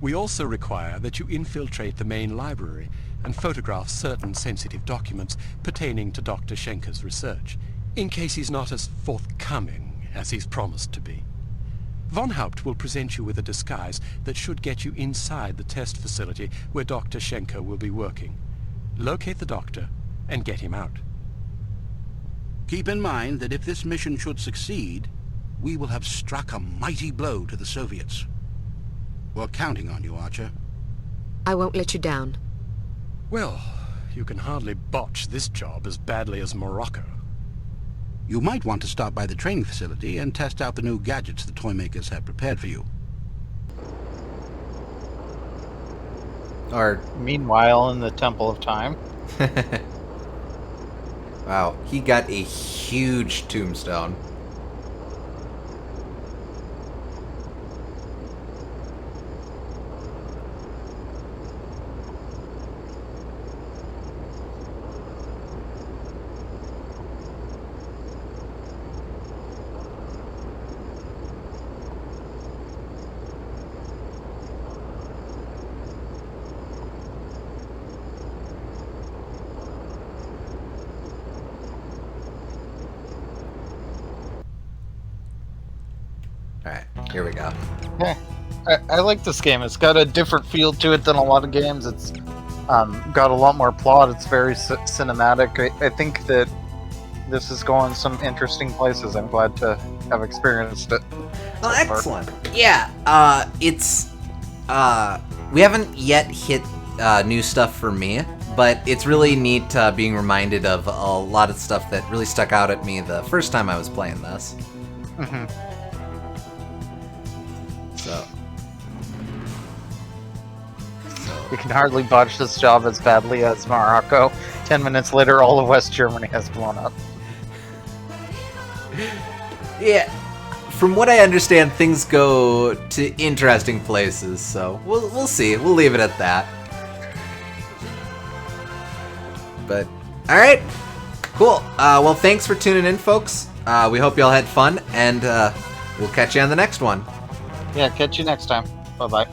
We also require that you infiltrate the main library and photograph certain sensitive documents pertaining to Dr. Schenker's research, in case he's not as forthcoming as he's promised to be. Von Haupt will present you with a disguise that should get you inside the test facility where Dr. Schenker will be working. Locate the doctor and get him out. Keep in mind that if this mission should succeed, we will have struck a mighty blow to the Soviets. We're counting on you, Archer. I won't let you down. Well, you can hardly botch this job as badly as Morocco. You might want to stop by the training facility and test out the new gadgets the toy makers have prepared for you. Or meanwhile, in the Temple of Time. Wow, he got a huge tombstone. Alright, here we go. Yeah, I like this game. It's got a different feel to it than a lot of games. It's got a lot more plot. It's very cinematic. I think that this is going some interesting places. I'm glad to have experienced it. Well, excellent. Yeah, it's we haven't yet hit new stuff for me, but it's really neat being reminded of a lot of stuff that really stuck out at me the first time I was playing this. Mm-hmm. So You can hardly botch this job as badly as Morocco. 10 minutes later, all of West Germany has blown up. Yeah, from what I understand, things go to interesting places, so we'll see. We'll leave it at that. But, alright, cool. Well, thanks for tuning in, folks. We hope y'all had fun, and we'll catch you on the next one. Yeah, catch you next time. Bye-bye.